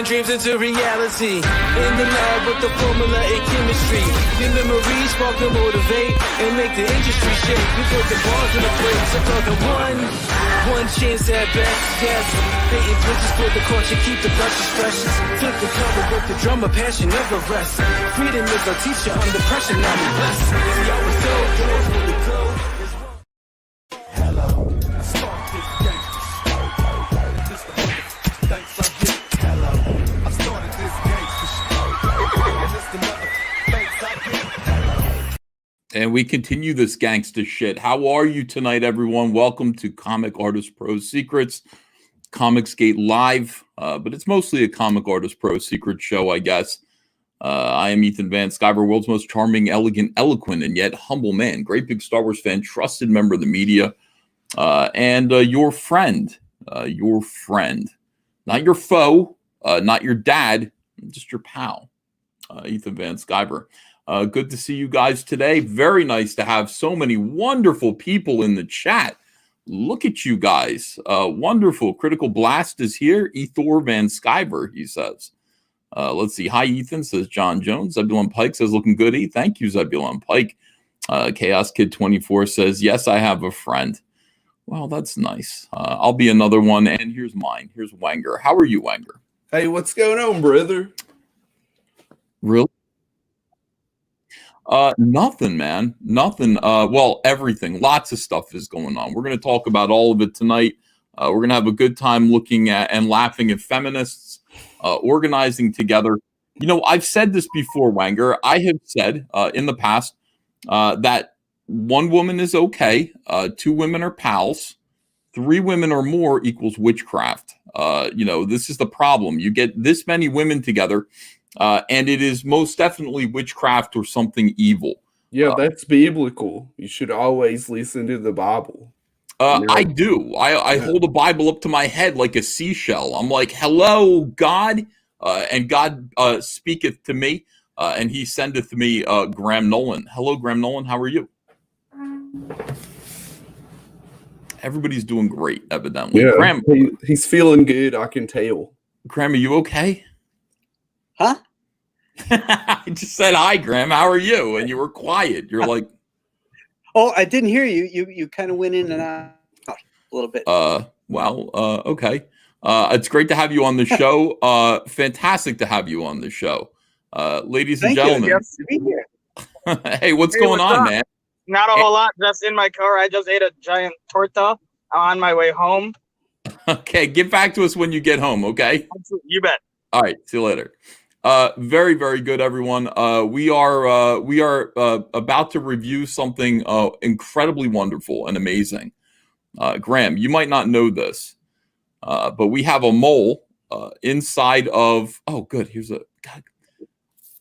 turning dreams into reality. In the lab with the formula and chemistry. Your memories spark and motivate and make the industry shake. We put the balls in the place, so talking one chance at best, yes. Painting pictures for the culture, keep the brushes fresh. Flip the cover with the drummer, passion never rests. Freedom is our teacher, under pressure, now we blessed. See how it's so good with the glow. Hello, start this gangster show. Just the thanks I get. Hello, I started this gangster show. And it's the thanks I get. Hello. And we continue this gangsta shit. How are you tonight, everyone? Welcome to Comic Artist Pro Secrets, Comicsgate Live, but it's mostly a Comic Artist Pro Secrets show, I guess. I am Ethan Van Sciver, world's most charming, elegant, eloquent, and yet humble man. Great big Star Wars fan, trusted member of the media, and your friend. Not your foe, not your dad, just your pal, Ethan Van Sciver. Good to see you guys today. Very nice to have so many wonderful people in the chat. Look at you guys. Wonderful. Critical Blast is here. Ethor Van Sciver, he says. Let's see. Hi, Ethan, says John Jones. Zebulon Pike says, looking good, E. Thank you, Zebulon Pike. Chaos Kid 24 says, yes, I have a friend. Well, that's nice. I'll be another one. And here's mine. Here's Wenger. How are you, Wenger? Hey, what's going on, brother? Really? Nothing, man. Nothing. Well, everything. Lots of stuff is going on. We're going to talk about all of it tonight. We're going to have a good time looking at and laughing at feminists, organizing together. You know, I've said this before, Wenger. I have said in the past that one woman is okay. Two women are pals. Three women or more equals witchcraft. You know, this is the problem. You get this many women together. And it is most definitely witchcraft or something evil. Yeah, that's biblical. You should always listen to the Bible. I do. I hold a Bible up to my head like a seashell. I'm like, hello, God. And God speaketh to me, and he sendeth me Graham Nolan. Hello, Graham Nolan. How are you? Everybody's doing great, evidently. Yeah, Graham, he's feeling good, I can tell. Graham, are you okay? Huh? I just said, hi, Graham. How are you? And you were quiet. You're like... Oh, I didn't hear you. You kind of went in and out a little bit. Okay. It's great to have you on the show. Fantastic to have you on the show. Ladies and gentlemen. Yes, to be here. Hey, what's going on, man? Not a whole lot. Just in my car. I just ate a giant torta on my way home. Okay, get back to us when you get home, okay? You bet. All right, see you later. Very, very good, everyone. We are about to review something incredibly wonderful and amazing. Graham, you might not know this, but we have a mole inside of. Oh, good. Here's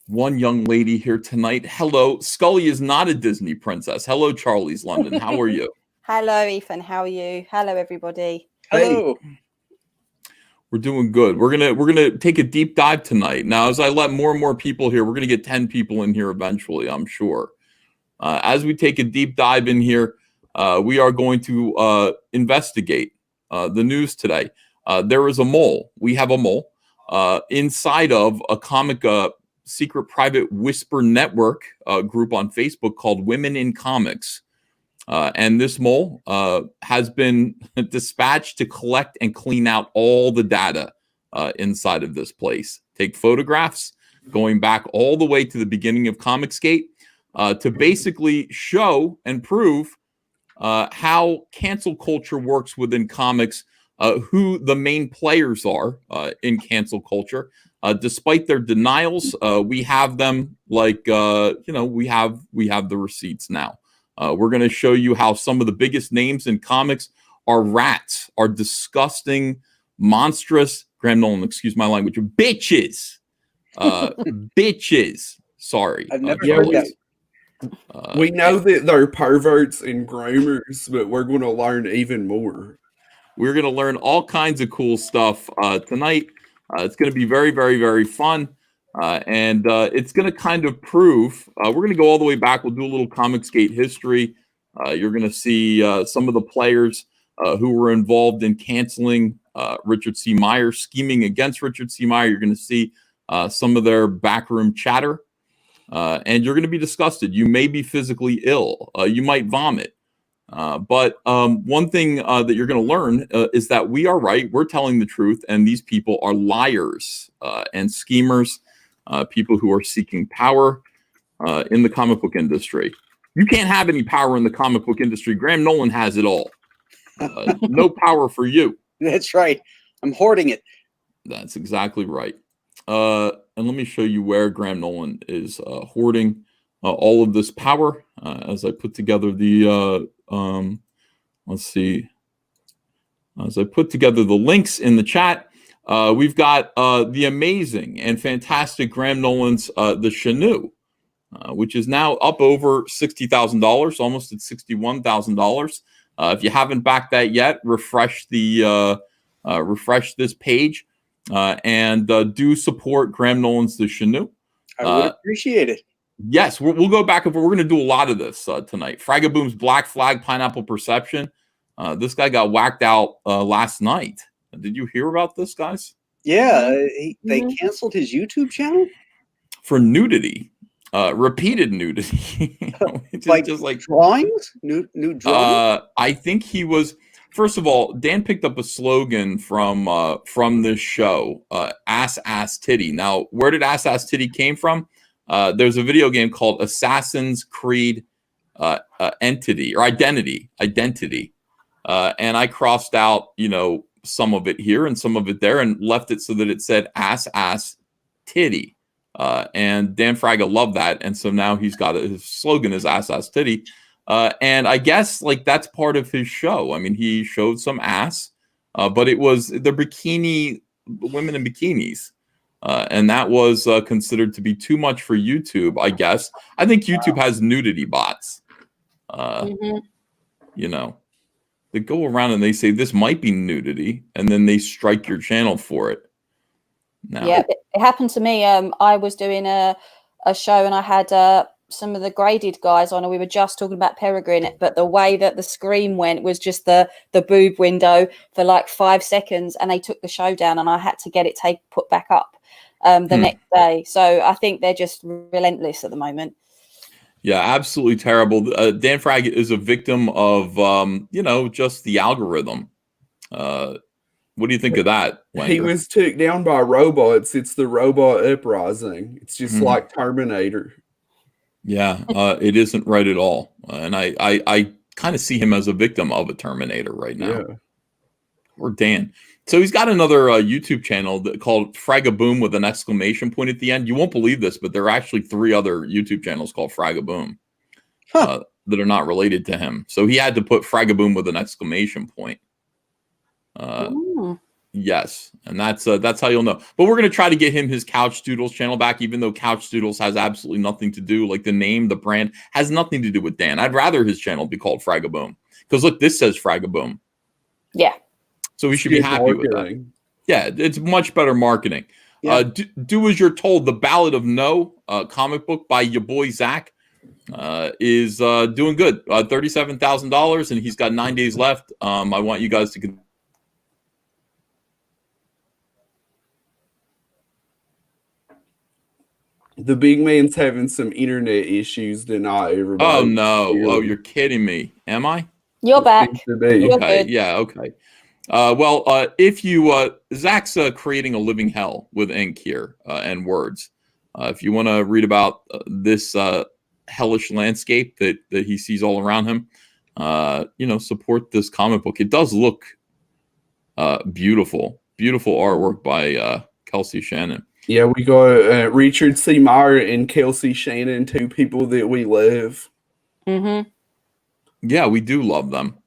one young lady here tonight. Hello, Scully is not a Disney princess. Hello, Charlie's London. How are you? Hello, Ethan. How are you? Hello, everybody. Hello. We're doing good. We're gonna take a deep dive tonight. Now, as I let more and more people here, we're gonna get 10 people in here eventually, I'm sure. As we take a deep dive in here, we are going to investigate the news today. There is a mole. We have a mole inside of a comic secret private whisper network group on Facebook called Women in Comics. And this mole has been dispatched to collect and clean out all the data inside of this place. Take photographs going back all the way to the beginning of Comicsgate to basically show and prove how cancel culture works within comics, who the main players are in cancel culture. Despite their denials, we have them like, we have the receipts now. We're going to show you how some of the biggest names in comics are rats, are disgusting, monstrous, Graham Nolan, excuse my language, bitches. Bitches. Sorry. I've never heard that. We know that they're perverts and groomers, but we're going to learn even more. We're going to learn all kinds of cool stuff tonight. It's going to be very, very, very fun. And it's going to kind of prove, we're going to go all the way back. We'll do a little Comicsgate history. You're going to see some of the players who were involved in canceling Richard C. Meyer, scheming against Richard C. Meyer. You're going to see some of their backroom chatter, and you're going to be disgusted. You may be physically ill. You might vomit. But one thing that you're going to learn is that we are right. We're telling the truth, and these people are liars and schemers, people who are seeking power in the comic book industry. You can't have any power in the comic book industry. Graham Nolan has it all. No power for you. That's right. I'm hoarding it. That's exactly right. And let me show you where Graham Nolan is hoarding all of this power as I put together the let's see. As I put together the links in the chat, we've got the amazing and fantastic Graham Nolan's The Chenoo, which is now up over $60,000, almost at $61,000. If you haven't backed that yet, refresh this page and do support Graham Nolan's The Chenoo. I would appreciate it. Yes, we'll go back and forth. We're going to do a lot of this tonight. Fragaboom's Black Flag Pineapple Perception. This guy got whacked out last night. Did you hear about this, guys? Yeah, they canceled his YouTube channel for nudity, repeated nudity. just like drawings, new drawings. I think he was. First of all, Dan picked up a slogan from this show, "Ass Titty." Now, where did Ass Titty came from? There's a video game called Assassin's Creed Identity, and I crossed out, some of it here and some of it there, and left it so that it said ass titty. And Dan Fraga loved that, and so now he's got his slogan is ass titty. And I guess that's part of his show. I mean, he showed some ass, but it was the women in bikinis. And that was considered to be too much for YouTube, I guess. I think YouTube has nudity bots. They go around and they say this might be nudity, and then they strike your channel for it. Now, yeah, it happened to me. I was doing a show, and I had some of the graded guys on, and we were just talking about Peregrine, but the way that the screen went was just the boob window for like 5 seconds, and they took the show down, and I had to get it put back up the next day. So I think they're just relentless at the moment. Yeah, absolutely terrible. Dan Frag is a victim of just the algorithm. What do you think of that, Wenger? He was took down by robots. It's the robot uprising. It's just like Terminator. Yeah, it isn't right at all. And I kind of see him as a victim of a Terminator right now. Yeah. Or Dan. So he's got another YouTube channel called Fragaboom with an exclamation point at the end. You won't believe this, but there are actually 3 other YouTube channels called Fragaboom that are not related to him. So he had to put Fragaboom with an exclamation point. Yes, and that's how you'll know. But we're going to try to get him his Couch Doodles channel back, even though Couch Doodles has absolutely nothing to do, like the name, the brand, has nothing to do with Dan. I'd rather his channel be called Fragaboom. Because look, this says Fragaboom. Yeah. So we should be happy with that. Yeah, it's much better marketing. Yeah. Do as you're told. The Ballad of No comic book by your boy Zach is doing good. $37,000, and he's got 9 days left. I want you guys to. The big man's having some internet issues tonight. Everybody. Oh no! Oh, you're kidding me. Am I? You're back. Okay. Yeah. Okay. If you Zach's creating a living hell with ink here and words. If you want to read about this hellish landscape that he sees all around him, support this comic book. It does look beautiful artwork by Kelsey Shannon. Yeah, we got Richard C. Meyer and Kelsey Shannon, 2 people that we love. Yeah, we do love them.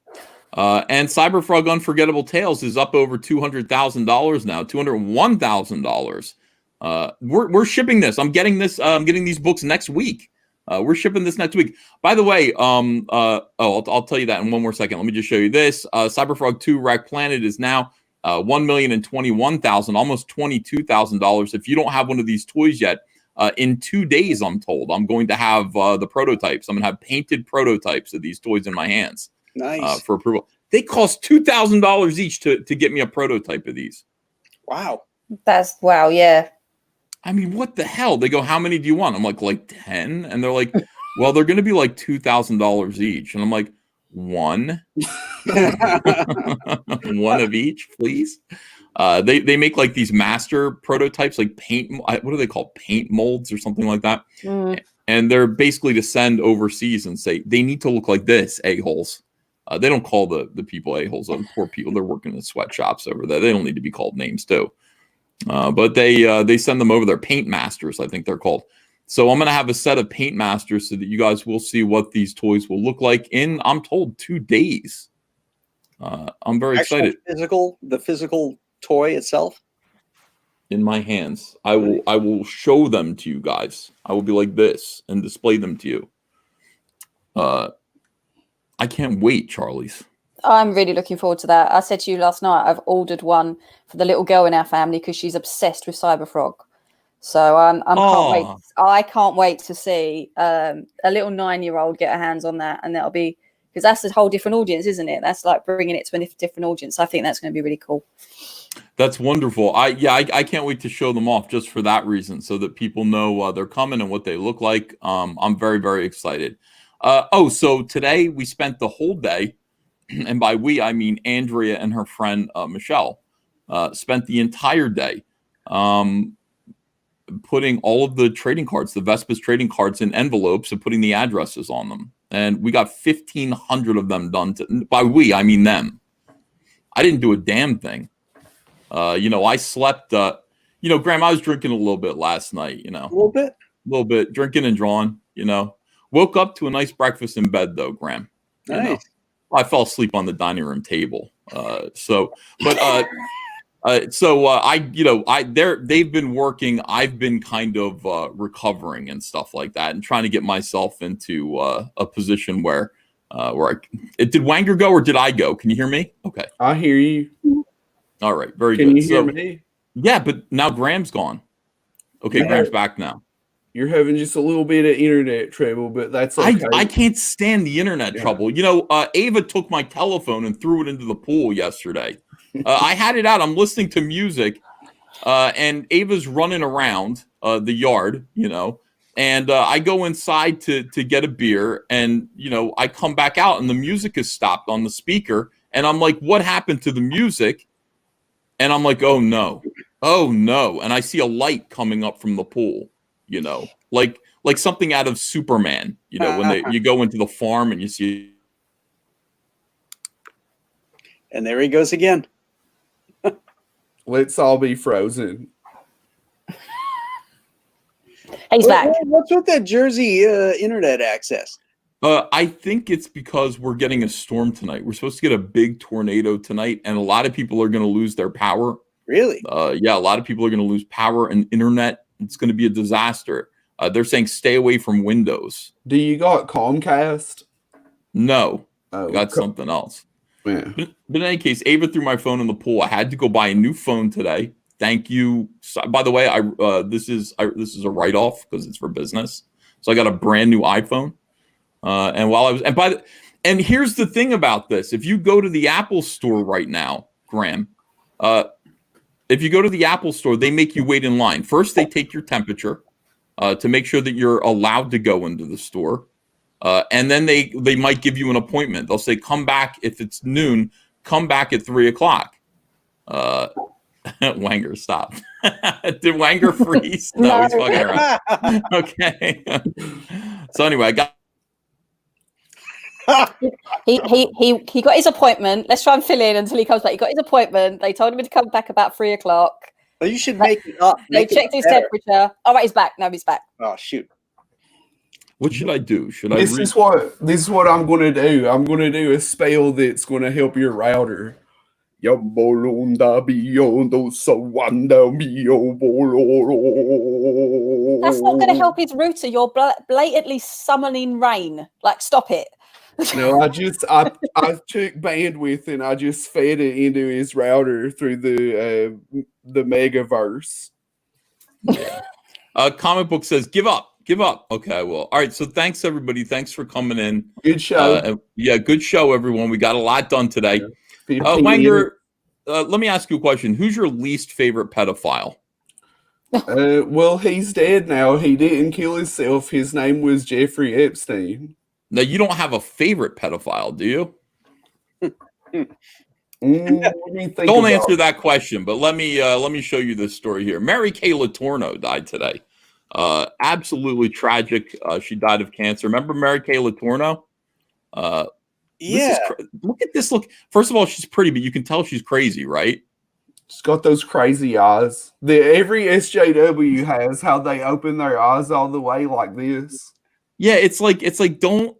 And Cyberfrog Unforgettable Tales is up over $200,000 now, $201,000. We're shipping this. I'm getting this. I'm getting these books next week. We're shipping this next week. By the way, I'll tell you that in one more second. Let me just show you this. Cyberfrog 2 Wreck Planet is now $1,021,000, almost $22,000. If you don't have one of these toys yet, in 2 days, I'm told I'm going to have the prototypes. I'm going to have painted prototypes of these toys in my hands. Nice. For approval. They cost $2,000 each to get me a prototype of these. Wow. That's wow, yeah. I mean, what the hell? They go, how many do you want? I'm like 10? And they're like, well, they're going to be like $2,000 each. And I'm like, one? One of each, please. They make like these master prototypes, like paint. What are they called? Paint molds or something like that. And they're basically to send overseas and say, they need to look like this, a-holes. They don't call the people a-holes. The poor people, they're working in sweatshops over there. They don't need to be called names too. But they send them over there. Paint masters, I think they're called. So I'm going to have a set of paint masters so that you guys will see what these toys will look like in, I'm told, 2 days. I'm very excited. The physical toy itself? In my hands. I will show them to you guys. I will be like this and display them to you. I can't wait, Charlie's. I'm really looking forward to that. I said to you last night, I've ordered one for the little girl in our family because she's obsessed with Cyberfrog. So can't wait. I can't wait to see a little 9-year-old get her hands on that, and that'll be, because that's a whole different audience, isn't it? That's like bringing it to a different audience. I think that's going to be really cool. That's wonderful. I can't wait to show them off just for that reason, so that people know they're coming and what they look like. I'm very, very excited. So today we spent the whole day, and by we, I mean Andrea and her friend Michelle, spent the entire day putting all of the trading cards, the Vespa's trading cards, in envelopes and putting the addresses on them. And we got 1,500 of them done. By we, I mean them. I didn't do a damn thing. I slept. Graham, I was drinking a little bit last night. A little bit, drinking and drawing. Woke up to a nice breakfast in bed, though, Graham. Nice. I fell asleep on the dining room table. They've been working. I've been kind of recovering and stuff like that, and trying to get myself into a position where did Wanger go or did I go? Can you hear me? Okay, I hear you. All right, very good. Can you hear me? Yeah, but now Graham's gone. Okay, yeah. Graham's back now. You're having just a little bit of internet trouble, but that's okay. I can't stand the internet trouble. Ava took my telephone and threw it into the pool yesterday. I had it out. I'm listening to music, and Ava's running around the yard, and I go inside to get a beer, and, I come back out, and the music is stopped on the speaker, and I'm like, what happened to the music? And I'm like, oh, no. And I see a light coming up from the pool. Like something out of Superman, when you go into the farm and you see. And there he goes again. Let's all be frozen. He's back. What's with that Jersey internet access? I think it's because we're getting a storm tonight. We're supposed to get a big tornado tonight, and a lot of people are going to lose their power. Really? Yeah, a lot of people are going to lose power and internet. It's going to be a disaster. They're saying stay away from Windows. Do you got Comcast? No, I got something else. Yeah. But in any case, Ava threw my phone in the pool. I had to go buy a new phone today. Thank you. By the way, this is a write-off because it's for business. So I got a brand new iPhone. And here's the thing about this: if you go to the Apple store right now, Graham, if you go to the Apple store, they make you wait in line. First, they take your temperature to make sure that you're allowed to go into the store. And then they might give you an appointment. They'll say, come back if it's noon, come back at 3:00. Wanger, stop. Did Wanger freeze? No, he's fucking around. Okay. So anyway, I got. He got his appointment. Let's try and fill in until he comes back. He got his appointment. They told him to come back about 3:00. Well, you should make it up. They checked his temperature. All right, he's back. No, he's back. Oh shoot! What should I do? This is what I'm going to do. I'm going to do a spell that's going to help your router. That's not going to help his router. You're blatantly summoning rain. Like, stop it. No, I took bandwidth and I just fed it into his router through the megaverse. Yeah. Comic book says, give up. Give up. Okay, well, all right. So thanks everybody. Thanks for coming in. Good show. Yeah, good show, everyone. We got a lot done today. 15 Wenger, let me ask you a question. Who's your least favorite pedophile? Well, he's dead now. He didn't kill himself. His name was Jeffrey Epstein. Now, you don't have a favorite pedophile, do you? Let me think Don't about answer that question, but let me show you this story here. Mary Kay Letourneau died today. Absolutely tragic. She died of cancer. Remember Mary Kay Letourneau? Yeah. Look at this. Look. First of all, she's pretty, but you can tell she's crazy, right? She's got those crazy eyes. Every SJW has how they open their eyes all the way like this. Yeah, it's like don't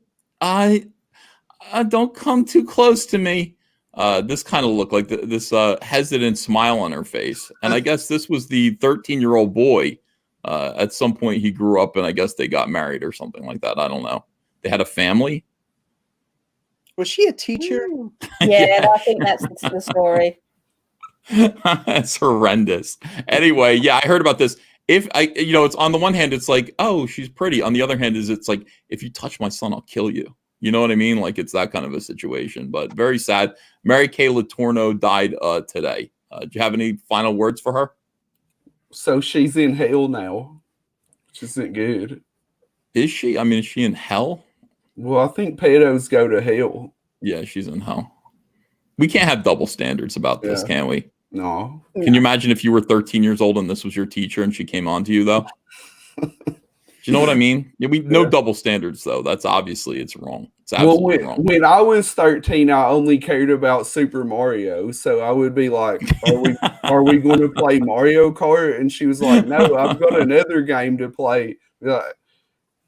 come too close to me. This kind of looked like this hesitant smile on her face, and I guess this was the 13-year-old boy. At some point, he grew up, and I guess they got married or something like that. I don't know. They had a family. Was she a teacher? Yeah, I think that's the story. That's horrendous. Anyway, yeah, I heard about this. If it's on the one hand, it's like, oh, she's pretty. On the other hand, it's like, if you touch my son, I'll kill you. You know what I mean? Like, it's that kind of a situation. But very sad. Mary Kay Letourneau died today. Do you have any final words for her? So she's in hell now, which isn't good. Is she? I mean, is she in hell? Well, I think pedos go to hell. Yeah, she's in hell. We can't have double standards about this, can we? No. Can you imagine if you were 13 years old and this was your teacher and she came on to you, though? Do you know what I mean? Yeah, no double standards, though. That's obviously, it's wrong. It's absolutely wrong. When I was 13, I only cared about Super Mario. So I would be like, are we going to play Mario Kart? And she was like, no, I've got another game to play. Like,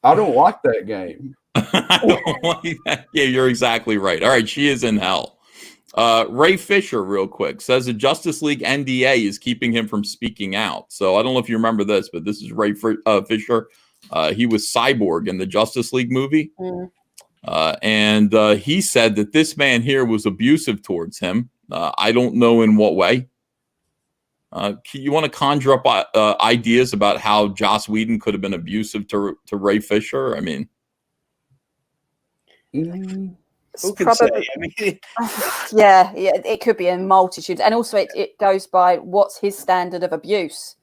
I don't like that game. I don't like that. Yeah, you're exactly right. All right, she is in hell. Ray Fisher, real quick, says the Justice League NDA is keeping him from speaking out. So I don't know if you remember this, but this is Ray Fisher. He was Cyborg in the Justice League movie. And he said that this man here was abusive towards him. I don't know in what way. You want to conjure up ideas about how Joss Whedon could have been abusive to Ray Fisher? I mean, who can say? I mean, yeah, it could be a multitude, and also it goes by what's his standard of abuse.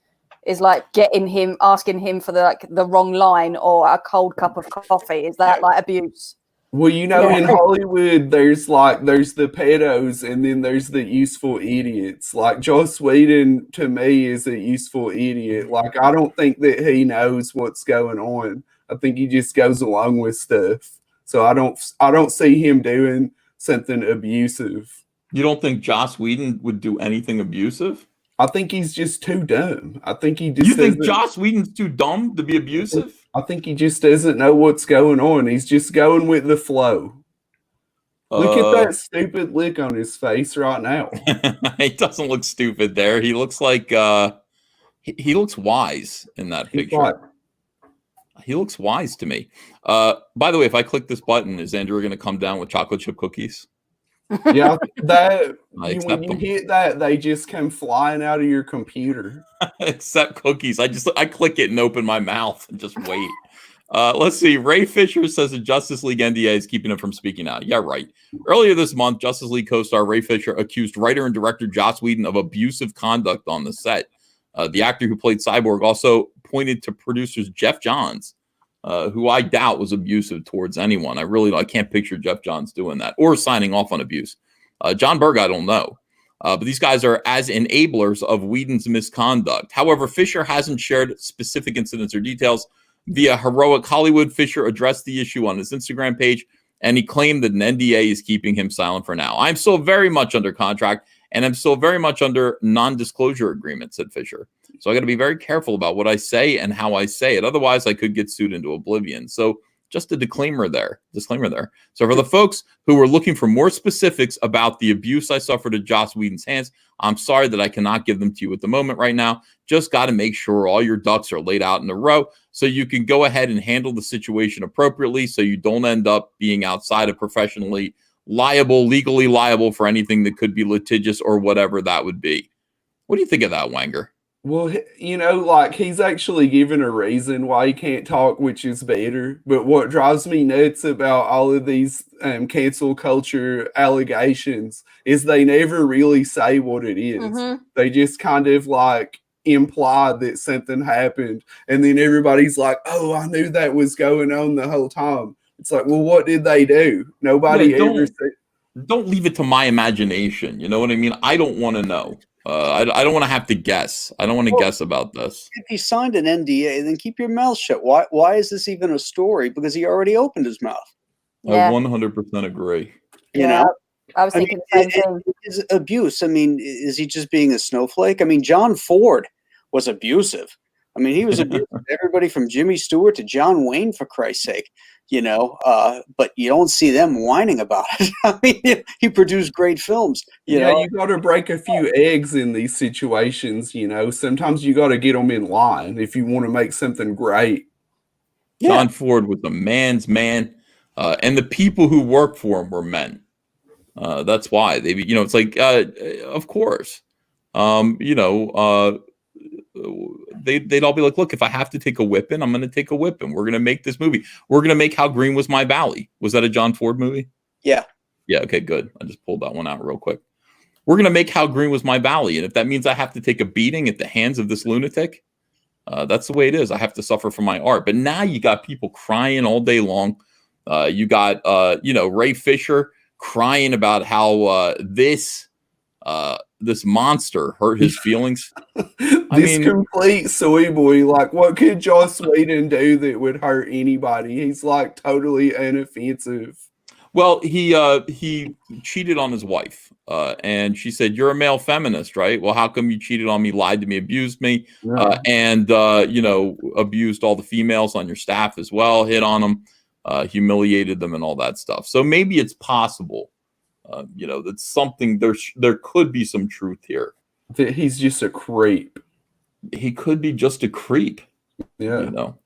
Is like asking him for the wrong line or a cold cup of coffee. Is that like abuse? Well, in Hollywood, there's the pedos and then there's the useful idiots. Like Joss Whedon, to me, is a useful idiot. Like, I don't think that he knows what's going on. I think he just goes along with stuff. So I don't see him doing something abusive. You don't think Joss Whedon would do anything abusive? I think he's just too dumb. I think he just. You think Joss Whedon's too dumb to be abusive? I think he just doesn't know what's going on. He's just going with the flow. Look at that stupid lick on his face right now. He doesn't look stupid there. He looks like he looks wise in that picture. He looks wise to me. By the way, if I click this button, is Andrew going to come down with chocolate chip cookies? Yeah, when you hit that, they just come flying out of your computer. Except cookies. I click it and open my mouth and just wait. Let's see. Ray Fisher says the Justice League NDA is keeping him from speaking out. Yeah, right. Earlier this month, Justice League co-star Ray Fisher accused writer and director Joss Whedon of abusive conduct on the set. The actor who played Cyborg also pointed to producers Jeff Johns, who I doubt was abusive towards anyone. I can't picture Jeff Johns doing that or signing off on abuse. John Berg, I don't know. But these guys are as enablers of Whedon's misconduct. However, Fisher hasn't shared specific incidents or details. Via Heroic Hollywood, Fisher addressed the issue on his Instagram page, and he claimed that an NDA is keeping him silent for now. I'm still very much under contract, and I'm still very much under non-disclosure agreement, said Fisher. So I got to be very careful about what I say and how I say it. Otherwise, I could get sued into oblivion. So just a disclaimer there. So for the folks who are looking for more specifics about the abuse I suffered at Joss Whedon's hands, I'm sorry that I cannot give them to you at the moment right now. Just got to make sure all your ducks are laid out in a row so you can go ahead and handle the situation appropriately so you don't end up being outside of professionally liable, legally liable for anything that could be litigious or whatever that would be. What do you think of that, Wenger? Well, you know, like he's actually given a reason why he can't talk, which is better. But what drives me nuts about all of these cancel culture allegations is they never really say what it is. Mhm. They just kind of like imply that something happened, and then everybody's like, "Oh, I knew that was going on the whole time." It's like, well, what did they do? Nobody Yeah, ever said. don't leave it to my imagination. You know what I mean? I don't want to know. I don't want to have to guess. I don't want to Well, guess about this. If he signed an NDA, then keep your mouth shut. Why is this even a story? Because he already opened his mouth. I Yeah. 100% agree. You Yeah. know? I was I mean, thinking the same thing. it is abuse. I mean, is he just being a snowflake? I mean, John Ford was abusive. I mean, he was abusive to everybody from Jimmy Stewart to John Wayne, for Christ's sake. You know, but you don't see them whining about it. I mean, he produced great films. You Yeah, know, you got to break a few eggs in these situations. You know, sometimes you got to get them in line if you want to make something great. John Ford was a man's man, and the people who worked for him were men. That's why they, you know, it's like, of course, you know, they'd all be like, look, if I have to take a whipping, I'm going to take a whipping. We're going to make this movie. We're going to make How Green Was My Valley. Was that a John Ford movie? Yeah. Yeah. Okay, good. I just pulled that one out real quick. We're going to make How Green Was My Valley. And if that means I have to take a beating at the hands of this lunatic, that's the way it is. I have to suffer for my art. But now you got people crying all day long. You got, you know, Ray Fisher crying about how this monster hurt his feelings. This complete soy boy, like, what could Joss Whedon do that would hurt anybody? He's like totally inoffensive. Well, he cheated on his wife, and she said, "You're a male feminist, right? Well, how come you cheated on me, lied to me, abused me, and you know, abused all the females on your staff as well, hit on them, humiliated them, and all that stuff." So maybe it's possible, you know, that something there could be some truth here. That he's just a creep. He could be just a creep. Yeah, you know.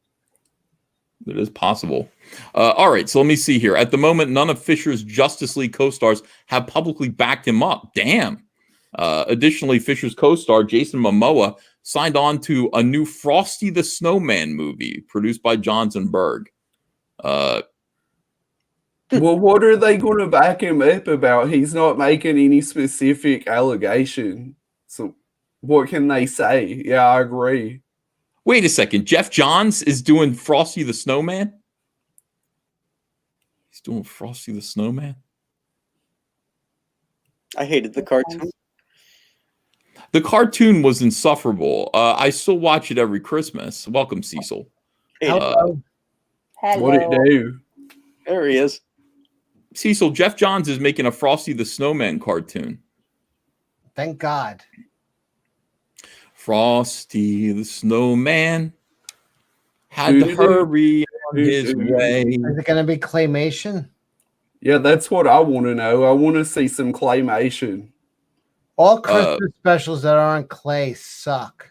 It is possible. All right, so let me see here. At the moment, none of Fisher's Justice League co-stars have publicly backed him up. Damn. Additionally, Fisher's co-star, Jason Momoa, signed on to a new Frosty the Snowman movie produced by Johnson Berg. Well, what are they going to back him up about? He's not making any specific allegation. So what can they say? Yeah, I agree. Wait a second. Jeff Johns is doing Frosty the Snowman? He's doing Frosty the Snowman? I hated the cartoon. The cartoon was insufferable. I still watch it every Christmas. Welcome, Cecil. Hello. What'd it do? There he is. Cecil, Jeff Johns is making a Frosty the Snowman cartoon. Thank God. Frosty the Snowman had to hurry on his way. Is it going to be claymation? Yeah, that's what I want to know. I want to see some claymation. All Christmas specials that aren't clay suck.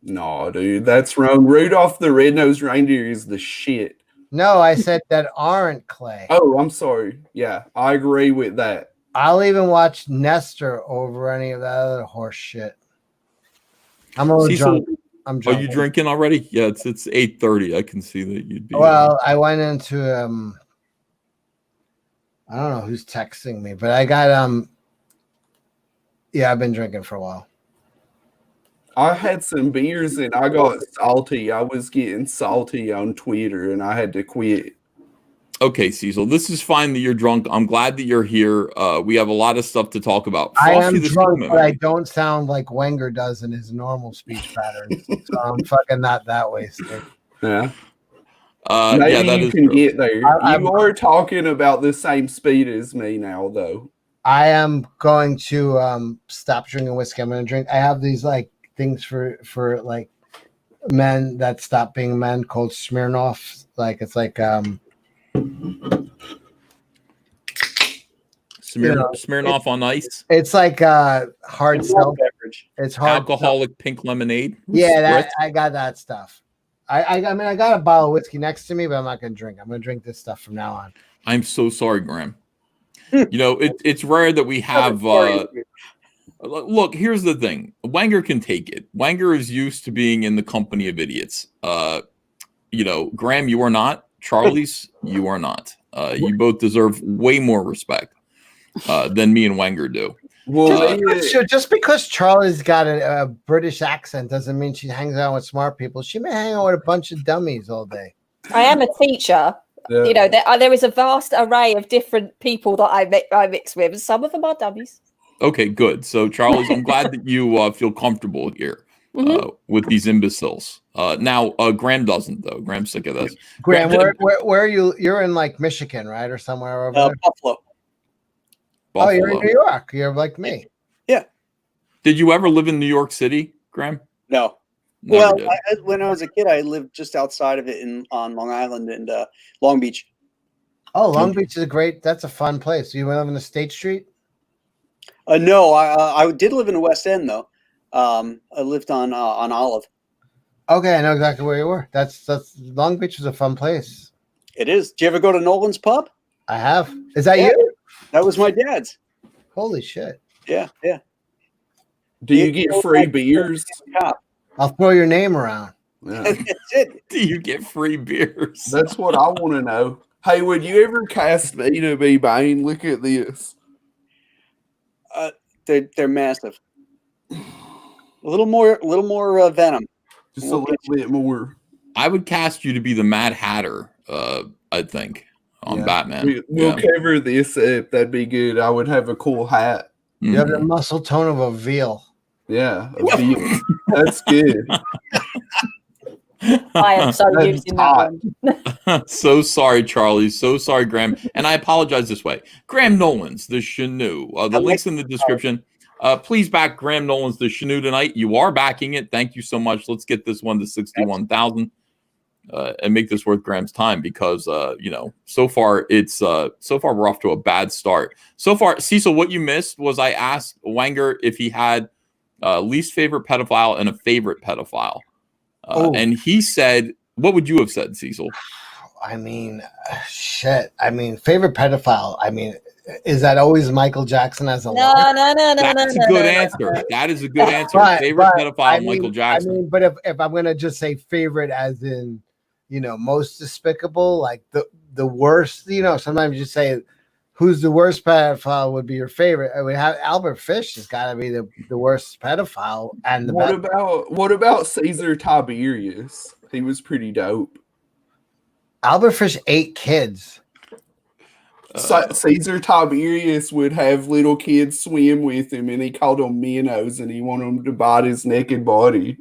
No, dude, that's wrong. Rudolph the Red-Nosed Reindeer is the shit. No, I said that aren't clay. Oh, I'm sorry. Yeah, I agree with that. I'll even watch Nestor over any of that other horse shit. I'm a little drunk. I'm drunk. Are you drinking already? Yeah, it's 8:30. I can see that you'd be. Well, I went into I don't know who's texting me, but I got yeah, I've been drinking for a while. I had some beers and I got salty. I was getting salty on Twitter and I had to quit. Okay, Cecil, this is fine that you're drunk. I'm glad that you're here. We have a lot of stuff to talk about. I am Frosty the drunk, Snowman. but I don't sound like Wenger does in his normal speech patterns. So I'm fucking not that wasted. Yeah. Yeah, Maybe that you is can true. get there. You are talking about the same speed as me now, though. I am going to stop drinking whiskey. I'm going to drink. I have these like things for like men that stop being men called Smirnoff. Like it's like Smirnoff on ice. It's like hard seltzer beverage. It's hard Alcoholic pink lemonade. Yeah, I got that stuff. I mean, I got a bottle of whiskey next to me, but I'm not going to drink. I'm going to drink this stuff from now on. I'm so sorry, Graham. You know, it's rare that we have Look, here's the thing. Wenger can take it. Wenger is used to being in the company of idiots. Graham, you are not. Charlie's, you are not. You both deserve way more respect than me and Wenger do. Well, Just because Charlie's got a British accent doesn't mean she hangs out with smart people. She may hang out with a bunch of dummies all day. I am a teacher. yeah. There is a vast array of different people that I mix with, and some of them are dummies. Okay, good. So, Charles, I'm glad that you feel comfortable here with these imbeciles. Now, Graham doesn't, though. Graham's sick of this. Graham, where are you? You're in like Michigan, right, or somewhere over there? Buffalo. Oh, you're in New York. You're like me. Yeah. Did you ever live in New York City, Graham? No. Never Well, when I was a kid, I lived just outside of it on Long Island and Long Beach. Oh, Long Beach is that's a fun place. You live in the State Street? No, I did live in the West End though. I lived on Olive. Okay, I know exactly where you were. That's Long Beach is a fun place. It is. Did you ever go to Nolan's Pub? I have. Is that you? That was my dad's. Holy shit! Yeah. Do you get free beers? I'll throw your name around. Yeah. That's it. Do you get free beers? That's what I want to know. Hey, would you ever cast me to be Bane? Look at this. They're massive. A little more venom. Just a little bit more. I would cast you to be the Mad Hatter, I think, on Batman. We'll cover this up. That'd be good. I would have a cool hat. You have the muscle tone of a veal. Yeah, a veal. That's good. I am so used in that one. So sorry, Charlie. So sorry, Graham. And I apologize this way. Graham Nolan's The Chenoo. The link's in the description. Please back Graham Nolan's The Chenoo tonight. You are backing it. Thank you so much. Let's get this one to 61,000 and make this worth Graham's time because, so far we're off to a bad start. So far, Cecil, what you missed was I asked Wenger if he had least favorite pedophile and a favorite pedophile. And he said, what would you have said, Cecil? I mean, shit. I mean, favorite pedophile. I mean, is that always Michael Jackson as a No. That's a good answer. That is a good answer. Favorite pedophile, Michael Jackson. I mean, but if I'm gonna just say favorite, as in, most despicable, like the worst. Sometimes you say who's the worst pedophile would be your favorite. I would have Albert Fish has got to be the worst pedophile. And what about Caesar Tiberius? He was pretty dope. Albert Fish ate kids. Caesar Tiberius would have little kids swim with him, and he called them minnows, and he wanted them to bite his naked body.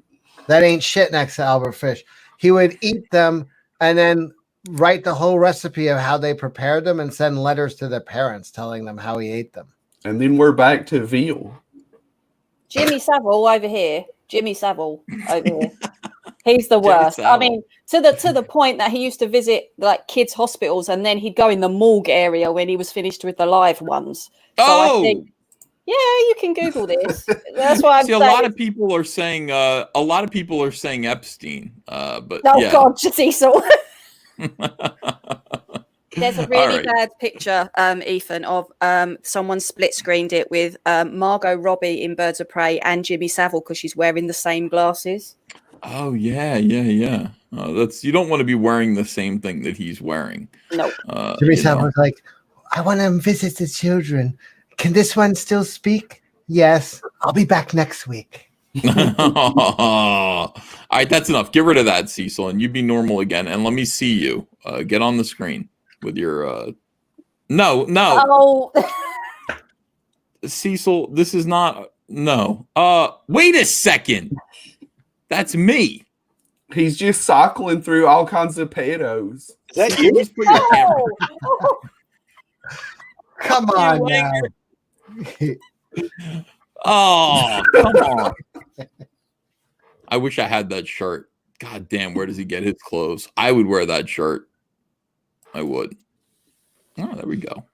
That ain't shit next to Albert Fish. He would eat them and then write the whole recipe of how they prepared them and send letters to their parents telling them how he ate them. And then we're back to veal. Jimmy Savile over here. He's the worst. I mean, to the point that he used to visit like kids' hospitals and then he'd go in the morgue area when he was finished with the live ones. So I think, yeah, you can Google this. That's why I'm saying. A lot of people are saying Epstein. But God, Cecil. There's a really bad picture, Ethan, of someone split screened it with Margot Robbie in Birds of Prey and Jimmy Savile because she's wearing the same glasses. Oh yeah. That's you don't want to be wearing the same thing that he's wearing. No. Jimmy Savile's like, I want to visit the children. Can this one still speak? Yes. I'll be back next week. All right, that's enough. Get rid of that, Cecil, and you be normal again. And let me see you. Get on the screen with your no. Oh. Cecil, this is not no. Wait a second. That's me. He's just cycling through all kinds of pedos. Is that you? Just put your camera. Come on now. Oh, come on. I wish I had that shirt. God damn, where does he get his clothes? I would wear that shirt. I would. Oh, there we go.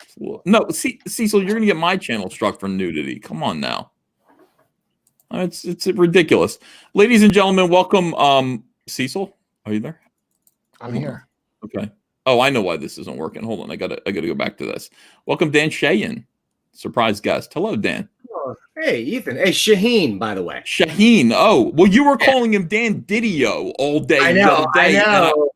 No, Cecil, you're going to get my channel struck for nudity. Come on now. It's ridiculous. Ladies and gentlemen, welcome. Cecil, are you there? I'm here. Okay. Oh, I know why this isn't working. Hold on. I gotta go back to this. Welcome, Dan Shayan. Surprise guest. Hello, Dan. Oh, Oh, hey, Ethan. Hey, Shaheen, by the way. Shaheen. Oh, well, you were calling him Dan Didio all day I the know, other day. I know.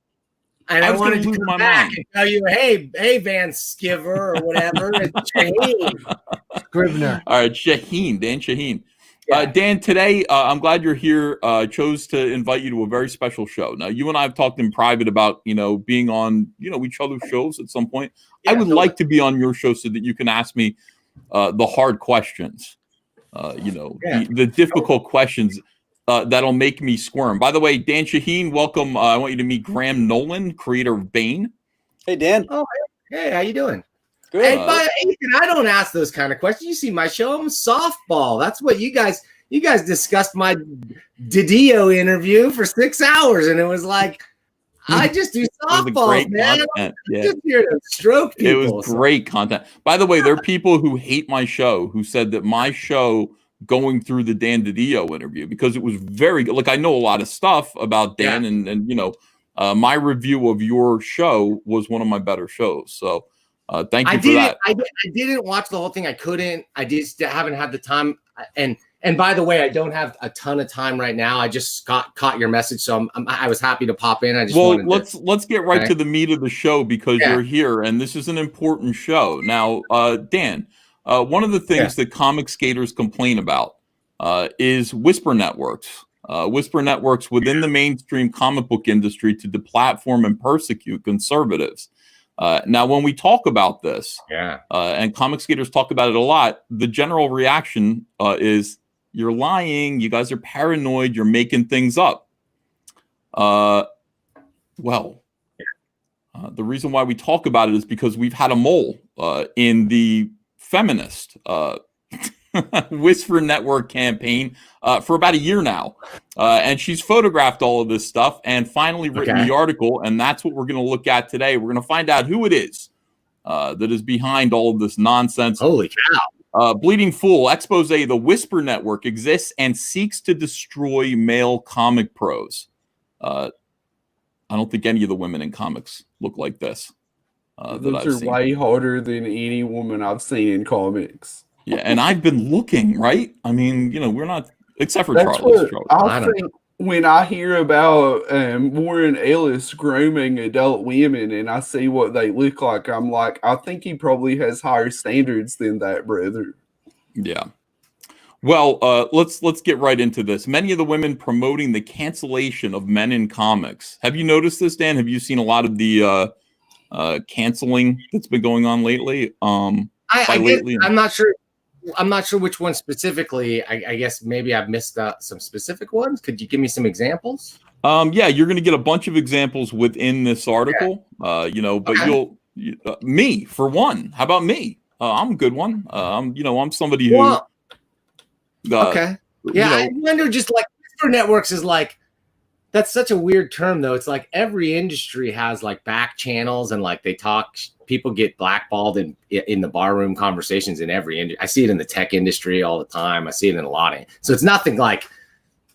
And I I was gonna wanted to lose come my back mind. and tell you, hey, Van Skiver or whatever. It's Shaheen. Scrivener. All right, Shaheen, Dan Shaheen. Yeah. Dan, today I'm glad you're here. Chose to invite you to a very special show. Now, you and I have talked in private about being on each other's shows at some point. Yeah, I would totally. like to be on your show so that you can ask me the hard questions. The difficult questions that'll make me squirm. By the way, Dan Shaheen, welcome. I want you to meet Graham Nolan, creator of Bane. Hey, Dan. Oh, hey, how you doing? Good. Hey, but Ethan, I don't ask those kind of questions. You see my show, I'm softball. That's what you guys discussed my Didio interview for 6 hours, and it was like, I just do softballs, man. I'm just here to stroke people. It was great content. By the way, there are people who hate my show who said that my show going through the Dan Didio interview, because it was very good. Like, I know a lot of stuff about Dan, and my review of your show was one of my better shows. So thank you for that. I didn't watch the whole thing. I couldn't. I just haven't had the time. And by the way, I don't have a ton of time right now. I just caught your message, so I was happy to pop in. I just let's get right to the meat of the show, because you're here, and this is an important show. Now, Dan, one of the things that comic skaters complain about is whisper networks. Whisper networks within the mainstream comic book industry to deplatform and persecute conservatives. Now, when we talk about this, and comic skaters talk about it a lot, the general reaction is, you're lying, you guys are paranoid, you're making things up. The reason why we talk about it is because we've had a mole in the FEMINIST Whisper Network campaign for about a year now. And she's photographed all of this stuff and finally written the article, and that's what we're going to look at today. We're going to find out who it is that is behind all of this nonsense. Holy cow. Bleeding Fool, expose, the Whisper Network exists and seeks to destroy male comic pros. I don't think any of the women in comics look like this. Those are way harder than any woman I've seen in comics. Yeah, and I've been looking, right? I mean, we're not, except for Charlie. I think when I hear about Warren Ellis grooming adult women and I see what they look like, I'm like, I think he probably has higher standards than that, brother. Yeah. Well, let's get right into this. Many of the women promoting the cancellation of men in comics. Have you noticed this, Dan? Have you seen a lot of the canceling that's been going on lately? I'm not sure which one specifically. I guess maybe I've missed some specific ones. Could you give me some examples? Yeah, you're going to get a bunch of examples within this article. But me for one. How about me? I'm a good one. I'm somebody who. I wonder, just like Whisper Networks is like, that's such a weird term though. It's like every industry has like back channels and like they talk. People get blackballed in the barroom conversations in every industry. I see it in the tech industry all the time. I see it in a lot of. So it's nothing like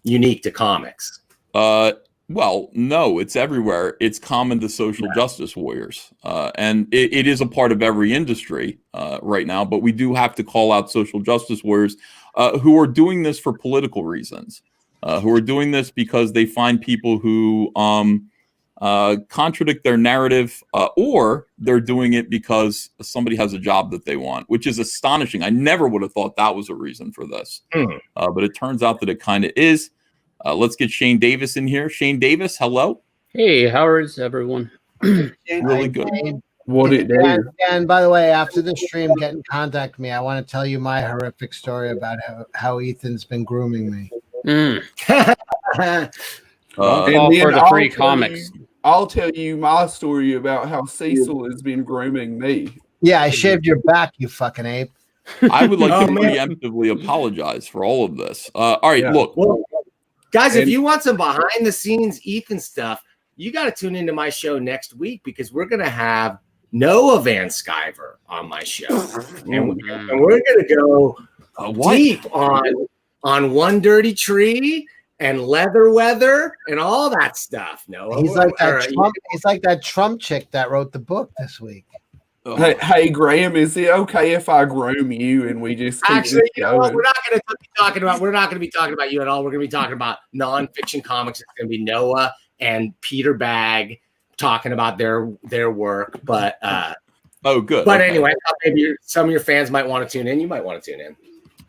unique to comics. Well, no, it's everywhere. It's common to social justice warriors, and it is a part of every industry right now. But we do have to call out social justice warriors who are doing this for political reasons, who are doing this because they find people who contradict their narrative, or they're doing it because somebody has a job that they want, which is astonishing. I never would have thought that was a reason for this, but it turns out that it kind of is. Let's get Shane Davis in here. Shane Davis, hello. Hey, how is everyone? Really good. What it is. And by the way, after the stream, get in contact with me. I want to tell you my horrific story about how Ethan's been grooming me. And for the free comics. I'll tell you my story about how Cecil has been grooming me. Yeah, I shaved your back, you fucking ape. I would like to preemptively apologize for all of this. All right, look. Well, guys, if you want some behind the scenes Ethan stuff, you got to tune into my show next week because we're going to have Noah Van Sciver on my show. and we're going to go deep on One Dirty Tree and Leather Weather and all that stuff. No, he's like that Trump chick that wrote the book this week. Hey, Graham, is it okay if I groom you and we just keep Actually, this you know what? going? We're not going to be talking about you at all. We're going to be talking about nonfiction comics. It's going to be Noah and Peter Bagg talking about their work. But oh, good. But okay. anyway, maybe some of your fans might want to tune in. You might want to tune in.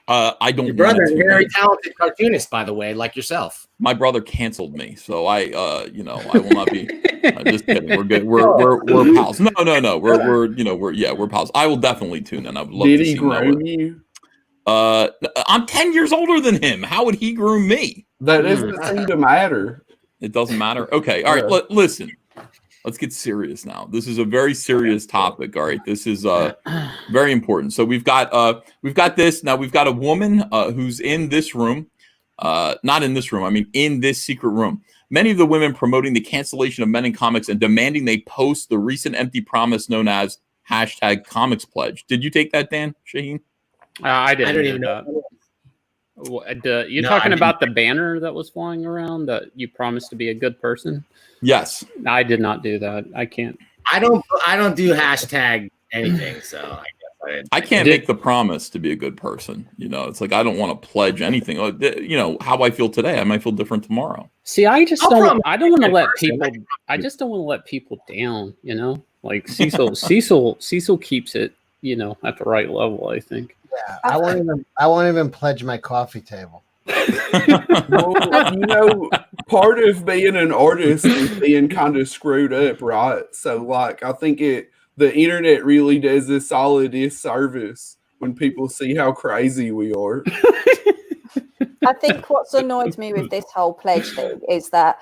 I don't. Your brother is a very talented cartoonist, by the way, like yourself. My brother canceled me, so I will not be. Just kidding. We're good. We're pals. No. We're pals. I will definitely tune in. I would love to see groom you? I'm 10 years older than him. How would he groom me? That doesn't seem to matter. It doesn't matter. Okay. All right. Listen. Let's get serious now. This is a very serious topic. All right. This is very important. So we've got this. Now we've got a woman who's in this room. Not in this room. I mean, in this secret room. Many of the women promoting the cancellation of men in comics and demanding they post the recent empty promise known as #ComicsPledge. Did you take that, Dan Shaheen? I didn't. I don't even know. You're talking about the banner that was flying around that you promised to be a good person? Yes. I did not do that. I can't. I don't do hashtag anything, so I guess I can't make the promise to be a good person. It's like I don't want to pledge anything. How I feel today, I might feel different tomorrow. See, I just don't. I don't want to let people. I just don't want to let people down. Like Cecil keeps it. At the right level. I think. Yeah, I won't even pledge my coffee table. Well, part of being an artist is being kind of screwed up, right? So, like, I think the internet really does a solid disservice when people see how crazy we are. I think what's annoyed me with this whole pledge thing is that,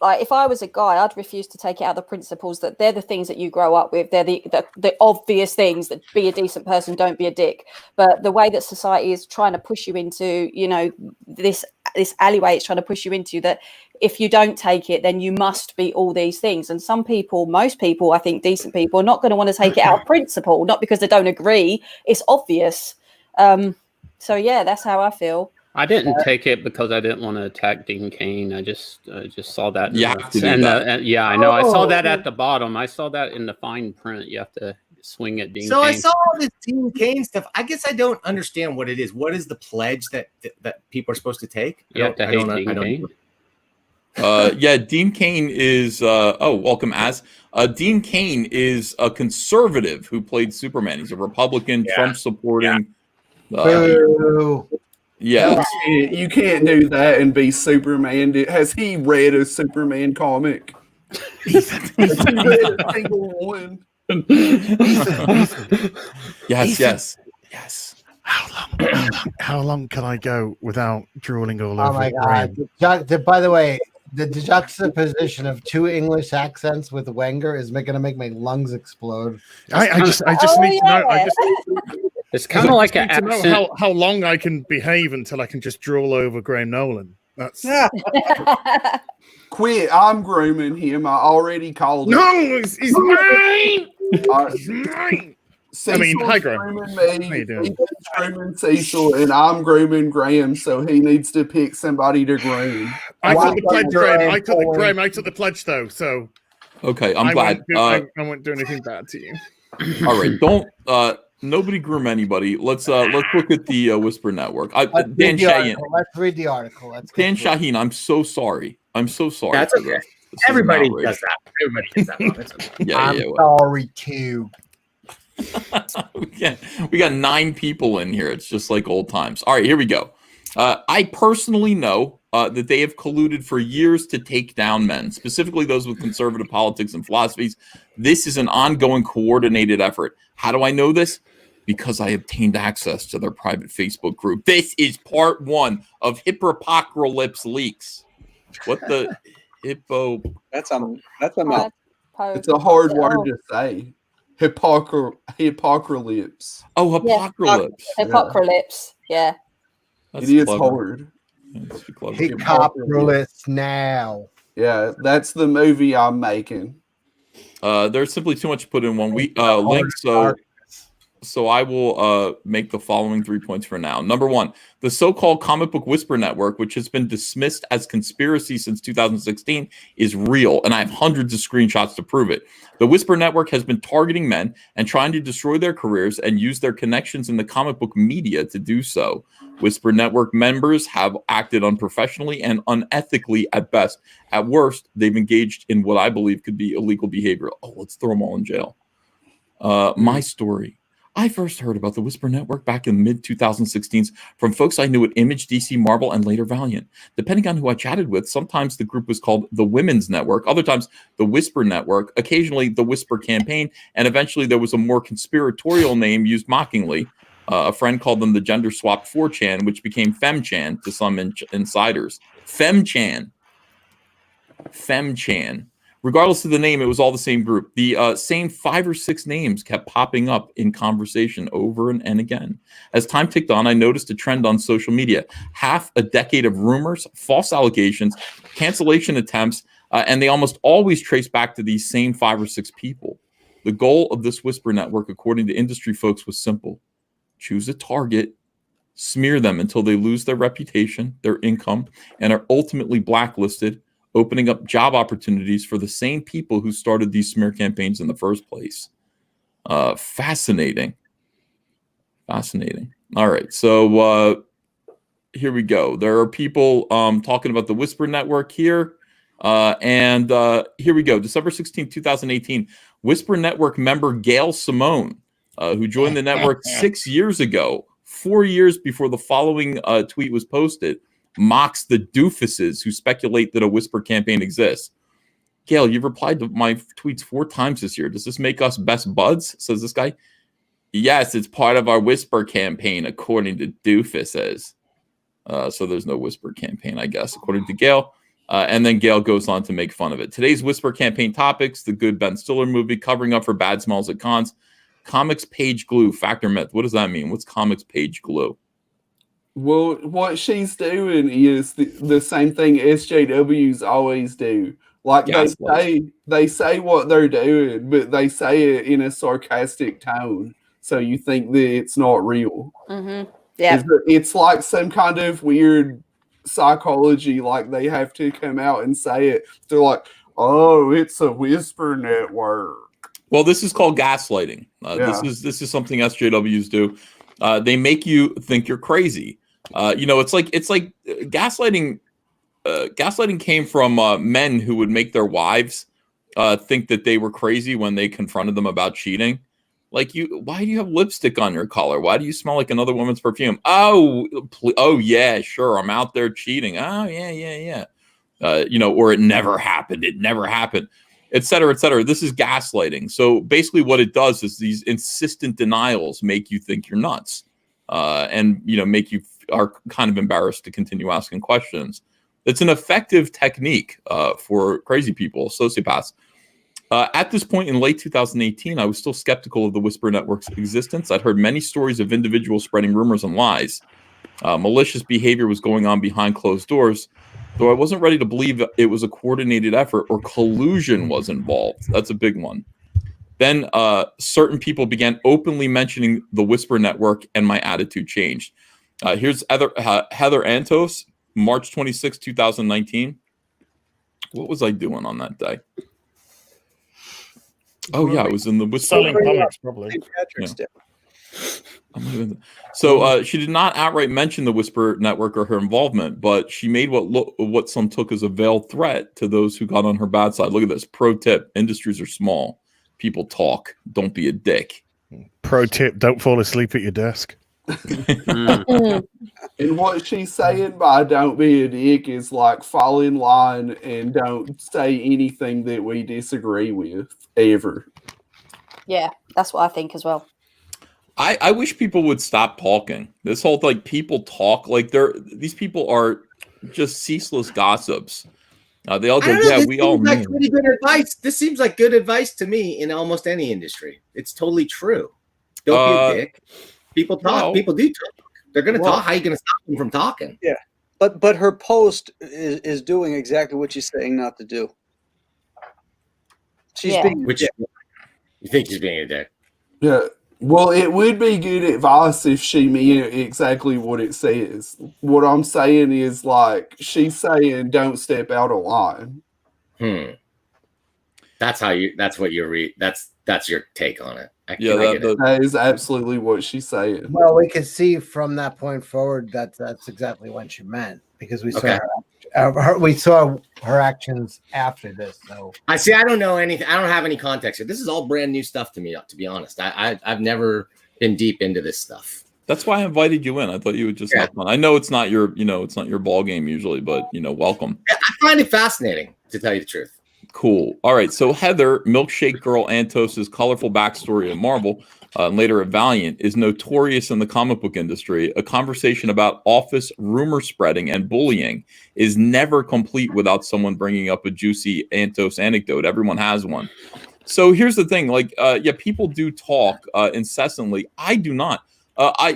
like, if I was a guy, I'd refuse to take it out of the principles that they're the things that you grow up with. They're the obvious things that be a decent person, don't be a dick. But the way that society is trying to push you into, this alleyway, it's trying to push you into that if you don't take it, then you must be all these things. And most people, I think decent people, are not going to want to take it out of principle, not because they don't agree. It's obvious. So yeah, that's how I feel. I didn't take it because I didn't want to attack Dean Cain. I just saw that. Yeah, I know. I saw that at the bottom. I saw that in the fine print. You have to swing at Dean Cain. I saw all this Dean Cain stuff. I guess I don't understand what it is. What is the pledge that people are supposed to take? You have to hate Dean Cain. Yeah, Dean Cain is. Welcome, Az. Dean Cain is a conservative who played Superman. He's a Republican, Trump supporting. Yeah, you can't do that and be Superman. Has he read a Superman comic? Has he read a single one? Yes. How long can I go without drooling all over? Oh my god! By the way, the juxtaposition of two English accents with Wenger is going to make my lungs explode. I just need to know. It's kind of like to know how long I can behave until I can just drool over Graham Nolan. That's quit. I'm grooming him. I already called him. No, he's mine. He's mine. Hi, Graham. How you doing? He's grooming Cecil, and I'm grooming Graham, so he needs to pick somebody to groom. I took the pledge, Graham. I took the pledge, though. So okay, I'm glad. I won't do anything bad to you. All right, don't. Nobody groom anybody. Let's look at the Whisper Network. Dan Shaheen. Let's read the article. Dan Shaheen, I'm so sorry. That's okay. Everybody does that. Everybody does that. Okay. I'm sorry too. we got 9 people in here. It's just like old times. All right, here we go. I personally know that they have colluded for years to take down men, specifically those with conservative politics and philosophies. This is an ongoing coordinated effort. How do I know this? Because I obtained access to their private Facebook group. This is part 1 of Hippocalypse leaks. What the hippo? That's a mouth. It's a hard word to say. Hippocalypse. Oh, Hippocalypse. Hippocalypse. Yeah. It is hard. Hippocalypse now. Yeah, that's the movie I'm making. There's simply too much to put in one link. So So I will make the following 3 points for now. Number one, the so-called comic book whisper network, which has been dismissed as conspiracy since 2016, is real, and I have hundreds of screenshots to prove it. The whisper network has been targeting men and trying to destroy their careers and use their connections in the comic book media to do so. Whisper network members have acted unprofessionally and unethically at best. At worst, they've engaged in what I believe could be illegal behavior. Oh, let's throw them all in jail. My story. I first heard about the Whisper Network back in the mid-2016s from folks I knew at Image, DC, Marvel, and later Valiant. Depending on who I chatted with, sometimes the group was called the Women's Network, other times the Whisper Network, occasionally the Whisper Campaign, and eventually there was a more conspiratorial name used mockingly. A friend called them the gender-swapped 4chan, which became FemChan to some insiders. FemChan. Regardless of the name, it was all the same group. The same 5 or 6 names kept popping up in conversation over and again. As time ticked on, I noticed a trend on social media. Half a decade of rumors, false allegations, cancellation attempts, and they almost always trace back to these same 5 or 6 people. The goal of this Whisper Network, according to industry folks, was simple. Choose a target, smear them until they lose their reputation, their income, and are ultimately blacklisted, opening up job opportunities for the same people who started these smear campaigns in the first place. Fascinating. All right, so here we go. There are people talking about the Whisper Network here. And here we go. December 16, 2018, Whisper Network member Gail Simone, who joined the network 6 years ago, 4 years before the following tweet was posted, mocks the doofuses who speculate that a Whisper campaign exists. Gail, you've replied to my tweets 4 times this year. Does this make us best buds? Says this guy. Yes, it's part of our Whisper campaign, according to doofuses. So there's no Whisper campaign, I guess, according to Gail. And then Gail goes on to make fun of it. Today's Whisper campaign topics: the good Ben Stiller movie, covering up for bad smells at cons, comics page glue, fact or myth. What does that mean? What's comics page glue? Well, what she's doing is the same thing SJWs always do. Like they say what they're doing, but they say it in a sarcastic tone, so you think that it's not real. Mm-hmm. Yeah, it's like some kind of weird psychology. Like they have to come out and say it. They're like, "Oh, it's a Whisper Network." Well, this is called gaslighting. This is something SJWs do. They make you think you're crazy. It's like gaslighting. Gaslighting came from men who would make their wives think that they were crazy when they confronted them about cheating. Like, why do you have lipstick on your collar? Why do you smell like another woman's perfume? Oh yeah, sure, I'm out there cheating. Oh yeah. Or it never happened. It never happened. Et cetera, et cetera. This is gaslighting. So basically what it does is these insistent denials make you think you're nuts, and make you are kind of embarrassed to continue asking questions. It's an effective technique for crazy people, sociopaths. At this point in late 2018, I was still skeptical of the Whisper Network's existence. I'd heard many stories of individuals spreading rumors and lies. Malicious behavior was going on behind closed doors, though I wasn't ready to believe it was a coordinated effort or collusion was involved. That's a big one. Then certain people began openly mentioning the Whisper Network, and my attitude changed. Here's Heather Antos, March 26, 2019. What was I doing on that day? Oh, yeah, I was in the Whisper. Selling comics, probably. Yeah. So she did not outright mention the Whisper Network or her involvement, but she made what some took as a veiled threat to those who got on her bad side. Look at this. Pro tip: industries are small. People talk. Don't be a dick. Pro tip: don't fall asleep at your desk. And what she's saying by "don't be a dick" is like fall in line and don't say anything that we disagree with ever. Yeah, that's what I think as well. I wish people would stop talking. This whole people talk like these people are just ceaseless gossips. They all go, yeah, we all know. Pretty good advice. This seems like good advice to me in almost any industry. It's totally true. Don't be a dick. People talk. No. People do talk. They're going to talk. How are you going to stop them from talking? Yeah, but her post is doing exactly what she's saying not to do. She's being. You think she's being a dick? Yeah. Well, it would be good advice if she meant exactly what it says. What I'm saying is, like, she's saying don't step out of line. That's how you. That's what you read. That's your take on it. That is absolutely what she's saying. Well, we can see from that point forward that that's exactly what she meant, because we saw we saw her actions after this. So I see. I don't know anything. I don't have any context here. This is all brand new stuff to me, to be honest. I've never been deep into this stuff. That's why I invited you in. I thought you would just have fun. I know it's not your, it's not your ball game usually, but welcome. I find it fascinating, to tell you the truth. Cool. All right. So Heather, Milkshake Girl Antos's colorful backstory at Marvel, and later at Valiant, is notorious in the comic book industry. A conversation about office rumor spreading and bullying is never complete without someone bringing up a juicy Antos anecdote. Everyone has one. So here's the thing. Like, people do talk incessantly. I do not.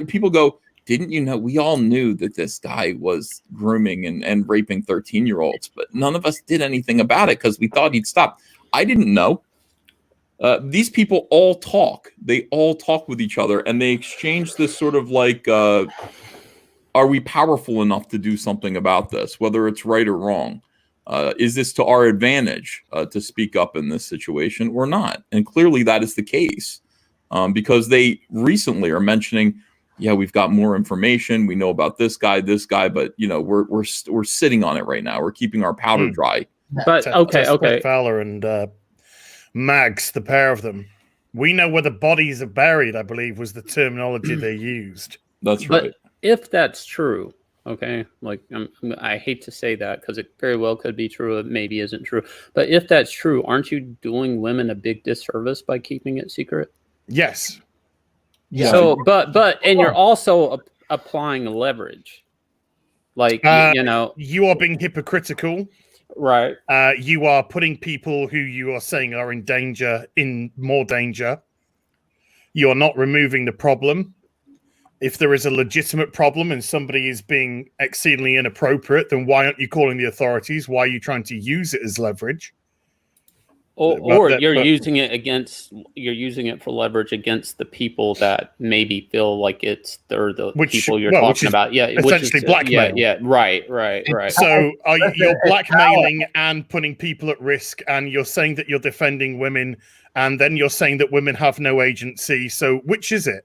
People go, didn't you know? We all knew that this guy was grooming and raping 13-year-olds, but none of us did anything about it because we thought he'd stop. I didn't know. These people all talk. They all talk with each other, and they exchange this sort of like, are we powerful enough to do something about this, whether it's right or wrong? Is this to our advantage to speak up in this situation or not? And clearly that is the case, because they recently are mentioning, we've got more information. We know about this guy, but we're sitting on it right now. We're keeping our powder dry. But okay. Fowler and Mags, the pair of them. We know where the bodies are buried, I believe, was the terminology they used. That's right. But if that's true, okay, like I hate to say that because it very well could be true. It maybe isn't true. But if that's true, aren't you doing women a big disservice by keeping it secret? Yes. Yeah. So, and you're also applying leverage, like you are being hypocritical, right? You are putting people who you are saying are in danger in more danger. You are not removing the problem. If there is a legitimate problem and somebody is being exceedingly inappropriate, then why aren't you calling the authorities? Why are you trying to use it as leverage? Or you're using it for leverage against the people that maybe feel like they're the people you're talking about. Yeah, essentially blackmail. Yeah, right. So you're blackmailing and putting people at risk, and you're saying that you're defending women, and then you're saying that women have no agency. So which is it?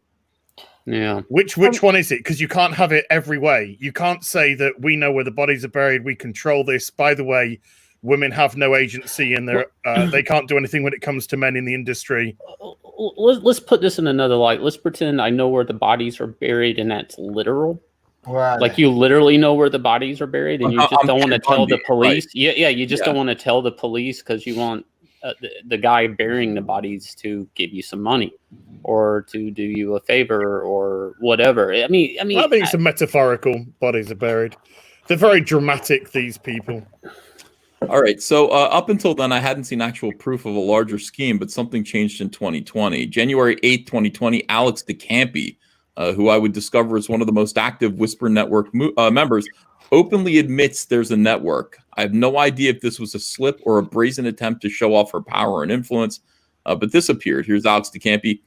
Yeah. Which one is it? Because you can't have it every way. You can't say that we know where the bodies are buried. We control this. By the way, women have no agency and they can't do anything when it comes to men in the industry. Let's put this in another light. Let's pretend I know where the bodies are buried, and that's literal. Right. Like you literally know where the bodies are buried, and you just don't want to tell the police. Right. Yeah. You just don't want to tell the police because you want the guy burying the bodies to give you some money or to do you a favor or whatever. I think it's a metaphorical. Bodies are buried. They're very dramatic, these people. All right. So up until then, I hadn't seen actual proof of a larger scheme, but something changed in 2020. January 8th, 2020, Alex DeCampi, who I would discover as one of the most active Whisper Network members, openly admits there's a network. I have no idea if this was a slip or a brazen attempt to show off her power and influence, but this appeared. Here's Alex DeCampi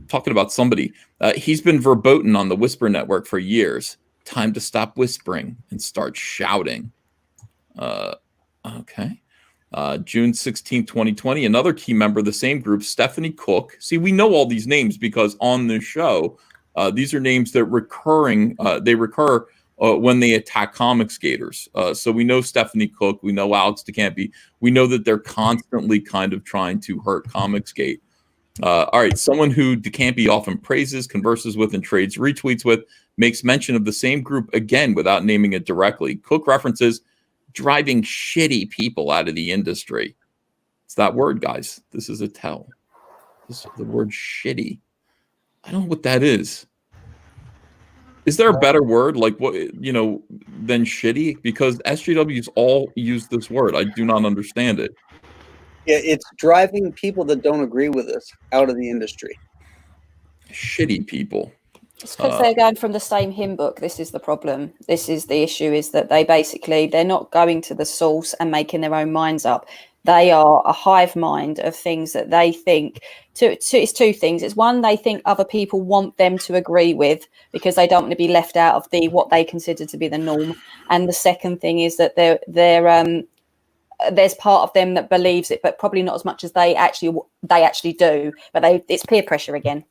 talking about somebody. He's been verboten on the Whisper Network for years. Time to stop whispering and start shouting. Okay. June 16, 2020, another key member of the same group, Stephanie Cook. See, we know all these names because on this show, these are names that recur when they attack comic skaters. So we know Stephanie Cook, we know Alex DeCampi, we know that they're constantly kind of trying to hurt comic skate. All right, someone who DeCampi often praises, converses with, and trades retweets with, makes mention of the same group again without naming it directly. Cook references driving shitty people out of the industry. It's that word, guys. This is a tell. This is the word shitty. I don't know what that is. Is there a better word than shitty? Because SJWs all use this word. I do not understand it. Yeah, it's driving people that don't agree with us out of the industry. Shitty people. It's because they're going from the same hymn book. This is the problem. This is the issue, is that they're not going to the source and making their own minds up. They are a hive mind of things that they think. It's two things. It's one, they think other people want them to agree with because they don't want to be left out of what they consider to be the norm. And the second thing is that there's part of them that believes it, but probably not as much as they actually do. But it's peer pressure again.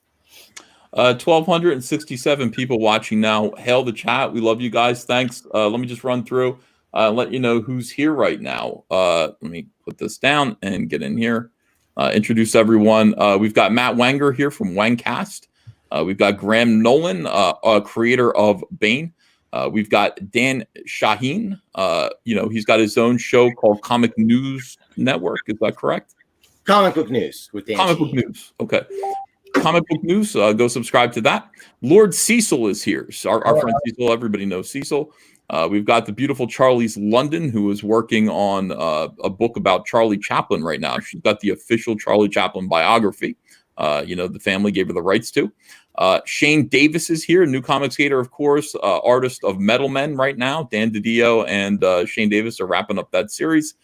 1,267 people watching now. Hail the chat. We love you guys. Thanks. Let me just run through, let you know who's here right now. Let me put this down and get in here. Introduce everyone. We've got Matt Wenger here from Wangcast. We've got Graham Nolan, creator of Bane. We've got Dan Shaheen. He's got his own show called Comic News Network. Is that correct? Comic Book News with Dan Comic Book News. Okay. Comic Book News. Go subscribe to that. Lord Cecil is here. So our friend Cecil. Everybody knows Cecil. We've got the beautiful Charlie's London, who is working on a book about Charlie Chaplin right now. She's got the official Charlie Chaplin biography. The family gave her the rights to. Shane Davis is here, new comic skater, of course, artist of Metal Men right now. Dan DiDio and Shane Davis are wrapping up that series.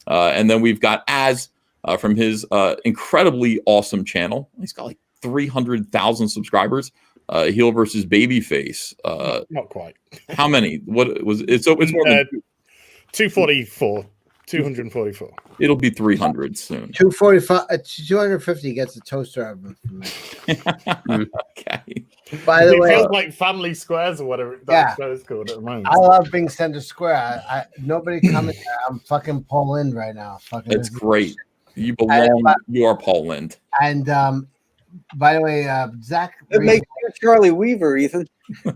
And then we've got Az from his incredibly awesome channel. He's got like 300,000 subscribers. Heel versus Babyface. Not quite. How many? What was it? It's more than 244. 244. It'll be 300 soon. 245, 250 gets a toaster oven from me. Okay. By the it way, feels like Family Squares or whatever that show's called at the moment. I love being center square. Nobody coming there. I'm fucking Paul Lind right now. It's great. You belong. You are Paul Lind. And by the way, Zach. It makes you Charlie Weaver, Ethan.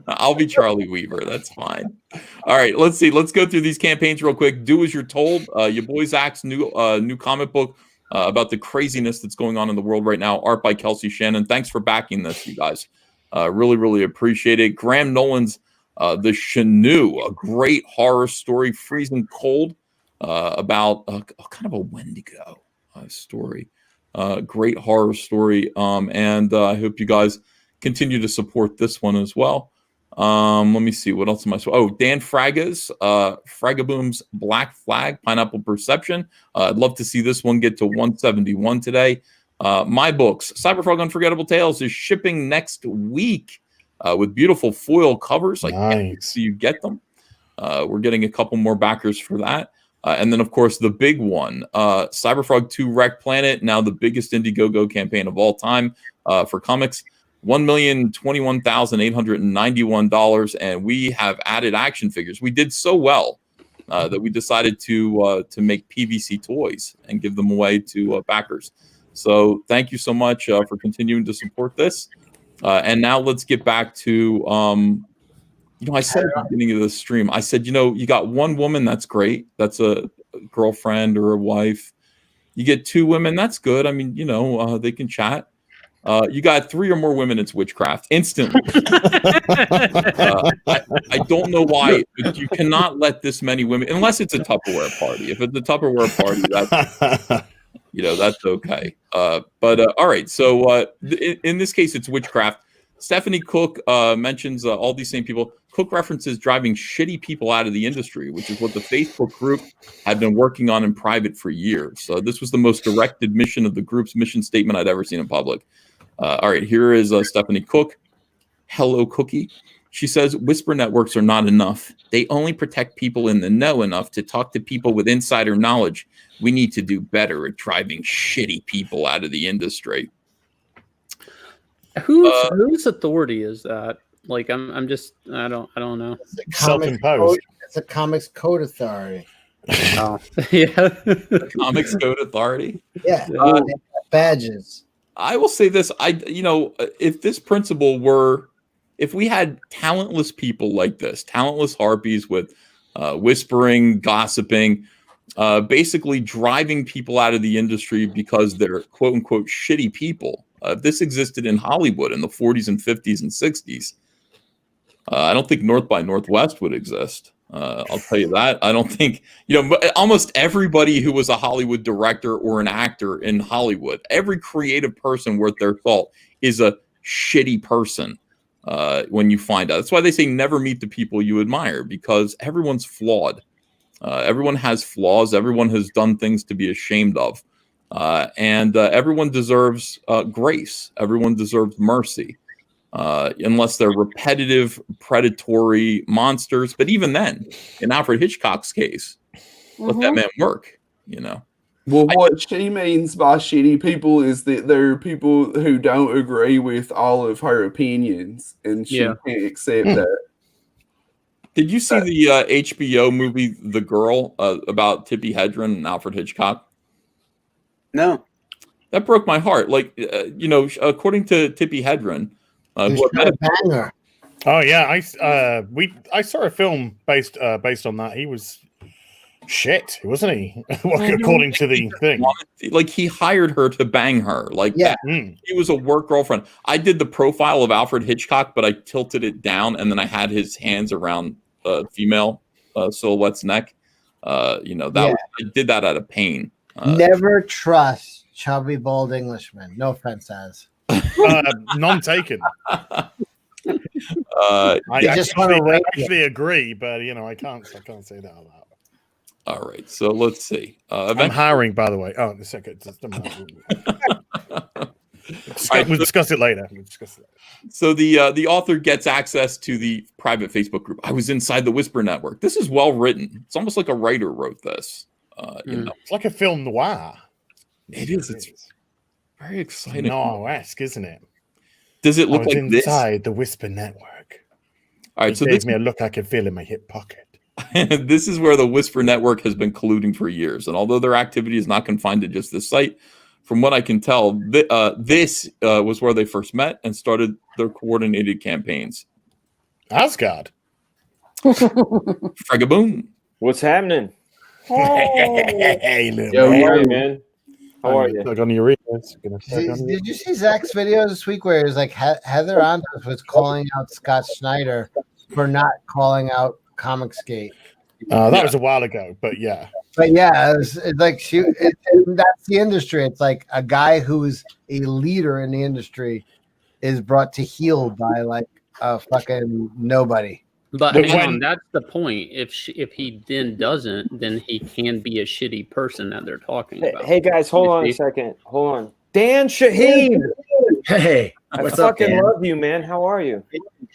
I'll be Charlie Weaver. That's fine. All right, let's see. Let's go through these campaigns real quick. Do as you're told. Your boy Zach's new comic book about the craziness that's going on in the world right now. Art by Kelsey Shannon. Thanks for backing this, you guys. Really, really appreciate it. Graham Nolan's The Chenoo, a great horror story, freezing cold, about kind of a Wendigo story. Great horror story. And I hope you guys continue to support this one as well. Let me see. What else am I? Oh, Dan Fraga's Fragaboom's Black Flag, Pineapple Perception. I'd love to see this one get to 171 today. My books, Cyberfrog Unforgettable Tales, is shipping next week with beautiful foil covers. I can't see you get them. We're getting a couple more backers for that. And then, of course, the big one, Cyberfrog 2 Wreck Planet, now the biggest Indiegogo campaign of all time for comics. $1,021,891, and we have added action figures. We did so well that we decided to make PVC toys and give them away to backers. So thank you so much for continuing to support this. And now let's get back to, I said at the beginning of the stream, I said, you got one woman, that's great. That's a girlfriend or a wife. You get two women, that's good. I mean, they can chat. You got three or more women, it's witchcraft instantly. I don't know why, but you cannot let this many women, unless it's a Tupperware party. If it's a Tupperware party, that's okay. But all right. So in this case, it's witchcraft. Stephanie Cook mentions all these same people. Cook references driving shitty people out of the industry, which is what the Facebook group had been working on in private for years. So this was the most direct admission of the group's mission statement I'd ever seen in public. All right, here is Stephanie Cook. Hello, Cookie. She says, whisper networks are not enough. They only protect people in the know enough to talk to people with insider knowledge. We need to do better at driving shitty people out of the industry. Whose authority is that? Like, I don't know. Self-imposed. It's a comics code authority. Oh, yeah. Comics code authority. Yeah, badges. I will say this. If this principle were, if we had talentless people like this, talentless harpies with whispering, gossiping, basically driving people out of the industry because they're quote unquote shitty people. If this existed in Hollywood in the 40s and 50s and 60s, I don't think North by Northwest would exist. I'll tell you that. I don't think, almost everybody who was a Hollywood director or an actor in Hollywood, every creative person worth their salt is a shitty person when you find out. That's why they say never meet the people you admire, because everyone's flawed. Everyone has flaws. Everyone has done things to be ashamed of. And everyone deserves grace. Everyone deserves mercy. Unless they're repetitive, predatory monsters. But even then, in Alfred Hitchcock's case, let that man work, you know. Well, what she means by shitty people is that there are people who don't agree with all of her opinions, and she can't accept that. Did you see the HBO movie The Girl about Tippi Hedren and Alfred Hitchcock? No. That broke my heart. Like, you know, according to Tippi Hedren, oh yeah, I saw a film based on that. He was shit, wasn't he? According to the thing, like he hired her to bang her. Like that. He was a work girlfriend. I did the profile of Alfred Hitchcock, but I tilted it down, and then I had his hands around female silhouette's neck. You know, that I did that out of pain. Never trust chubby bald Englishmen. No offense, as none taken. I actually agree, but you know, I can't say that out loud. All right, so let's see. I'm hiring, by the way. Oh, a second. We'll discuss it later. So the author gets access to the private Facebook group. I was inside the Whisper Network. This is well written. It's almost like a writer wrote this. You know, it's like a film noir. It is. It's very exciting. Noir-esque, isn't it? Does it look like this? Inside the Whisper Network. All right, so this gave me a look I could feel in my hip pocket. This is where the Whisper Network has been colluding for years. And although their activity is not confined to just this site, from what I can tell, this was where they first met and started their coordinated campaigns. Asgard. Fregaboom. What's happening? Hey, yo, how are you, man? How are you? Like on your ears. Did you see Zach's video this week where it was like Heather Antos was calling out Scott Snyder for not calling out Comicsgate? That was a while ago, but yeah. But yeah, it's like that's the industry. It's like a guy who's a leader in the industry is brought to heel by like a fucking nobody. But hang on, that's the point. If he then doesn't, then he can be a shitty person that they're talking about. Hey guys, hold on a second. Hold on. Dan Shaheen. Hey, I fucking love you, man. How are you?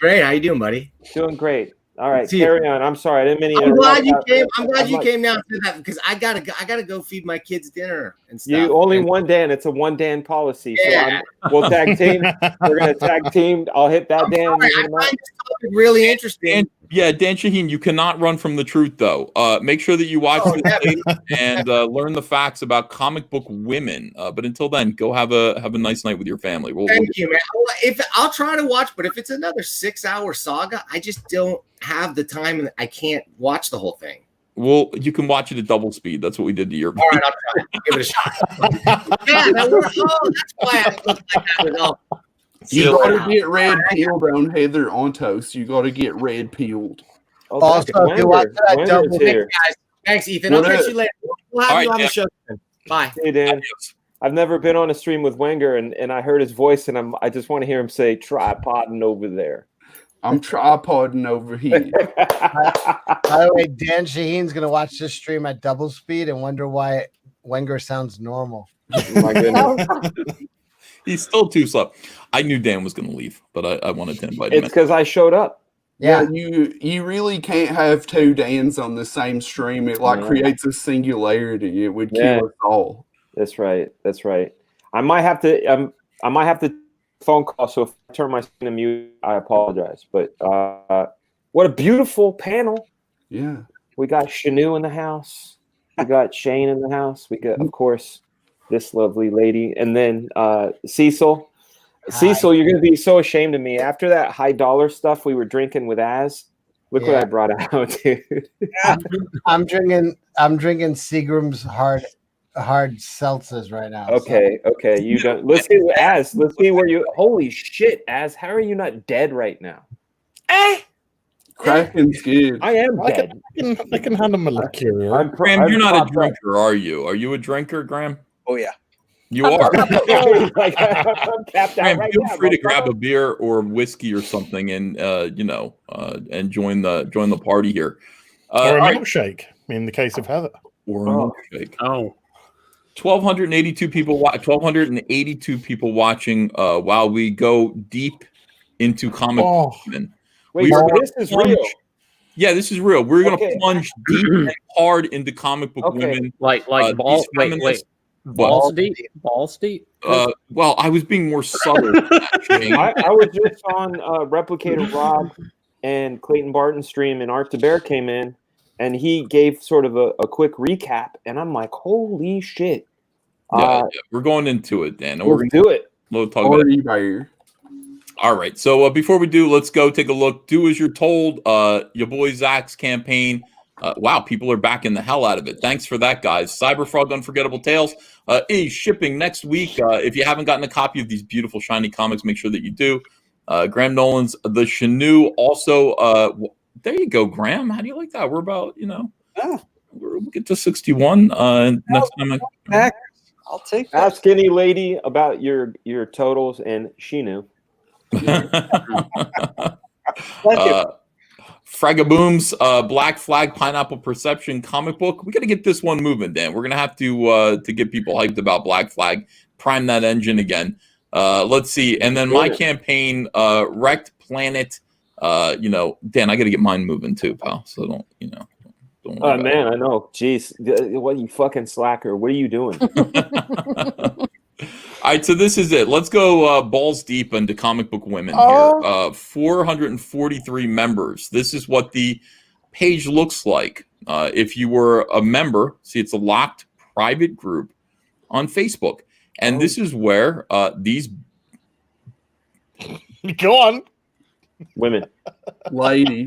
Great. How you doing, buddy? Doing great. All right, carry on. I'm sorry, I didn't mean to. I'm glad you came. I'm glad you came down to that because I gotta go feed my kids dinner and stuff. You only one Dan. It's a one Dan policy. Yeah. So we'll tag team. We're gonna tag team. I'll hit that Dan. I find this topic really interesting. Dan Shaheen, you cannot run from the truth, though. Make sure that you watch and learn the facts about comic book women. But until then, go have a nice night with your family. Thank you, man. I'll try to watch, but if it's another 6-hour saga, I just don't have the time and I can't watch the whole thing. Well, you can watch it at double speed. That's what we did to your. All right, I'll try. Give it a shot. Yeah, that works. Oh, that's why I look like that. Oh. You gotta get red peeled on Heather Antos. You gotta get red peeled. Oh, also, if you watch that double, guys. Thanks, Ethan. I'll catch you later. We'll have you on the show. Bye. Hey, Dan. I've never been on a stream with Wenger, and I heard his voice, and I just want to hear him say tripoding over there. I'm tripoding over here. By the way, Dan Shaheen's gonna watch this stream at double speed and wonder why Wenger sounds normal. Oh my goodness. He's still too slow. I knew Dan was going to leave, but I wanted to invite him. It's because I showed up. Yeah, you really can't have two Dans on the same stream. It creates a singularity. It would kill us all. That's right. That's right. I might have to phone call. So if I turn my screen to mute, I apologize. But what a beautiful panel. Yeah. We got Shanu in the house. We got Shane in the house. We got, of course, this lovely lady, and then Cecil. Hi. Cecil, you're gonna be so ashamed of me after that high dollar stuff we were drinking with Az. Look what I brought out, dude. I'm drinking Seagram's hard seltzers right now. Okay, okay, you don't. Let's see Az. Let's see where you. Holy shit, Az! How are you not dead right now? Cracking skin. I am dead. I can handle my liqueur. Graham, you're not a drinker, are you? Are you a drinker, Graham? Oh yeah. You are. I'm capped out right feel now, free to grab a beer or whiskey or something, and and join the party here. Or a milkshake. in the case of Heather. Or a milkshake. Oh. 1,282 people. 1,282 people watching. While we go deep into comic women. Wait, so this is real. Yeah, this is real. We're going to plunge deep and hard into comic book women. Like balls. Wait. Balls deep. Balls deep. Well, I was being more subtle. I was just on Replicator Rob and Clayton Barton's stream, and Art the Bear came in, and he gave sort of a quick recap, and I'm like, holy shit. Yeah, we're going into it, Dan. Let's do it. We'll talk about it. All right. So before we do, let's go take a look. Do as you're told. Your boy Zach's campaign. Wow, people are backing the hell out of it. Thanks for that, guys. Cyberfrog Unforgettable Tales is shipping next week. If you haven't gotten a copy of these beautiful shiny comics, make sure that you do. Graham Nolan's The Chenu. Also, there you go, Graham. How do you like that? We're about, we'll get to 61. Next time I'll take that. Ask any lady about your totals, and she knew. Fragaboom's Black Flag Pineapple Perception comic book. We got to get this one moving, Dan. We're gonna have to get people hyped about Black Flag. Prime that engine again. Let's see, and then my campaign, Wrecked Planet. Dan, I got to get mine moving too, pal. So don't worry about man, I know. Jeez, what, you fucking slacker? What are you doing? All right, so this is it. Let's go balls deep into comic book women here. 443 members. This is what the page looks like. If you were a member, see, it's a locked private group on Facebook. And this is where these... Go on. Women. Ladies.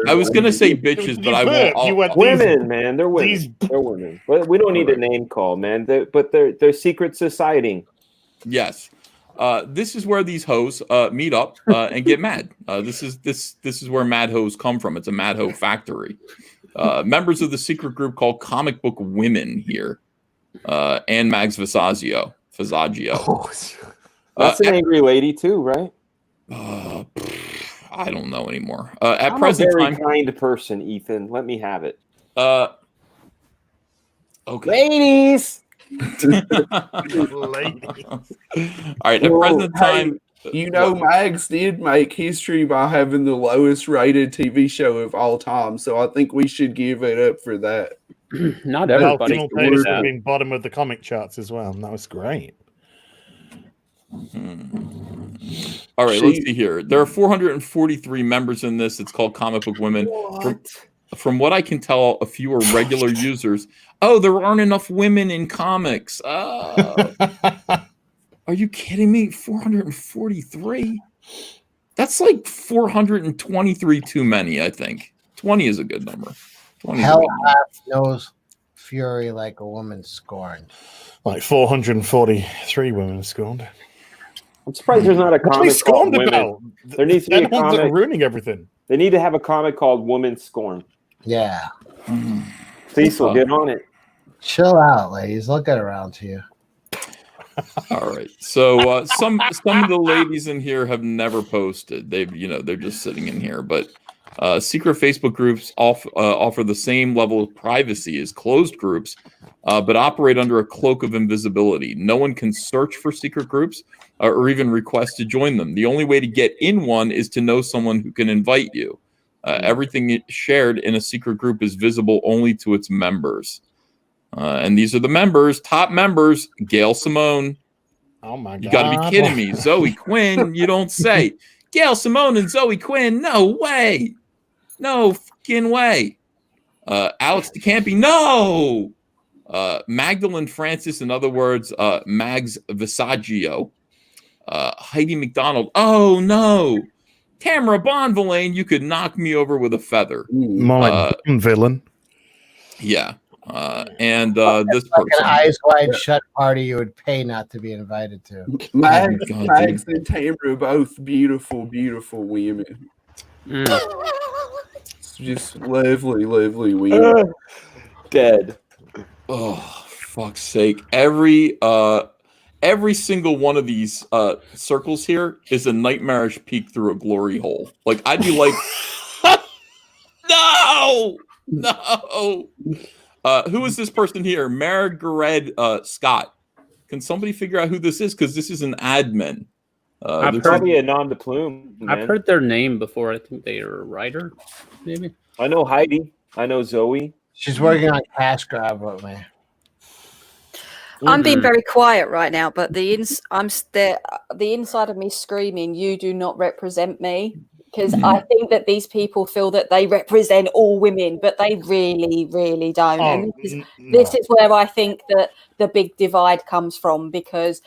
I was going to say bitches, but I won't. Women, man. They're women. They're women. But we don't need a name call, man. But they're secret society. Yes. This is where these hoes meet up and get mad. This is where mad hoes come from. It's a mad hoe factory. Members of the secret group called Comic Book Women here. And Mags Visaggio. That's an angry lady too, right? I don't know anymore. I'm a very kind person, Ethan. Let me have it. Okay. Ladies. All right. At present time, Mags did make history by having the lowest rated TV show of all time, so I think we should give it up for that. Not everybody. Being bottom of the comic charts as well. That was great. All right, let's see here. There are 443 members in this. It's called Comic Book Women. From what I can tell, a few are regular users. Oh, there aren't enough women in comics. Are you kidding me? 443? That's like 423 too many, I think. 20 is a good number. Hell hath knows fury like a woman scorned. Like 443 women scorned. I'm surprised there's not a comic called Women. About? There needs to be a comic. That are ruining everything. They need to have a comic called Woman Scorn. Yeah. Cecil, get on it. Chill out, ladies. I'll get around to you. All right. So some of the ladies in here have never posted. They're just sitting in here. But secret Facebook groups offer the same level of privacy as closed groups, but operate under a cloak of invisibility. No one can search for secret groups or even request to join them. The only way to get in one is to know someone who can invite you. Everything shared in a secret group is visible only to its members. And these are the members, top members: Gail Simone. Oh my God. You got to be kidding me. Zoe Quinn, you don't say. Gail Simone and Zoe Quinn, no way. No fucking way. Alex DeCampi, no. Magdalene Francis, in other words, Mags Visaggio. Heidi McDonald, oh no. Tamara Bonvillain, you could knock me over with a feather. My villain. Yeah. And this person. An eyes wide shut party you would pay not to be invited to. Mags and Tamara, both beautiful, beautiful women. It's just lovely, lovely women. Dead. Oh, fuck's sake. Every single one of these circles here is a nightmarish peek through a glory hole. Like, I'd be like, no! No. Who is this person here? Margaret Scott. Can somebody figure out who this is? Because this is an admin. I've probably a nom de plume. I've heard their name before. I think they are a writer, maybe. I know Heidi. I know Zoe. She's working on Cash Grab with me. I'm being very quiet right now, but the inside of me screaming, "You do not represent me," because I think that these people feel that they represent all women, but they really, really don't. And this is where I think that the big divide comes from, because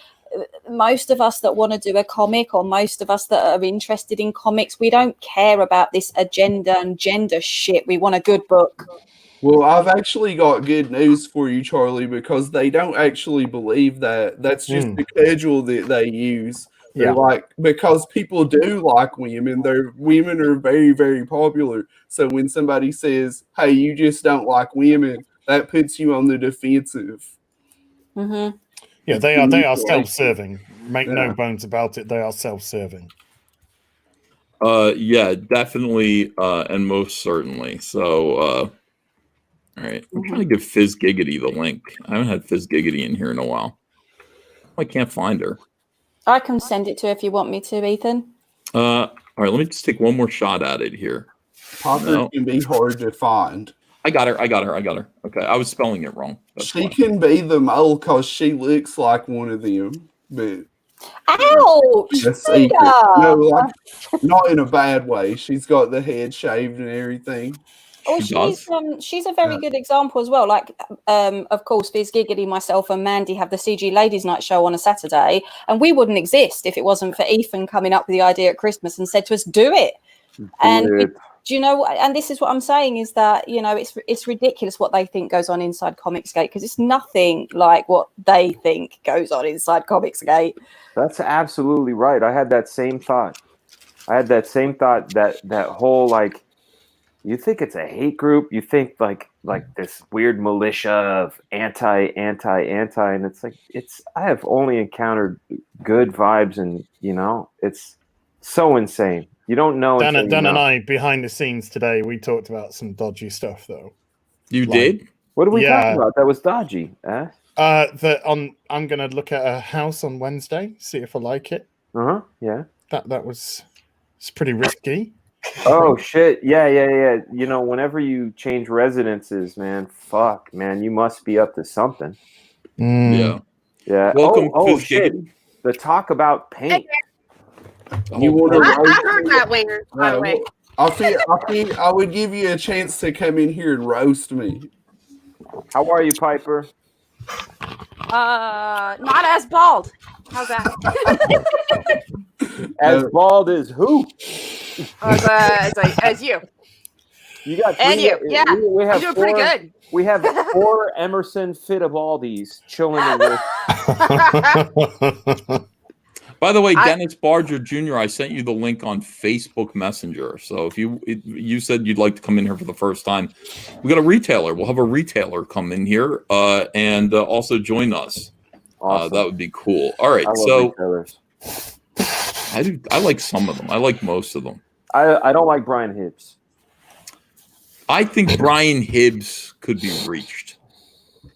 most of us that want to do a comic, or most of us that are interested in comics, we don't care about this agenda and gender shit. We want a good book. Well, I've actually got good news for you, Charlie, because they don't actually believe that. That's just the schedule that they use. They're like, because people do like women, women are very, very popular. So when somebody says, hey, you just don't like women, that puts you on the defensive. Mm-hmm. Yeah, they are self-serving. Make no bones about it, they are self-serving. Yeah, definitely, and most certainly. So, all right, I'm trying to give Fizz Giggity the link. I haven't had Fizz Giggity in here in a while. I can't find her. I can send it to you if you want me to, Ethan. All right, let me just take one more shot at it here. Poppers can be hard to find. I got her. Okay, I was spelling it wrong. She can be the mole because she looks like one of them. But ouch! No, like, not in a bad way. She's got the head shaved and everything. Oh, she's a very good example as well. Like, of course, Fizz Giggity, myself, and Mandy have the CG Ladies Night show on a Saturday, and we wouldn't exist if it wasn't for Ethan coming up with the idea at Christmas and said to us, "Do it." Do you know? And this is what I'm saying, is that, you know, it's ridiculous what they think goes on inside Comicsgate, because it's nothing like what they think goes on inside Comicsgate. That's absolutely right. I had that same thought. That whole, like, you think it's a hate group, you think like this weird militia of anti, and it's like, I have only encountered good vibes, and you know, it's so insane. You don't know. Dan and I, behind the scenes today, we talked about some dodgy stuff, though. You did? What did we talk about? That was dodgy. I'm gonna look at a house on Wednesday, see if I like it. Yeah. It's pretty risky. Oh shit! Yeah. You know, whenever you change residences, man, you must be up to something. Yeah. Welcome. Oh shit! The talk about paint. You want to? I heard that, Winger. By the way, I would give you a chance to come in here and roast me. How are you, Piper? not as bald. How's that? As bald as who? As you. You got three, and you. Yeah, we have you're doing pretty good. We have 4 Emerson Fittibaldis chilling in this. By the way, Dennis Barger Jr., I sent you the link on Facebook Messenger. So if you said you'd like to come in here for the first time, we got a retailer. We'll have a retailer come in here and also join us. Awesome. That would be cool. All right, so I like some of them. I like most of them. I don't like Brian Hibbs. I think Brian Hibbs could be reached.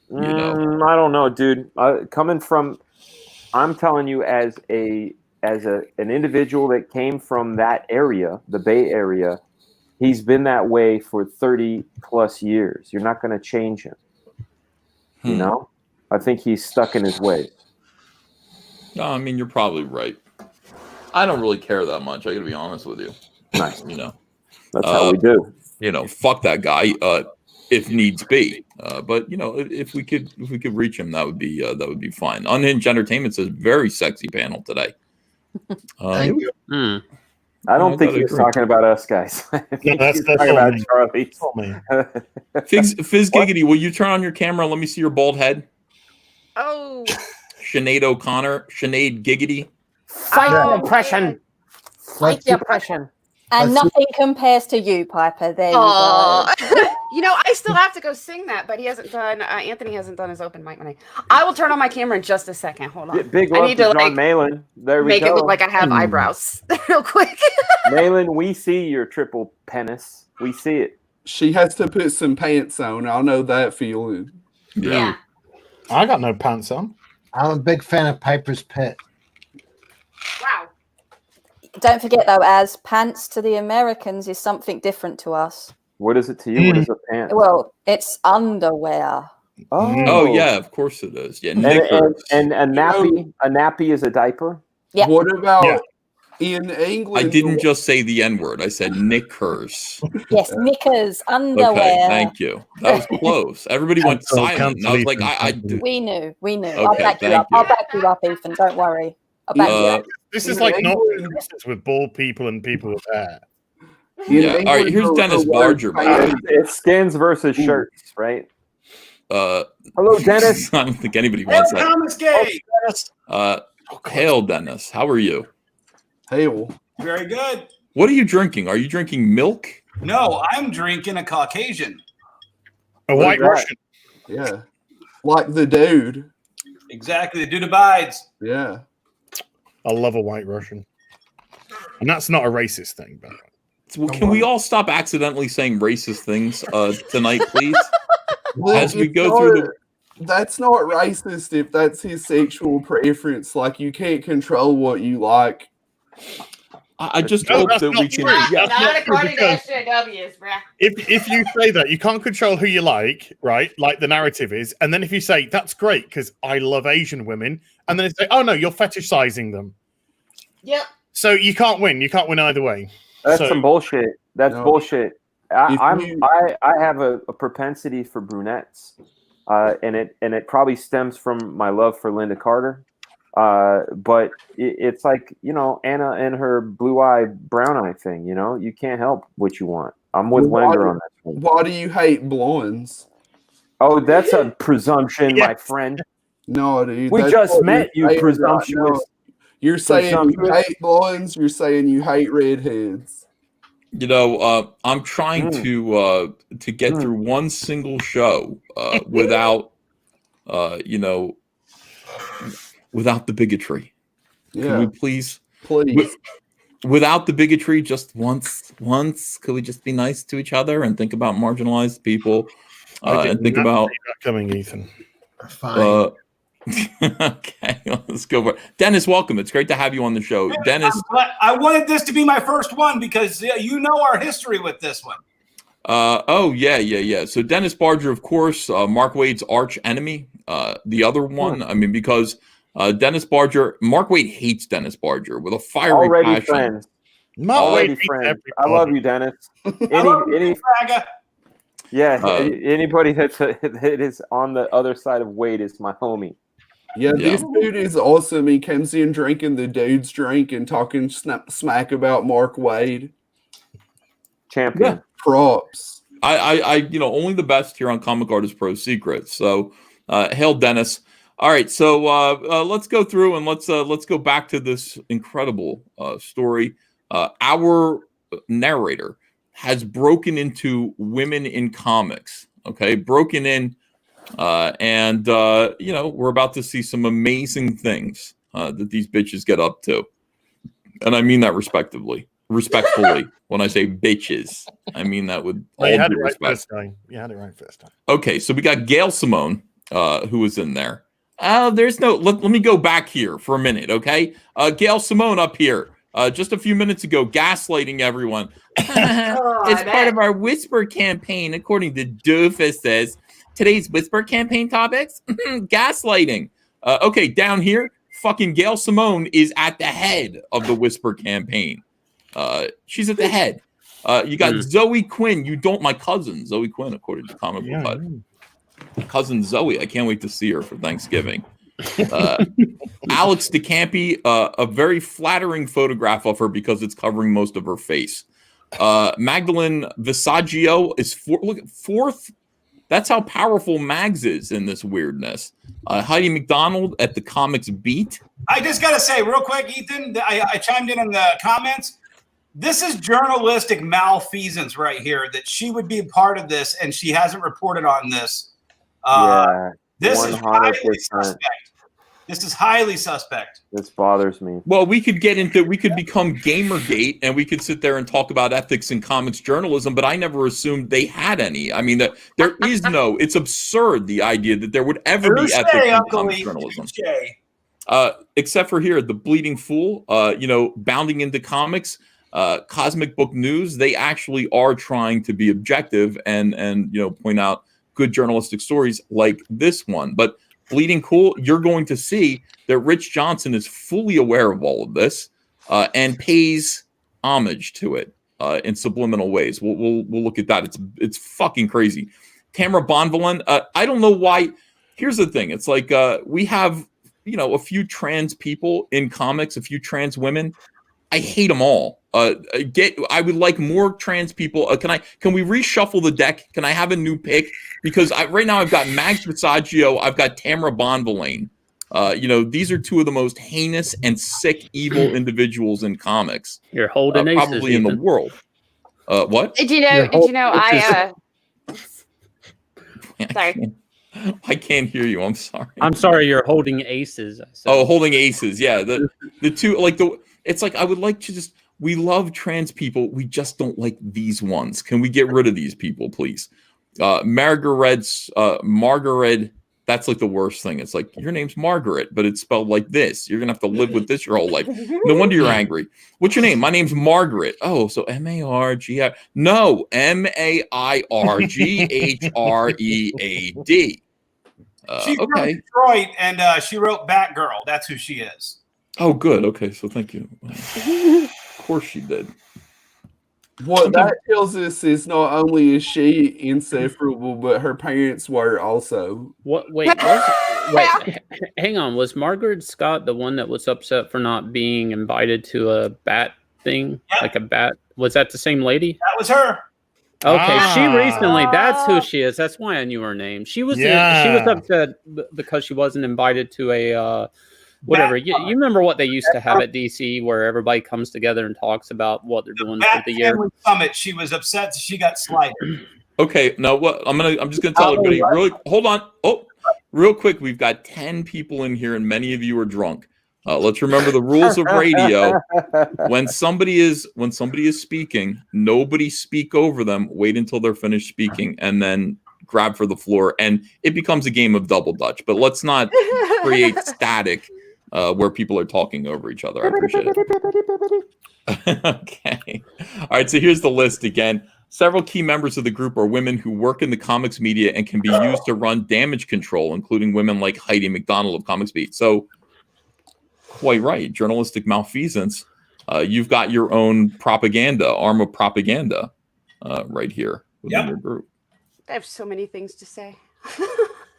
You know? I don't know, dude. I'm telling you, as an individual that came from that area, the Bay Area, he's been that way for 30 plus years. You're not going to change him. You know, I think he's stuck in his ways. No, I mean, you're probably right. I don't really care that much. I got to be honest with you. Nice. You know, that's how we do. You know, fuck that guy. If needs be, but you know, if we could reach him, that would be fine. Unhinged Entertainment says very sexy panel today. Thank you. I don't think he was talking about us, guys. That's talking about Charlie. Fizz Giggity, will you turn on your camera and let me see your bald head? Oh, Sinead O'Connor, Sinead Giggity. Fight the oppression. Fight the oppression. And nothing compares to you, Piper. There you go. You know, I still have to go sing that, but he hasn't done. Anthony hasn't done his open mic tonight. I will turn on my camera in just a second. Hold on. Big love to John Malin. There we go. Make it look like I have eyebrows, real quick. Malin, we see your triple penis. We see it. She has to put some pants on. I know that feeling. Yeah. I got no pants on. I'm a big fan of Piper's Pit. Wow. Don't forget though, as pants to the Americans is something different to us. What is it to you? What is a pant? Well, it's underwear. Oh yeah, of course it is. Yeah, And knickers. a nappy is a diaper. Yeah. What about in England? I didn't just say the N-word. I said knickers. Yes, knickers, underwear. Okay, thank you. That was close. Everybody went silent. And I was like, We knew. Okay, I'll back you up. I'll back you up, Ethan. Don't worry. I'll back you up. This is like not with bald people and people with hair. Yeah. All right, here's Dennis Barger. It's skins versus shirts, right? Hello, Dennis. I don't think anybody wants that. Thomas Gay. Hail, Dennis. How are you? Hail. Very good. What are you drinking? Are you drinking milk? No, I'm drinking a Caucasian. A white Russian. Yeah. Like the dude. Exactly. The dude abides. Yeah. I love a white Russian. And that's not a racist thing, but So, can we all stop accidentally saying racist things tonight, please? As we go through the... That's not racist if that's his sexual preference. Like, you can't control what you like. I just hope that we can... Not according to SJWs, bruh. If you say that, you can't control who you like, right? Like the narrative is. And then if you say, that's great because I love Asian women. And then it's like, oh no, you're fetishizing them. Yep. So you can't win. You can't win either way. That's some bullshit. That's bullshit. I have a propensity for brunettes, and it probably stems from my love for Linda Carter. But it's like, you know, Anna and her blue eye, brown eye thing. You know, you can't help what you want. I'm with Wender on that. Why do you hate blondes? Oh, that's a presumption, my friend. No, dude. We just met, you presumptuous. Right. You're saying you hate blondes. You're saying you hate redheads. You know, I'm trying to get through one single show without, you know, without the bigotry. Yeah. Can we please? Please. Without the bigotry, just once, could we just be nice to each other and think about marginalized people and think about coming, Ethan? Fine. Okay, let's go for it. Dennis, welcome. It's great to have you on the show. Dennis, I wanted this to be my first one because you know our history with this one. Oh yeah. So Dennis Barger, of course, Mark Wade's arch enemy. The other one, I mean, because Dennis Barger, Mark Wade hates Dennis Barger with a fiery passion. Friends. Already friends. I love you, Dennis. Anybody that is on the other side of Wade is my homie. Yeah, this dude is awesome. He comes in drinking the dude's drink and talking smack about Mark Wade. Champion. Yeah. Props. I you know, only the best here on Comic Artist Pro Secrets. So hail Dennis. All right, so let's go through and let's go back to this incredible story. Our narrator has broken into women in comics. Okay, broken in. And you know, we're about to see some amazing things that these bitches get up to, and I mean that respectfully. When I say bitches, I mean that with all you had due it right respect. first time. You had it right first time. Okay, so we got Gail Simone, who was in there. There's no. Let me go back here for a minute, okay? Gail Simone up here. Just a few minutes ago, gaslighting everyone. It's part of our Whisper campaign, according to Doofus says. Today's Whisper campaign topics, gaslighting. Okay, down here, fucking Gail Simone is at the head of the Whisper campaign. She's at the head. You got Zoe Quinn. My cousin, Zoe Quinn, according to Comic Book Hut. Cousin Zoe, I can't wait to see her for Thanksgiving. Alex DeCampi, a very flattering photograph of her because it's covering most of her face. Magdalene Visaggio is fourth. That's how powerful Mags is in this weirdness. Heidi McDonald at the Comics Beat. I just got to say real quick, Ethan, I chimed in the comments. This is journalistic malfeasance right here, that she would be a part of this and she hasn't reported on this. This 100%. Is highly suspect. This is highly suspect. This bothers me. Well, we could become Gamergate, and we could sit there and talk about ethics in comics journalism, but I never assumed they had any. I mean, there is no, it's absurd, the idea that there would ever be ethics in comics journalism. Except for here, the Bleeding Fool, bounding into comics, Cosmic Book News, they actually are trying to be objective and point out good journalistic stories like this one. But Bleeding Cool, you're going to see that Rich Johnson is fully aware of all of this and pays homage to it in subliminal ways. We'll look at that. It's fucking crazy. Tamara Bonvillain, I don't know why. Here's the thing. It's like we have a few trans people in comics, a few trans women. I hate them all. I would like more trans people. Can we reshuffle the deck? Can I have a new pick? Because right now I've got Max Visaggio, I've got Tamara Bonvillain. These are two of the most heinous and sick, evil individuals in comics. You're holding aces, probably in the world. What? Did you know? Sorry. I can't hear you. I'm sorry. I'm sorry. You're holding aces. Holding aces. Yeah. The two, it's like, I would like to just, we love trans people. We just don't like these ones. Can we get rid of these people, please? Margaret, that's like the worst thing. It's like, your name's Margaret, but it's spelled like this. You're going to have to live with this your whole life. No wonder you're angry. What's your name? My name's Margaret. Oh, so M-A-R-G-R. No, M-A-I-R-G-H-R-E-A-D. She's from Detroit, and she wrote Batgirl. That's who she is. Oh, good. Okay, so thank you. Of course she did. What that tells us is not only is she insufferable, but her parents were also. What? Wait, hang on. Was Margaret Scott the one that was upset for not being invited to a bat thing? Yep. Like a bat? Was that the same lady? That was her. Okay, she recently. That's who she is. That's why I knew her name. She was. She was upset because she wasn't invited to a. Whatever. You remember what they used to have at DC, where everybody comes together and talks about what they're doing for the year. Summit. She was upset that she got slighted. Okay, now what? I'm just gonna tell everybody. Really, hold on. Oh, real quick. We've got 10 people in here, and many of you are drunk. Let's remember the rules of radio. When somebody is speaking, nobody speak over them. Wait until they're finished speaking, and then grab for the floor. And it becomes a game of double dutch. But let's not create static. Where people are talking over each other. I appreciate it. Okay. All right. So here's the list again. Several key members of the group are women who work in the comics media and can be used to run damage control, including women like Heidi McDonald of Comics Beat. So quite right. Journalistic malfeasance. You've got your own propaganda, arm of propaganda right here within your group. I have so many things to say.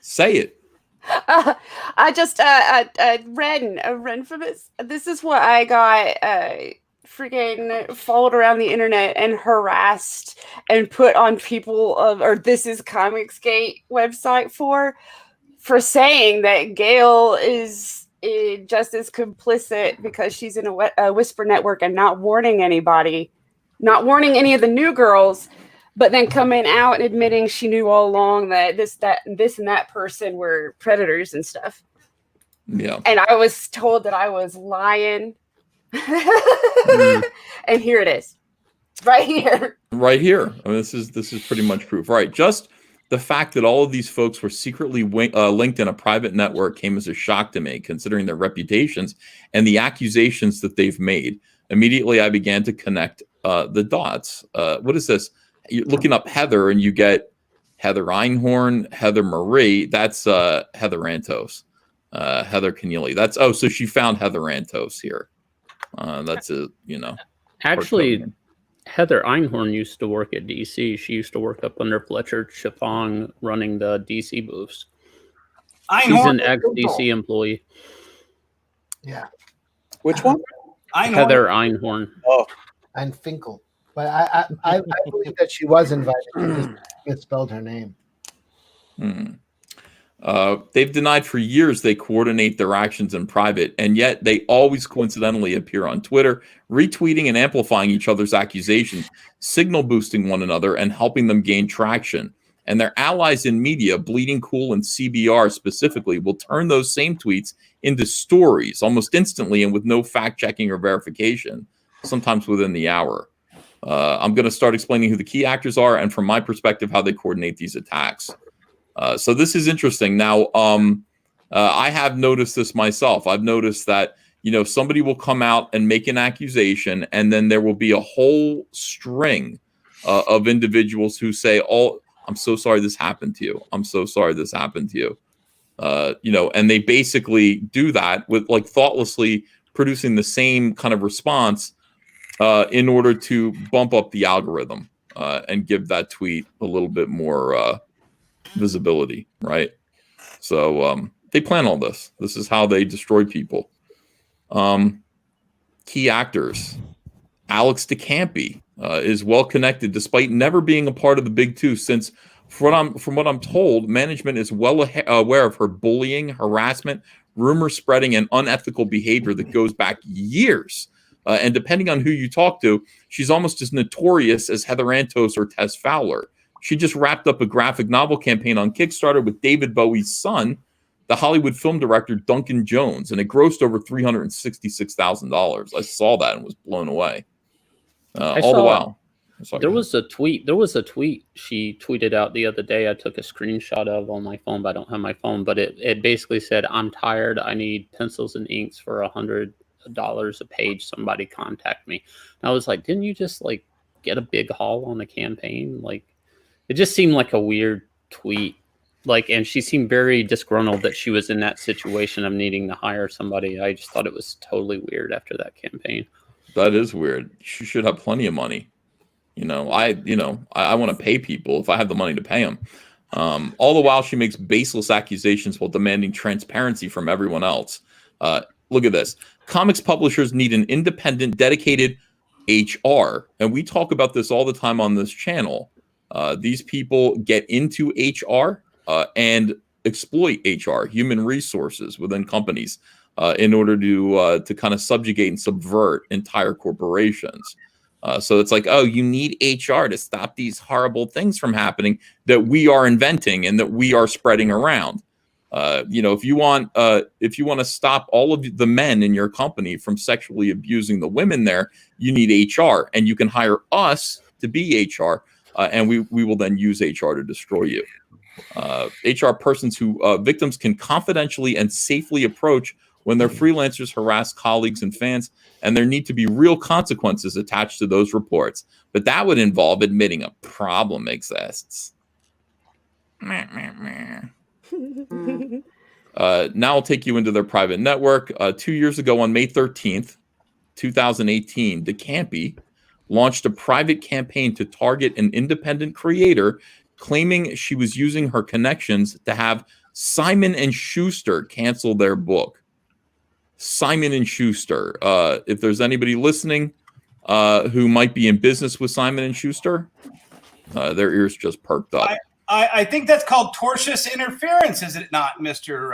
Say it. I just Ren for this is what I got freaking followed around the internet and harassed and put on people or This Is Comicsgate website for saying that Gail is just as complicit because she's in a Whisper network and not warning anybody, not warning any of the new girls. But then coming out and admitting she knew all along that this and that person were predators and stuff. Yeah. And I was told that I was lying. And here it is. Right here. Right here. I mean, this is pretty much proof. Right. Just the fact that all of these folks were secretly linked in a private network came as a shock to me, considering their reputations and the accusations that they've made. Immediately, I began to connect the dots. What is this? You're looking up Heather and you get Heather Einhorn, Heather Marie. That's Heather Antos, Heather Keneally. So she found Heather Antos here. That's Actually, Heather Einhorn used to work at DC. She used to work up under Fletcher Chiffong running the DC booths. She's an ex-DC employee. Yeah. Which one? Heather Einhorn. Oh. And Finkel. But I believe that she was invited. She just misspelled her name. They've denied for years they coordinate their actions in private, and yet they always coincidentally appear on Twitter, retweeting and amplifying each other's accusations, signal boosting one another, and helping them gain traction. And their allies in media, Bleeding Cool and CBR specifically, will turn those same tweets into stories almost instantly and with no fact checking or verification, sometimes within the hour. I'm going to start explaining who the key actors are and, from my perspective, how they coordinate these attacks. So this is interesting. Now, I have noticed this myself. I've noticed that, somebody will come out and make an accusation, and then there will be a whole string of individuals who say, "Oh, I'm so sorry this happened to you. I'm so sorry this happened to you." And they basically do that with thoughtlessly producing the same kind of response in order to bump up the algorithm and give that tweet a little bit more visibility, right? So they plan all this. This is how they destroy people. Key actors. Alex DeCampi is well connected despite never being a part of the Big Two, since from what I'm told, management is well aware of her bullying, harassment, rumor spreading, and unethical behavior that goes back years. And depending on who you talk to, she's almost as notorious as Heather Antos or Tess Fowler. She just wrapped up a graphic novel campaign on Kickstarter with David Bowie's son, the Hollywood film director Duncan Jones, and it grossed over $366,000. I saw that and was blown away. All the while. Sorry, there was a tweet she tweeted out the other day. I took a screenshot of on my phone, but I don't have my phone. But it basically said, "I'm tired. I need pencils and inks for $100 a page. Somebody contact me." And I was like, didn't you just get a big haul on the campaign? It just seemed like a weird tweet. And she seemed very disgruntled that she was in that situation of needing to hire somebody. I just thought it was totally weird after that campaign. That is weird. She should have plenty of money. I want to pay people if I have the money to pay them. All the while, she makes baseless accusations while demanding transparency from everyone else. Look at this. Comics publishers need an independent, dedicated HR. And we talk about this all the time on this channel. These people get into HR and exploit HR, human resources within companies, in order to kind of subjugate and subvert entire corporations. So it's like, oh, you need HR to stop these horrible things from happening that we are inventing and that we are spreading around. If you want to stop all of the men in your company from sexually abusing the women there, you need HR, and you can hire us to be HR, and we will then use HR to destroy you. HR persons who victims can confidentially and safely approach when their freelancers harass colleagues and fans, and there need to be real consequences attached to those reports. But that would involve admitting a problem exists. Now I'll take you into their private network. 2 years ago on May 13th, 2018, DeCampi launched a private campaign to target an independent creator, claiming she was using her connections to have Simon & Schuster cancel their book. Simon & Schuster. If there's anybody listening who might be in business with Simon & Schuster, their ears just perked up. I think that's called tortious interference, is it not, Mr.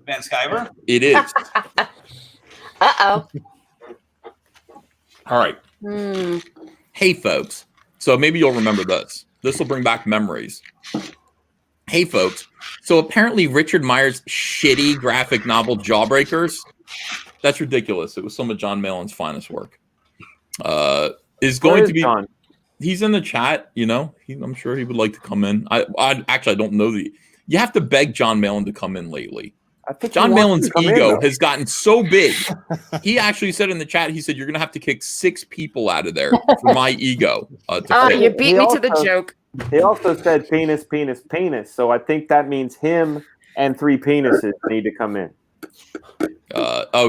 Van Sciver? It is. Uh-oh. All right. Hey, folks. So maybe you'll remember this. This will bring back memories. Hey, folks. So apparently Richard Meyer's shitty graphic novel Jawbreakers, that's ridiculous. It was some of John Malin's finest work. Is going to be... John? He's in the chat, I'm sure he would like to come in. I don't know you have to beg John Malin to come in lately. I think John Malin's ego has gotten so big. He actually said in the chat, he said, you're going to have to kick 6 people out of there for my ego. You beat me to the joke. He also said penis, penis, penis. So I think that means him and 3 penises need to come in.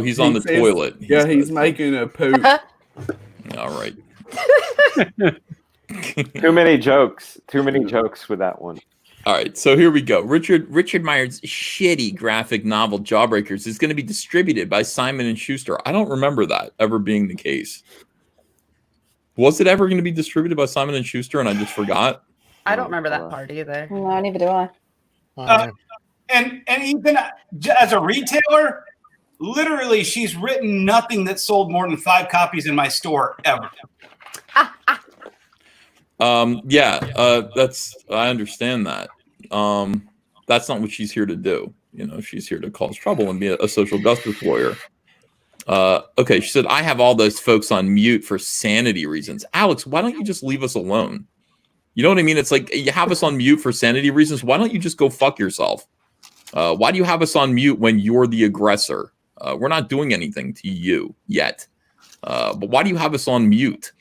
He's on the toilet. He's making a poop. All right. Too many jokes with that one. All right, so here we go. Richard Meyer's shitty graphic novel Jawbreakers is going to be distributed by Simon & Schuster. I don't remember that ever being the case. Was it ever going to be distributed by Simon & Schuster and I just forgot? I don't remember that part either. No, neither do I. And Ethan, as a retailer, literally, she's written nothing that sold more than 5 copies in my store ever. I understand that. That's not what she's here to do. You know, she's here to cause trouble and be a social justice lawyer. Okay, she said, I have all those folks on mute for sanity reasons. Alex, why don't you just leave us alone? You know what I mean? It's like you have us on mute for sanity reasons. Why don't you just go fuck yourself? Why do you have us on mute when you're the aggressor? We're not doing anything to you yet. But why do you have us on mute?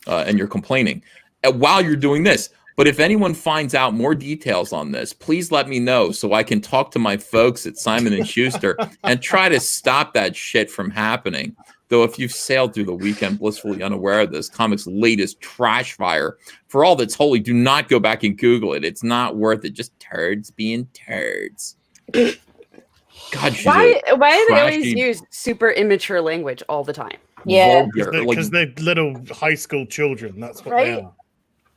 And you're complaining while you're doing this. But if anyone finds out more details on this, please let me know so I can talk to my folks at Simon & Schuster and try to stop that shit from happening. Though if you've sailed through the weekend blissfully unaware of this comic's latest trash fire, for all that's holy, do not go back and Google it. It's not worth it. Just turds being turds. God, why do they always use super immature language all the time? Yeah, because they're little high school children. That's what they are.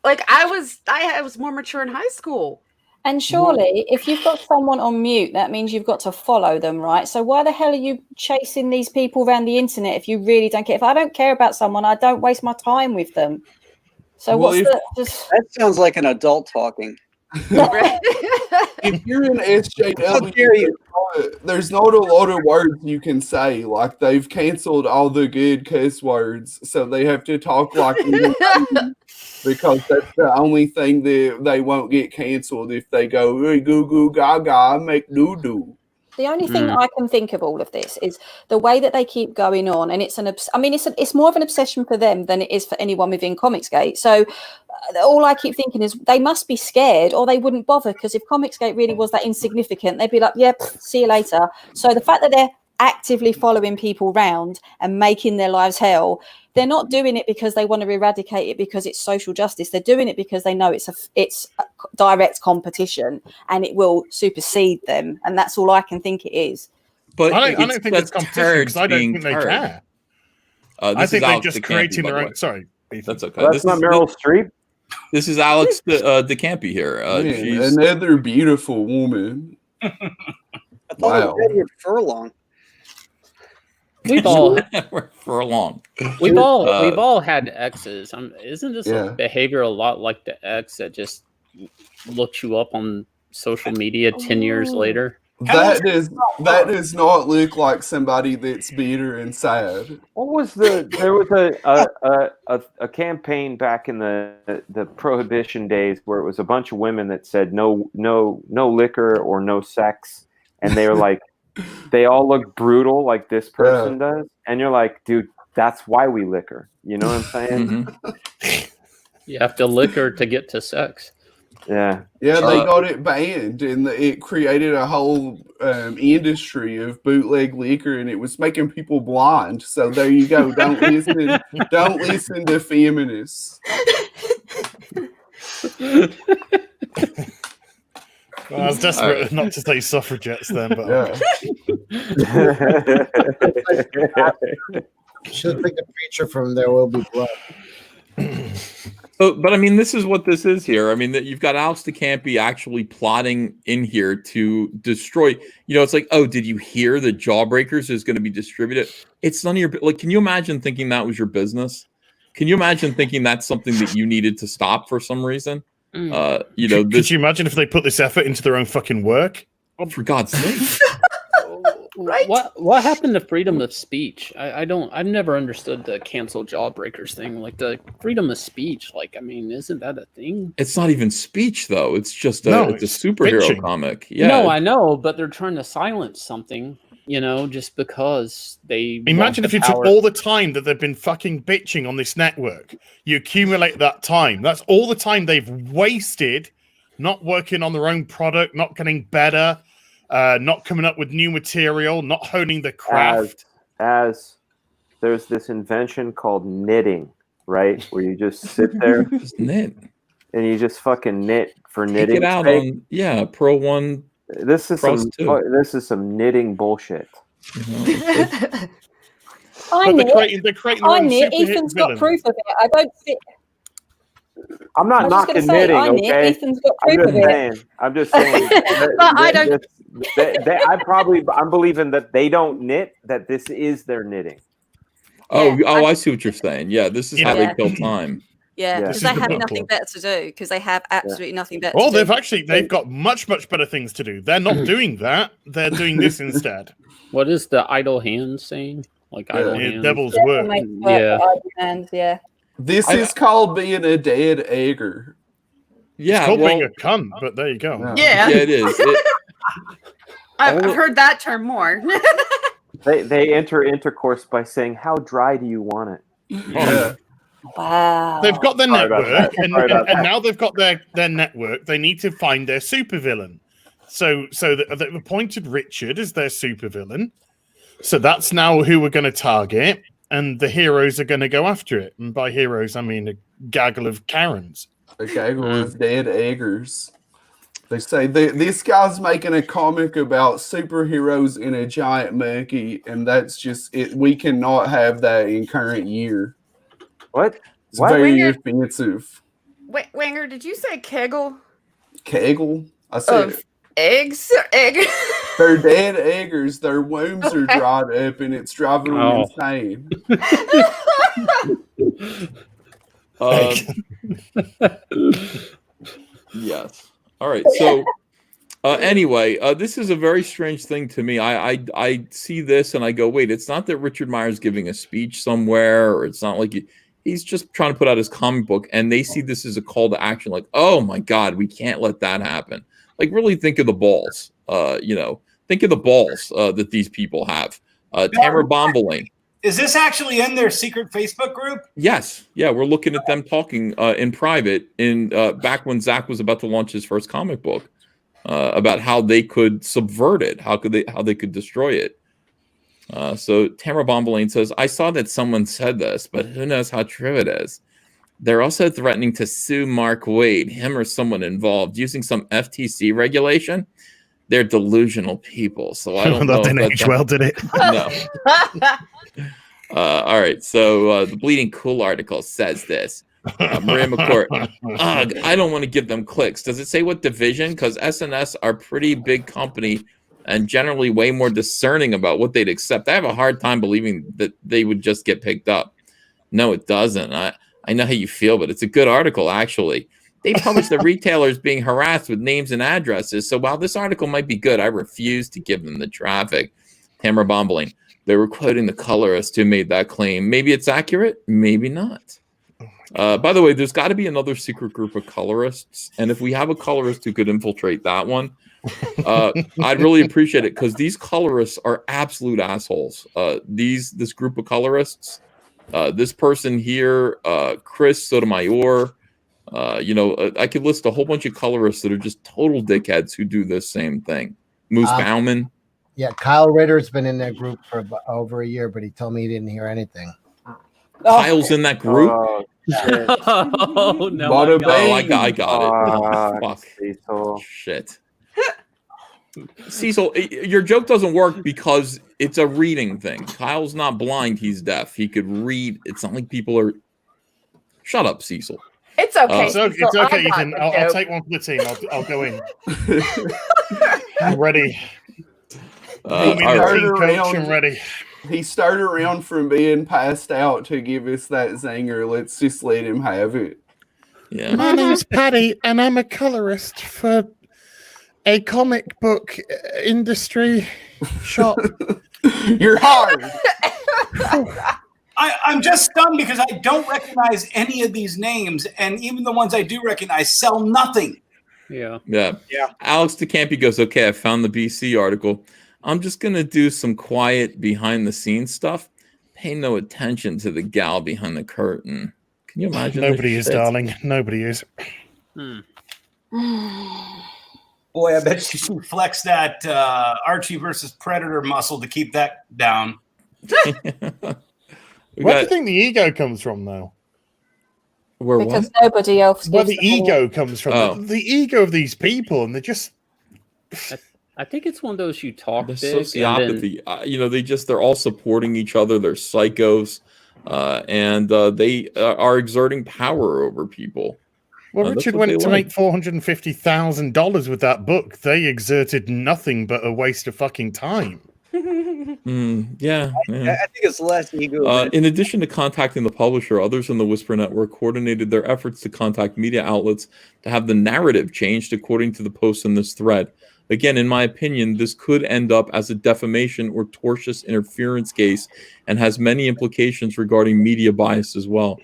Like I was more mature in high school. And surely, if you've got someone on mute, that means you've got to follow them, right? So why the hell are you chasing these people around the internet if you really don't care? If I don't care about someone, I don't waste my time with them. So that sounds like an adult talking. If you're in SJW, there's not a lot of words you can say. Like they've canceled all the good cuss words, so they have to talk like because that's the only thing that they won't get canceled if they go hey, goo goo gaga make doo doo. The only thing I can think of all of this is the way that they keep going on, and it's it's more of an obsession for them than it is for anyone within Comicsgate. So all I keep thinking is they must be scared, or they wouldn't bother. Because if Comicsgate really was that insignificant, they'd be like, "Yep, see you later." So the fact that they're actively following people round and making their lives hell, they're not doing it because they want to eradicate it because it's social justice. They're doing it because they know it's a direct competition and it will supersede them, and that's all I can think it is. But I don't think it's competition because I don't think they care. I think they're just creating their own. Sorry, that's okay. That's not Meryl Streep. This is Alex DeCampi here. Man, another beautiful woman. I thought we were furlong. We've all We've all had exes. Isn't this a behavior a lot like the ex that just looks you up on social media 10 years later? That does not look like somebody that's bitter and sad. What was there was a campaign back in the Prohibition days where it was a bunch of women that said no liquor or no sex, and they were like, they all look brutal like this person does, and you're like, dude, that's why we liquor. You know what I'm saying? Mm-hmm. You have to liquor to get to sex. Yeah, they got it banned, and it created a whole industry of bootleg liquor, and it was making people blind. So there you go. Don't listen to feminists. Well, I was desperate not to say suffragettes then, but should pick a preacher from There Will Be Blood. But I mean, this is what this is here. I mean, that you've got Alex DeCampi actually plotting in here to destroy. You know, it's like, oh, did you hear that Jawbreakers is going to be distributed? It's none of your like. Can you imagine thinking that was your business? Can you imagine thinking that's something that you needed to stop for some reason? You know, could you imagine if they put this effort into their own fucking work? Oh, for God's sake! Right? What happened to freedom of speech? I've never understood the cancel Jawbreakers thing. Like the freedom of speech. Like, I mean, isn't that a thing? It's not even speech though. It's just it's a superhero bitching. comic. Yeah. No, I know, but they're trying to silence something. You know, just because they imagine if you took all the time that they've been fucking bitching on this network, you accumulate that time. That's all the time they've wasted, not working on their own product, not getting better, not coming up with new material, not honing the craft. As there's this invention called knitting, right? Where you just sit there, just knit, and you just fucking knit for knitting. Take it out on Pro 1. This is some knitting bullshit. I knit. They're creating I knit. Ethan's got proof of it. I don't fit. I'm not knocking knitting. Okay, Ethan's got proof of it. I'm just saying. I don't. I'm believing that they don't knit. That this is their knitting. I see what you're saying. Yeah, this is how they kill time. Yeah, Yeah. because they have nothing better to do. Because they have absolutely nothing better. Well, to they've got much better things to do. They're not doing that. They're doing this instead. What is the idle hand saying? Like idle hands? Devil's work. Yeah. Hands, yeah. This is called being a dead egger. It's called being a cunt, but there you go. Yeah. Yeah, it is. I've heard that term more. They enter intercourse by saying, "How dry do you want it?" Yeah. Wow. They've got their Sorry about network, that. and Sorry about that. now they've got their network. They need to find their supervillain. So they've appointed Richard as their supervillain. So that's now who we're going to target, and the heroes are going to go after it. And by heroes, I mean a gaggle of Karens. A gaggle of dead eggers. They say this guy's making a comic about superheroes in a giant monkey, and that's just it. We cannot have that in current year. What? It's very Winger? offensive. Wanger, did you say kegel? Kegel? I said Of eggs? Egg? they're dead eggers. Their wombs are dried up, and it's driving them insane. Yes. All right. So anyway, this is a very strange thing to me. I see this and I go, wait, it's not that Richard Meyer's giving a speech somewhere, or it's not like he's just trying to put out his comic book, and they see this as a call to action. Like, oh my God, we can't let that happen. Like, really think of the balls. Think of the balls that these people have. Tamara Bomboline. Is this actually in their secret Facebook group? Yes. Yeah, we're looking at them talking in private in back when Zach was about to launch his first comic book about how they could subvert it, how they could destroy it. So Tamara Bomboline says, I saw that someone said this, but who knows how true it is. They're also threatening to sue Mark Waid, him or someone involved, using some FTC regulation. They're delusional people, so I don't know. That didn't age well, did it? No. All right, so the Bleeding Cool article says this. Maria McCourt, I don't want to give them clicks. Does it say what division? Because SNS are pretty big company and generally way more discerning about what they'd accept. I have a hard time believing that they would just get picked up. No, it doesn't. I know how you feel, but it's a good article, actually. They publish the retailers being harassed with names and addresses. So while this article might be good, I refuse to give them the traffic. Tamara Bomboline, they were quoting the colorist who made that claim. Maybe it's accurate, maybe not. By the way, there's got to be another secret group of colorists. And if we have a colorist who could infiltrate that one, I'd really appreciate it, because these colorists are absolute assholes. This group of colorists, this person here, Chris Sotomayor, I could list a whole bunch of colorists that are just total dickheads who do this same thing. Moose Bauman. Yeah, Kyle Ritter's been in that group for over a year, but he told me he didn't hear anything. Kyle's in that group. Oh no! I got it. Fuck. Shit. Cecil, your joke doesn't work because it's a reading thing. Kyle's not blind; he's deaf. He could read. It's not like people are. Shut up, Cecil. It's okay. It's okay, Ethan. I'll take one for the team. I'll go in. I'm ready. I'm ready. He started around from being passed out to give us that zinger. Let's just let him have it. Yeah. My name's Paddy, and I'm a colorist for a comic book industry shop. You're hard. I'm just stunned because I don't recognize any of these names, and even the ones I do recognize sell nothing. Yeah. Alex DeCampi goes, okay, I found the BC article. I'm just going to do some quiet behind-the-scenes stuff. Pay no attention to the gal behind the curtain. Can you imagine? Nobody is, darling. Nobody is. Boy, I bet she flexed that Archie versus Predator muscle to keep that down. Where do you think the ego comes from, though? Because nobody else. Where the ego comes from. The ego of these people, and they're just. I think it's one of those you talk big. Sociopathy. They're all supporting each other. They're psychos, and they are exerting power over people. Well, Richard went to make $450,000 with that book. They exerted nothing but a waste of fucking time. Yeah. I think it's less ego. In addition to contacting the publisher, others in the Whisper Network coordinated their efforts to contact media outlets to have the narrative changed according to the posts in this thread. Again, in my opinion, this could end up as a defamation or tortious interference case and has many implications regarding media bias as well.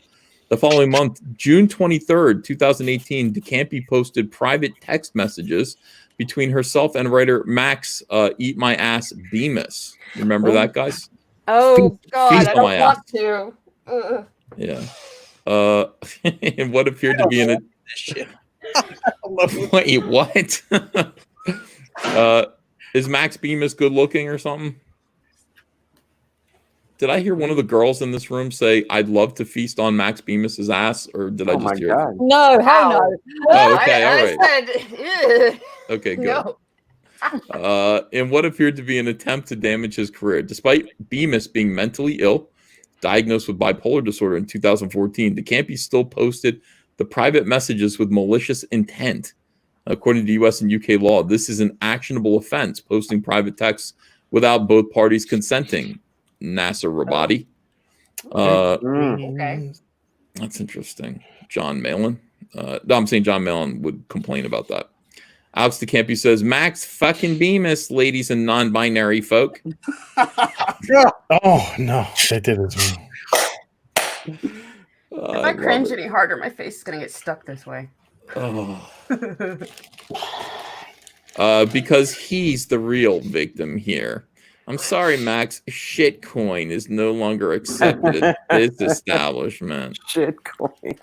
The following month, June 23rd, 2018, DeCampi posted private text messages between herself and writer Max Eat My Ass Bemis. Remember that, guys? Oh God, Feast I on don't my want ass. to. Yeah. And what appeared to be in a wait, what? Is Max Bemis good looking or something? Did I hear one of the girls in this room say, "I'd love to feast on Max Bemis's ass," or did I just hear that? No, hell no. Oh, okay, all right. I said, Okay, good. no. In what appeared to be an attempt to damage his career. Despite Bemis being mentally ill, diagnosed with bipolar disorder in 2014, DeCampi still posted the private messages with malicious intent. According to US and UK law, this is an actionable offense, posting private texts without both parties consenting. Nasser Rabadi. Okay. That's interesting. John Malin. No, I'm saying John Malin would complain about that. Alex DeCampi says, Max fucking Bemis, ladies and non-binary folk. Oh, no. They did as well. If I cringe any harder, my face is going to get stuck this way. Oh. Because he's the real victim here. I'm sorry, Max. Shitcoin is no longer accepted at this establishment. Shitcoin.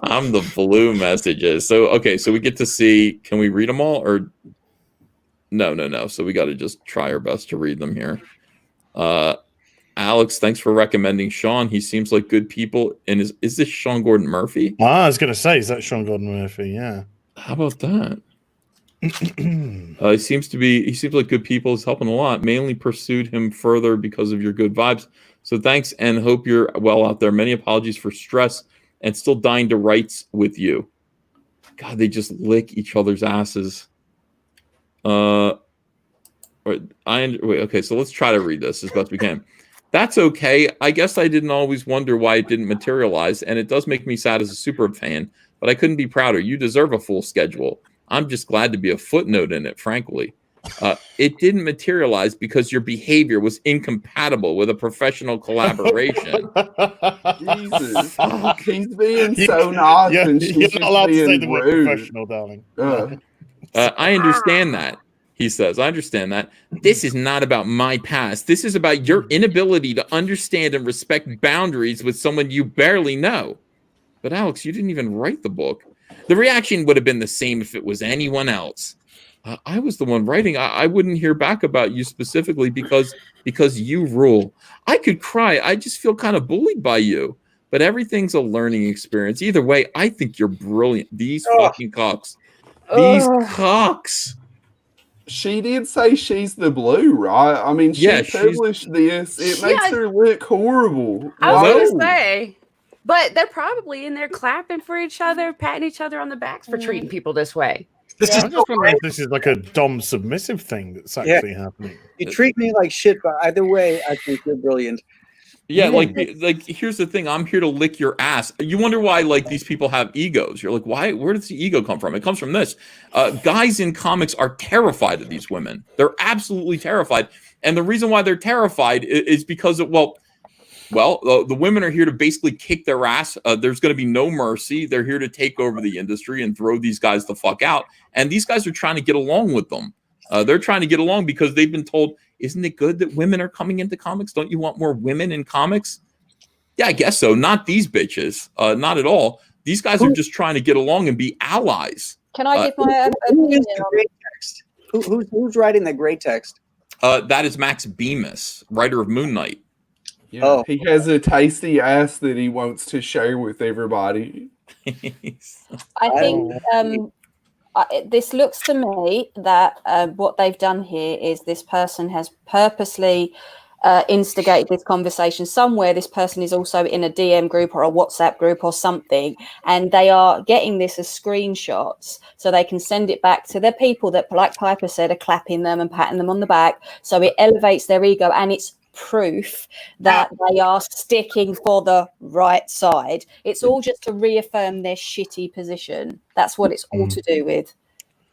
I'm the blue messages. So, okay, so we get to see, can we read them all? Or no. So we got to just try our best to read them here. Alex, thanks for recommending Sean. He seems like good people. And is this Sean Gordon Murphy? I was going to say, is that Sean Gordon Murphy? Yeah. How about that? He seems like good people. He's helping a lot. Mainly pursued him further because of your good vibes. So thanks and hope you're well out there. Many apologies for stress and still dying to rights with you. God, they just lick each other's asses. Okay, so let's try to read this as best we can. That's okay. I guess I didn't always wonder why it didn't materialize, and it does make me sad as a super fan, but I couldn't be prouder. You deserve a full schedule. I'm just glad to be a footnote in it, frankly. It didn't materialize because your behavior was incompatible with a professional collaboration. Jesus. He's being so nice and she's you're not allowed to say being the word rude. professional, darling. I understand that. He says, I understand that. This is not about my past. This is about your inability to understand and respect boundaries with someone you barely know. But Alex, you didn't even write the book. The reaction would have been the same if it was anyone else. I was the one writing. I wouldn't hear back about you specifically because you rule. I could cry. I just feel kind of bullied by you. But everything's a learning experience. Either way, I think you're brilliant. These fucking cocks. These cocks. She did say she's the blue, right? I mean, she published this. It makes her look horrible. I was going to say. But they're probably in there clapping for each other, patting each other on the backs for treating people this way. I just wonder if this is like a dom submissive thing that's actually happening. You treat me like shit, but either way, I think you're brilliant. Yeah, like here's the thing. I'm here to lick your ass. You wonder why like these people have egos. You're like, why? Where does the ego come from? It comes from this. Guys in comics are terrified of these women. They're absolutely terrified. And the reason why they're terrified is because of, the women are here to basically kick their ass. There's going to be no mercy. They're here to take over the industry and throw these guys the fuck out. And these guys are trying to get along with them. They're trying to get along because they've been told, isn't it good that women are coming into comics? Don't you want more women in comics? Yeah, I guess so. Not these bitches. Not at all. These guys are just trying to get along and be allies. Can I give my opinion on text? Who's writing the great text? That is Max Bemis, writer of Moon Knight. Yeah, he has a tasty ass that he wants to share with everybody. I think this looks to me that what they've done here is this person has purposely instigated this conversation. Somewhere this person is also in a DM group or a WhatsApp group or something, and they are getting this as screenshots so they can send it back to the people that, like Piper said, are clapping them and patting them on the back. So it elevates their ego, and it's proof that they are sticking for the right side. It's all just to reaffirm their shitty position. That's what it's all to do with.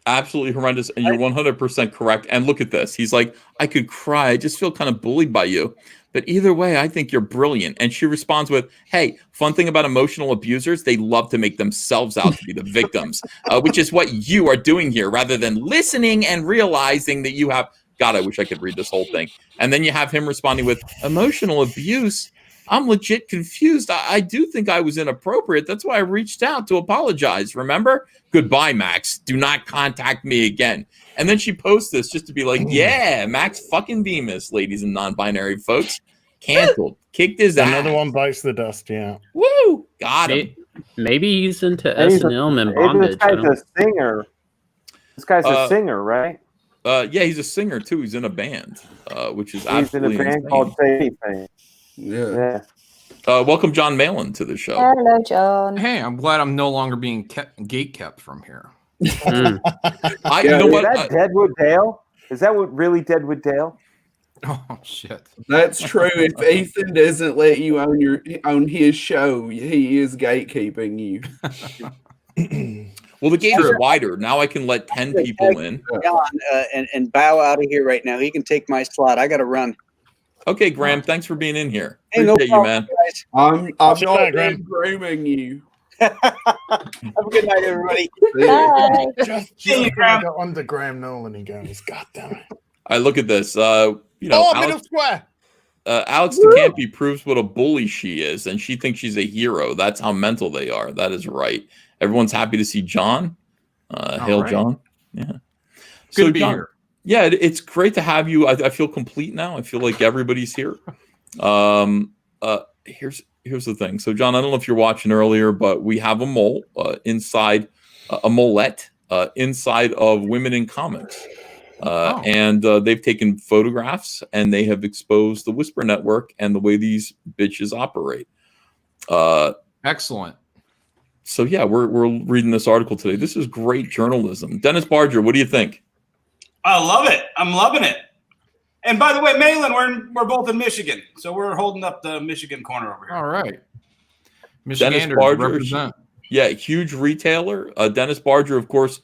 Absolutely horrendous, and you're 100% correct. And look at this. He's like, I could cry. I just feel kind of bullied by you. But either way, I think you're brilliant. And she responds with, hey, fun thing about emotional abusers, they love to make themselves out to be the victims, which is what you are doing here, rather than listening and realizing that you have, God, I wish I could read this whole thing. And then you have him responding with, emotional abuse? I'm legit confused. I do think I was inappropriate. That's why I reached out to apologize. Remember? Goodbye, Max. Do not contact me again. And then she posts this just to be like, yeah, Max fucking Bemis, ladies and non-binary folks. Canceled. Kicked his ass. Another one bites the dust, yeah. Woo! Got him. Maybe he's into S&M and bondage. This guy's a singer. This guy's a singer, right? Yeah, he's a singer, too. He's in a band, which is absolutely He's in a band insane. called Say Anything. Yeah. Welcome, John Malin, to the show. Hello, John. Hey, I'm glad I'm no longer being gate kept from here. You know what? Is that Deadwood Dale? Is that what really Deadwood Dale? Oh shit! That's true. If Ethan doesn't let you own his show, he is gatekeeping you. Well, the gate is wider. Now I can let 10 people in. John, and bow out of here right now. He can take my slot. I got to run. Okay, Graham, thanks for being in here. Hey, no Appreciate you, man. guys. I'm Watch not it, Graham. grooming you. Have a good night, everybody. Bye. Just got under Graham Nolan, he goes, God damn it. All right, look at this. You know, Middle Alex, square. Alex DeCampi proves what a bully she is, and she thinks she's a hero. That's how mental they are. That is right. Everyone's happy to see John. Hail, right. John. Yeah. Good so, to be John, here. Yeah, it's great to have you. I feel complete now. I feel like everybody's here. Here's the thing. So, John, I don't know if you're watching earlier, but we have a mole inside a molette inside of Women in Comics. And they've taken photographs and they have exposed the Whisper Network and the way these bitches operate. Excellent. So yeah, we're reading this article today. This is great journalism. Dennis Barger, what do you think? I love it. I'm loving it. And by the way, Malin, we're both in Michigan, so we're holding up the Michigan corner over here. All right. Dennis Barger, represent. Yeah, huge retailer. Dennis Barger, of course.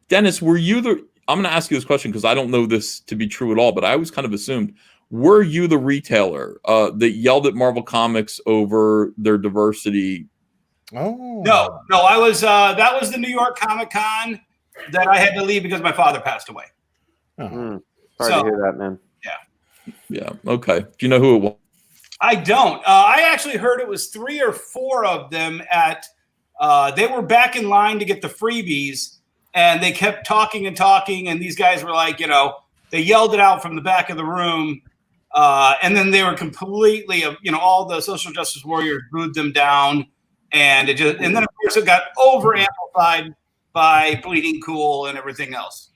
Dennis, were you the? I'm going to ask you this question because I don't know this to be true at all, but I always kind of assumed, were you the retailer that yelled at Marvel Comics over their diversity? Oh. No, I was, that was the New York Comic Con that I had to leave because my father passed away. Oh. Sorry to hear that, man. Yeah. Okay. Do you know who it was? I don't. I actually heard it was 3 or 4 of them at, they were back in line to get the freebies. And they kept talking and talking, and these guys were like, you know, they yelled it out from the back of the room, and then they were completely, you know, all the social justice warriors booed them down, and it just, and then of course it got over amplified by Bleeding Cool and everything else.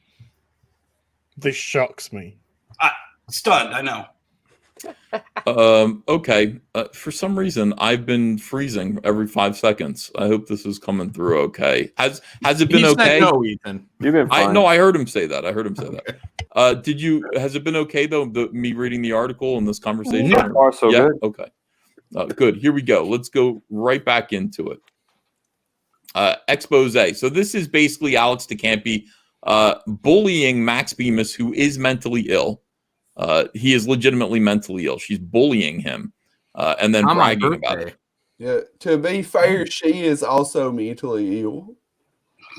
This shocks me. Stunned, I know. Okay. For some reason, I've been freezing every 5 seconds. I hope this is coming through okay. Has it been okay? No, Ethan. You've been fine. I heard him say that. Has it been okay though? Me reading the article and this conversation. Yeah, good. Okay. Good. Here we go. Let's go right back into it. Expose. So this is basically Alex DeCampi bullying Max Bemis, who is mentally ill. He is legitimately mentally ill. She's bullying him and then bragging about it. Yeah. To be fair, she is also mentally ill.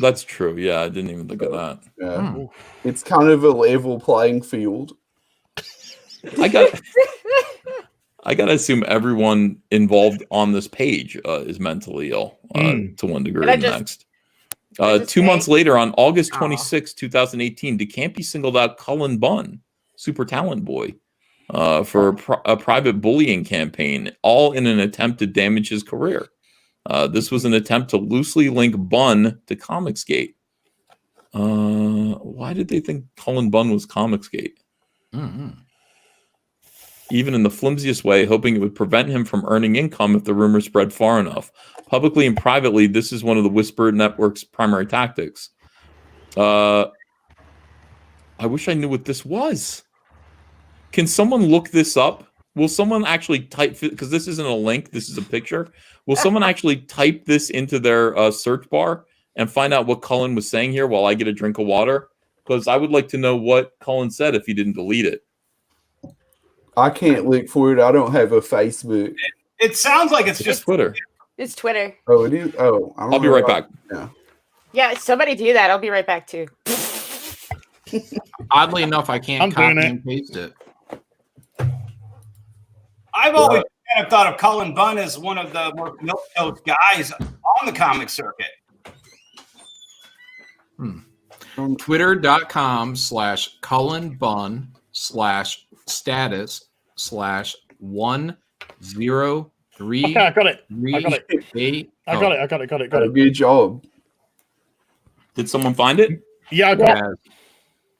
That's true. Yeah, I didn't even think of that. Yeah. It's kind of a level playing field. I got to assume everyone involved on this page is mentally ill to one degree or the next. 2 months later, on August 26, 2018, DeCampi singled out Cullen Bunn, Super Talent Boy, for a private bullying campaign, all in an attempt to damage his career. This was an attempt to loosely link Bunn to Comicsgate. Why did they think Cullen Bunn was Comicsgate? Mm-hmm. even in the flimsiest way, hoping it would prevent him from earning income if the rumor spread far enough. Publicly and privately, this is one of the Whisper Network's primary tactics. I wish I knew what this was. Can someone look this up? Will someone actually type, because this isn't a link, this is a picture. Will someone actually type this into their search bar and find out what Cullen was saying here while I get a drink of water? Because I would like to know what Cullen said if he didn't delete it. I can't look for it. I don't have a Facebook. It sounds like it's just Twitter. It's Twitter. Oh, it is? Oh, I'll be right back. Yeah, somebody do that. I'll be right back too. Oddly enough, I can't I'm copy doing it. and paste it. I've always kind of thought of Cullen Bunn as one of the more milquetoast guys on the comic circuit. Twitter.com/CullenBunn/status/103. Okay, I got it. I got it. Good job. Did someone find it? Yeah, I got it.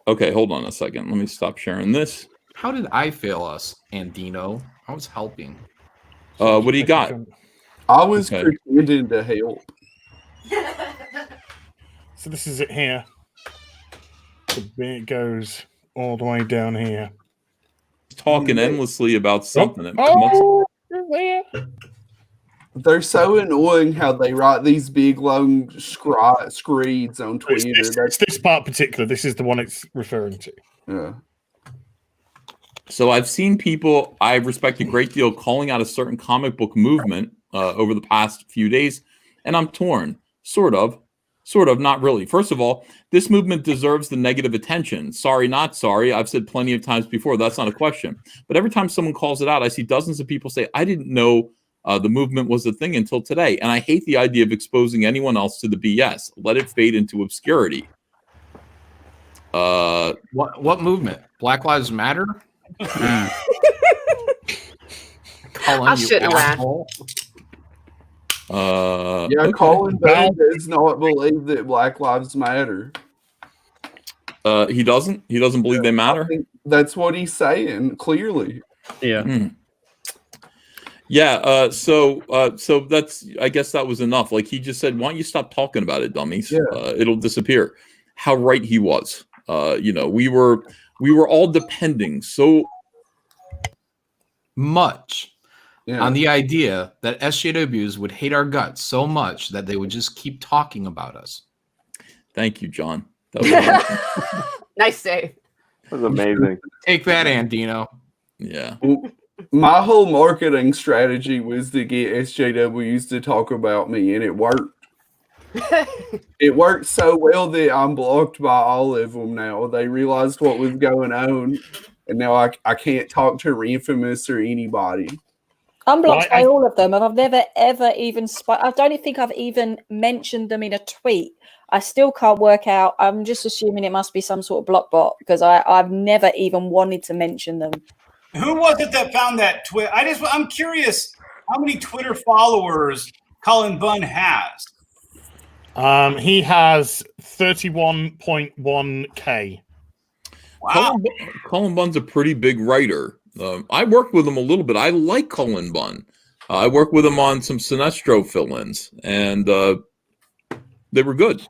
Okay, hold on a second. Let me stop sharing this. How did I fail us, Andino? I was helping. What do you got? I was pretending to help. So this is it here. The bit goes all the way down here. Talking endlessly about something. They're so annoying how they write these big long screeds on Twitter. It's this part particular. This is the one it's referring to. Yeah. So I've seen people I respect a great deal calling out a certain comic book movement over the past few days, and I'm torn. Sort of, not really. First of all, this movement deserves the negative attention. Sorry, not sorry. I've said plenty of times before, that's not a question. But every time someone calls it out, I see dozens of people say, I didn't know the movement was a thing until today. And I hate the idea of exposing anyone else to the BS. Let it fade into obscurity. What movement? Black Lives Matter? I shouldn't laugh. Yeah, Colin Bunn does not believe that Black Lives Matter. He doesn't believe they matter. That's what he's saying clearly. Yeah. Yeah. So that's, I guess that was enough. Like he just said, why don't you stop talking about it, dummies? Yeah. It'll disappear. How right he was. We were all depending so much on the idea that SJWs would hate our guts so much that they would just keep talking about us. Thank you, John. That was Nice save. That was amazing. Take that, Andino. Yeah. My whole marketing strategy was to get SJWs to talk about me, and it worked. It worked so well that I'm blocked by all of them now. They realized what was going on, and now I can't talk to Infamous or anybody. I'm blocked by all of them, and I've never ever even I don't think I've even mentioned them in a tweet. I still can't work out. I'm just assuming it must be some sort of block bot because I've never even wanted to mention them. Who was it that found that tweet? I'm curious how many Twitter followers Cullen Bunn has. He has 31.1K. Wow. Cullen Bunn's a pretty big writer. I worked with him a little bit. I like Cullen Bunn. I worked with him on some Sinestro fill-ins, and they were good.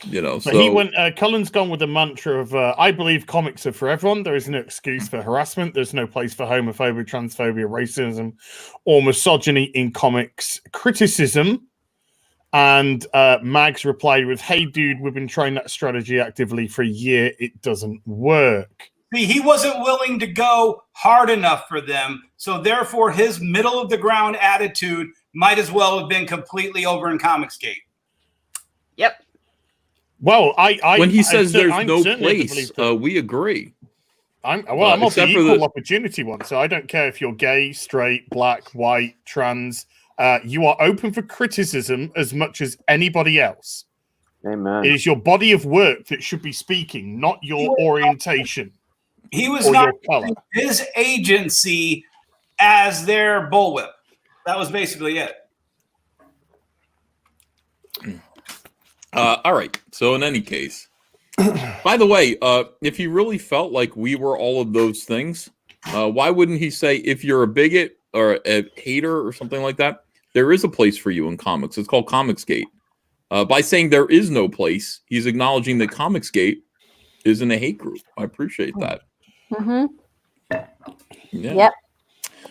So he went. Cullen's gone with the mantra of "I believe comics are for everyone. There is no excuse for harassment. There's no place for homophobia, transphobia, racism, or misogyny in comics criticism." And Mags replied with, "Hey, dude, we've been trying that strategy actively for a year. It doesn't work." See, he wasn't willing to go hard enough for them, so therefore his middle of the ground attitude might as well have been completely over in Comicsgate. Yep. Well, when he says there's no place, we agree. I'm also the equal opportunity one, so I don't care if you're gay, straight, black, white, trans. You are open for criticism as much as anybody else. Amen. It is your body of work that should be speaking, not your orientation. He was not using his agency as their bullwhip. That was basically it. All right. So in any case, by the way, if he really felt like we were all of those things, Why wouldn't he say, if you're a bigot or a hater or something like that, there is a place for you in comics. It's called Comicsgate. By saying there is no place, he's acknowledging that Comicsgate isn't a hate group. I appreciate that. Mm-hmm. Yeah. Yep.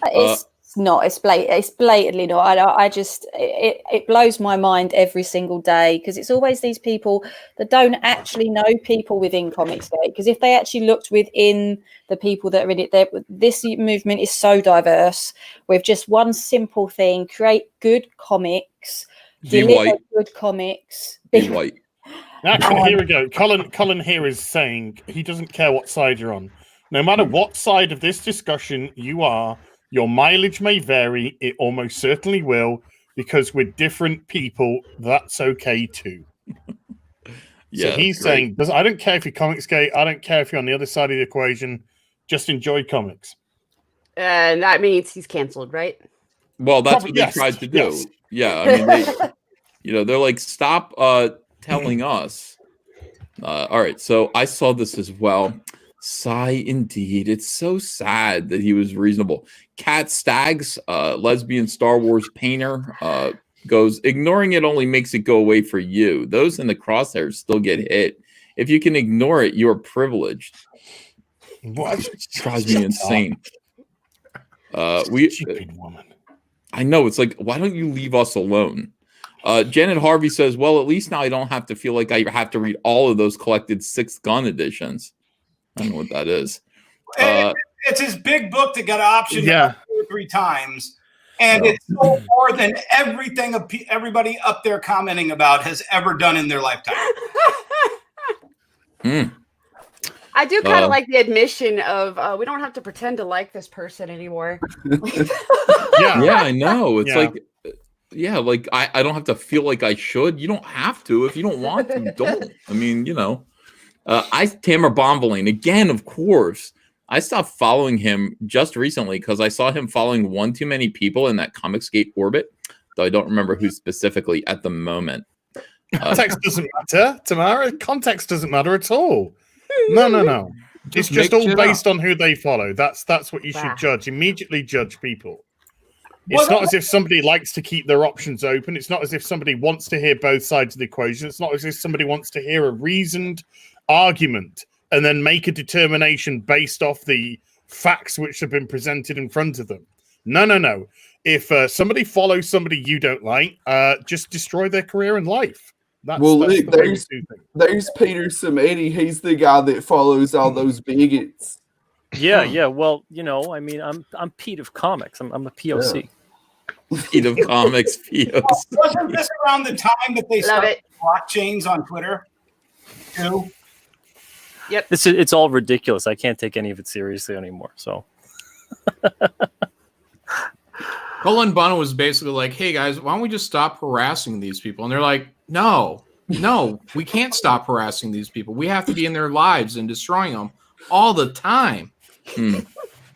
It's not. It's blatantly not. I just it blows my mind every single day, because it's always these people that don't actually know people within Comicsgate. Because if they actually looked within the people that are in it, this movement is so diverse. With just one simple thing: create good comics, deliver good comics. Be white. Actually, here we go. Colin here is saying he doesn't care what side you're on. No matter what side of this discussion you are, your mileage may vary. It almost certainly will, because with different people, that's okay too. Yeah, so he's saying, I don't care if you're Comicsgate. I don't care if you're on the other side of the equation. Just enjoy comics. And that means he's canceled, right? Well, that's what they tried to do. Yes. Yeah, I mean, they're like, stop telling us. All right, so I saw this as well. Sigh indeed. It's so sad that he was reasonable. Cat Staggs, lesbian Star Wars painter, goes, ignoring it only makes it go away for you. Those in the crosshairs still get hit. If you can ignore it, you're privileged. What? Drives me insane. Stupid woman. I know. It's like, why don't you leave us alone? Janet Harvey says, well, at least now I don't have to feel like I have to read all of those collected 6th gun editions. I don't know what that is. It's his big book that got optioned 2 or 3 times. And it's sold more than everything everybody up there commenting about has ever done in their lifetime. I do kind of like the admission of we don't have to pretend to like this person anymore. Yeah, I know. It's like, like I don't have to feel like I should. You don't have to. If you don't want to, don't. I mean, Tamara Bonvillain, again, of course. I stopped following him just recently because I saw him following one too many people in that Comicsgate orbit, though I don't remember who specifically at the moment. Context doesn't matter, Tamara. Context doesn't matter at all. No. It's just all based on who they follow. That's what you should judge. Immediately judge people. It's not as if somebody likes to keep their options open. It's not as if somebody wants to hear both sides of the equation. It's not as if somebody wants to hear a reasoned argument and then make a determination based off the facts which have been presented in front of them. No. If somebody follows somebody you don't like, just destroy their career and life. That's there's Peter Samedi. He's the guy that follows all those bigots. Yeah. Well, I mean, I'm Pete of Comics. I'm a POC. Pete of Comics, POC. Wasn't this around the time that they started blockchains on Twitter too? Yep. It's all ridiculous. I can't take any of it seriously anymore. So. Colin Bono was basically like, hey guys, why don't we just stop harassing these people? And they're like, no, we can't stop harassing these people. We have to be in their lives and destroying them all the time.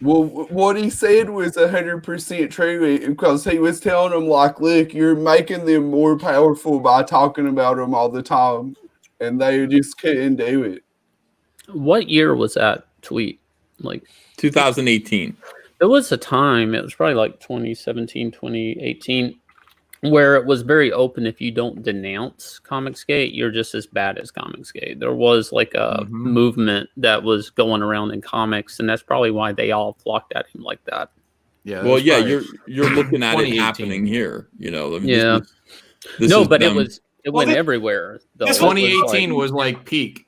Well, what he said was 100% true, because he was telling them, like, look, you're making them more powerful by talking about them all the time, and they just couldn't do it. What year was that tweet? Like 2018. There was a time, it was probably like 2017, 2018, where it was very open. If you don't denounce Comicsgate, you're just as bad as Comicsgate. There was like a movement that was going around in comics, and that's probably why they all flocked at him like that. Yeah. Well, yeah, you're looking at it happening here. I mean, this but it went everywhere. Though. 2018 was like peak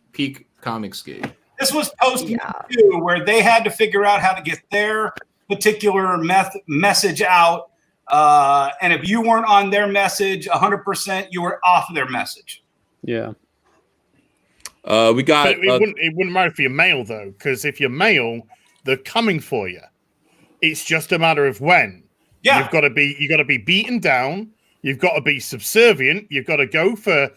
Comicsgate. This was post too, where they had to figure out how to get their particular message out. And if you weren't on their message 100%, you were off their message. Yeah. We got. But it wouldn't matter if you're male though, because if you're male, they're coming for you. It's just a matter of when. Yeah. You got to be beaten down. You've got to be subservient. You've got to go for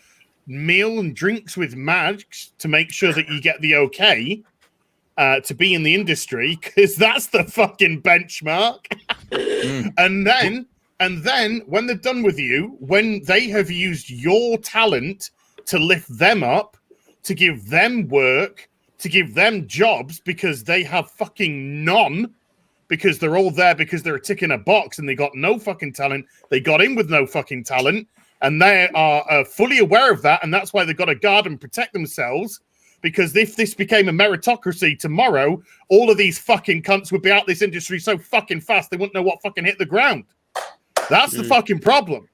meal and drinks with Mags to make sure that you get the okay to be in the industry, because that's the fucking benchmark. And then when they're done with you, when they have used your talent to lift them up, to give them work, to give them jobs because they have fucking none, because they're all there because they're ticking a box and they got no fucking talent. They got in with no fucking talent, and they are fully aware of that, and that's why they've got to guard and protect themselves. Because if this became a meritocracy tomorrow, all of these fucking cunts would be out this industry so fucking fast they wouldn't know what fucking hit the ground. That's the fucking problem.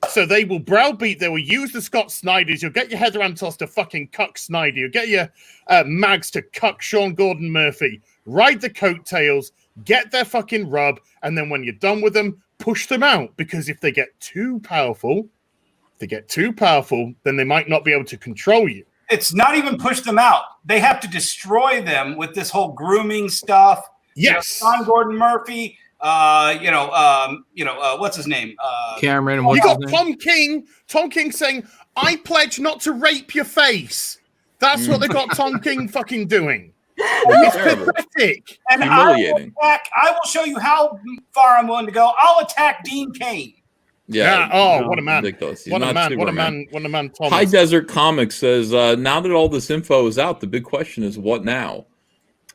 So they will browbeat, they will use the Scott Snyders, you'll get your Heather Antos to fucking cuck Snyder, you'll get your Mags to cuck Sean Gordon Murphy, ride the coattails, get their fucking rub, and then when you're done with them, push them out. Because if they get too powerful, then they might not be able to control you. It's not even push them out. They have to destroy them with this whole grooming stuff. Yes. Sean Gordon Murphy, what's his name? Cameron. You got Tom King saying, I pledge not to rape your face. That's what they got Tom King fucking doing. It's pathetic. And I will show you how far I'm willing to go. I'll attack Dean Cain. Yeah. Oh, what a man. Ridiculous. What a man, Thomas. High Desert Comics says, now that all this info is out, the big question is what now?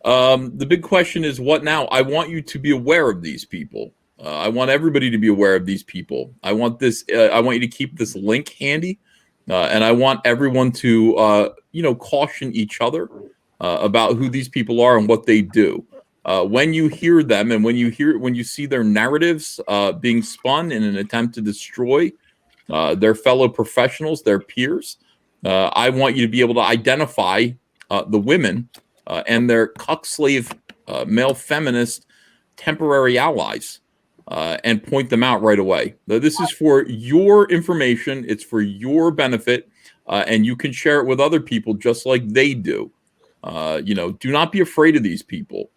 The big question is what now? I want you to be aware of these people. I want everybody to be aware of these people. I want this. I want you to keep this link handy, and I want everyone to, caution each other about who these people are and what they do. When you hear them and when you see their narratives being spun in an attempt to destroy their fellow professionals, their peers, I want you to be able to identify the women and their cuck slave male feminist temporary allies and point them out right away. Now, this is for your information. It's for your benefit, and you can share it with other people just like they do. Do not be afraid of these people.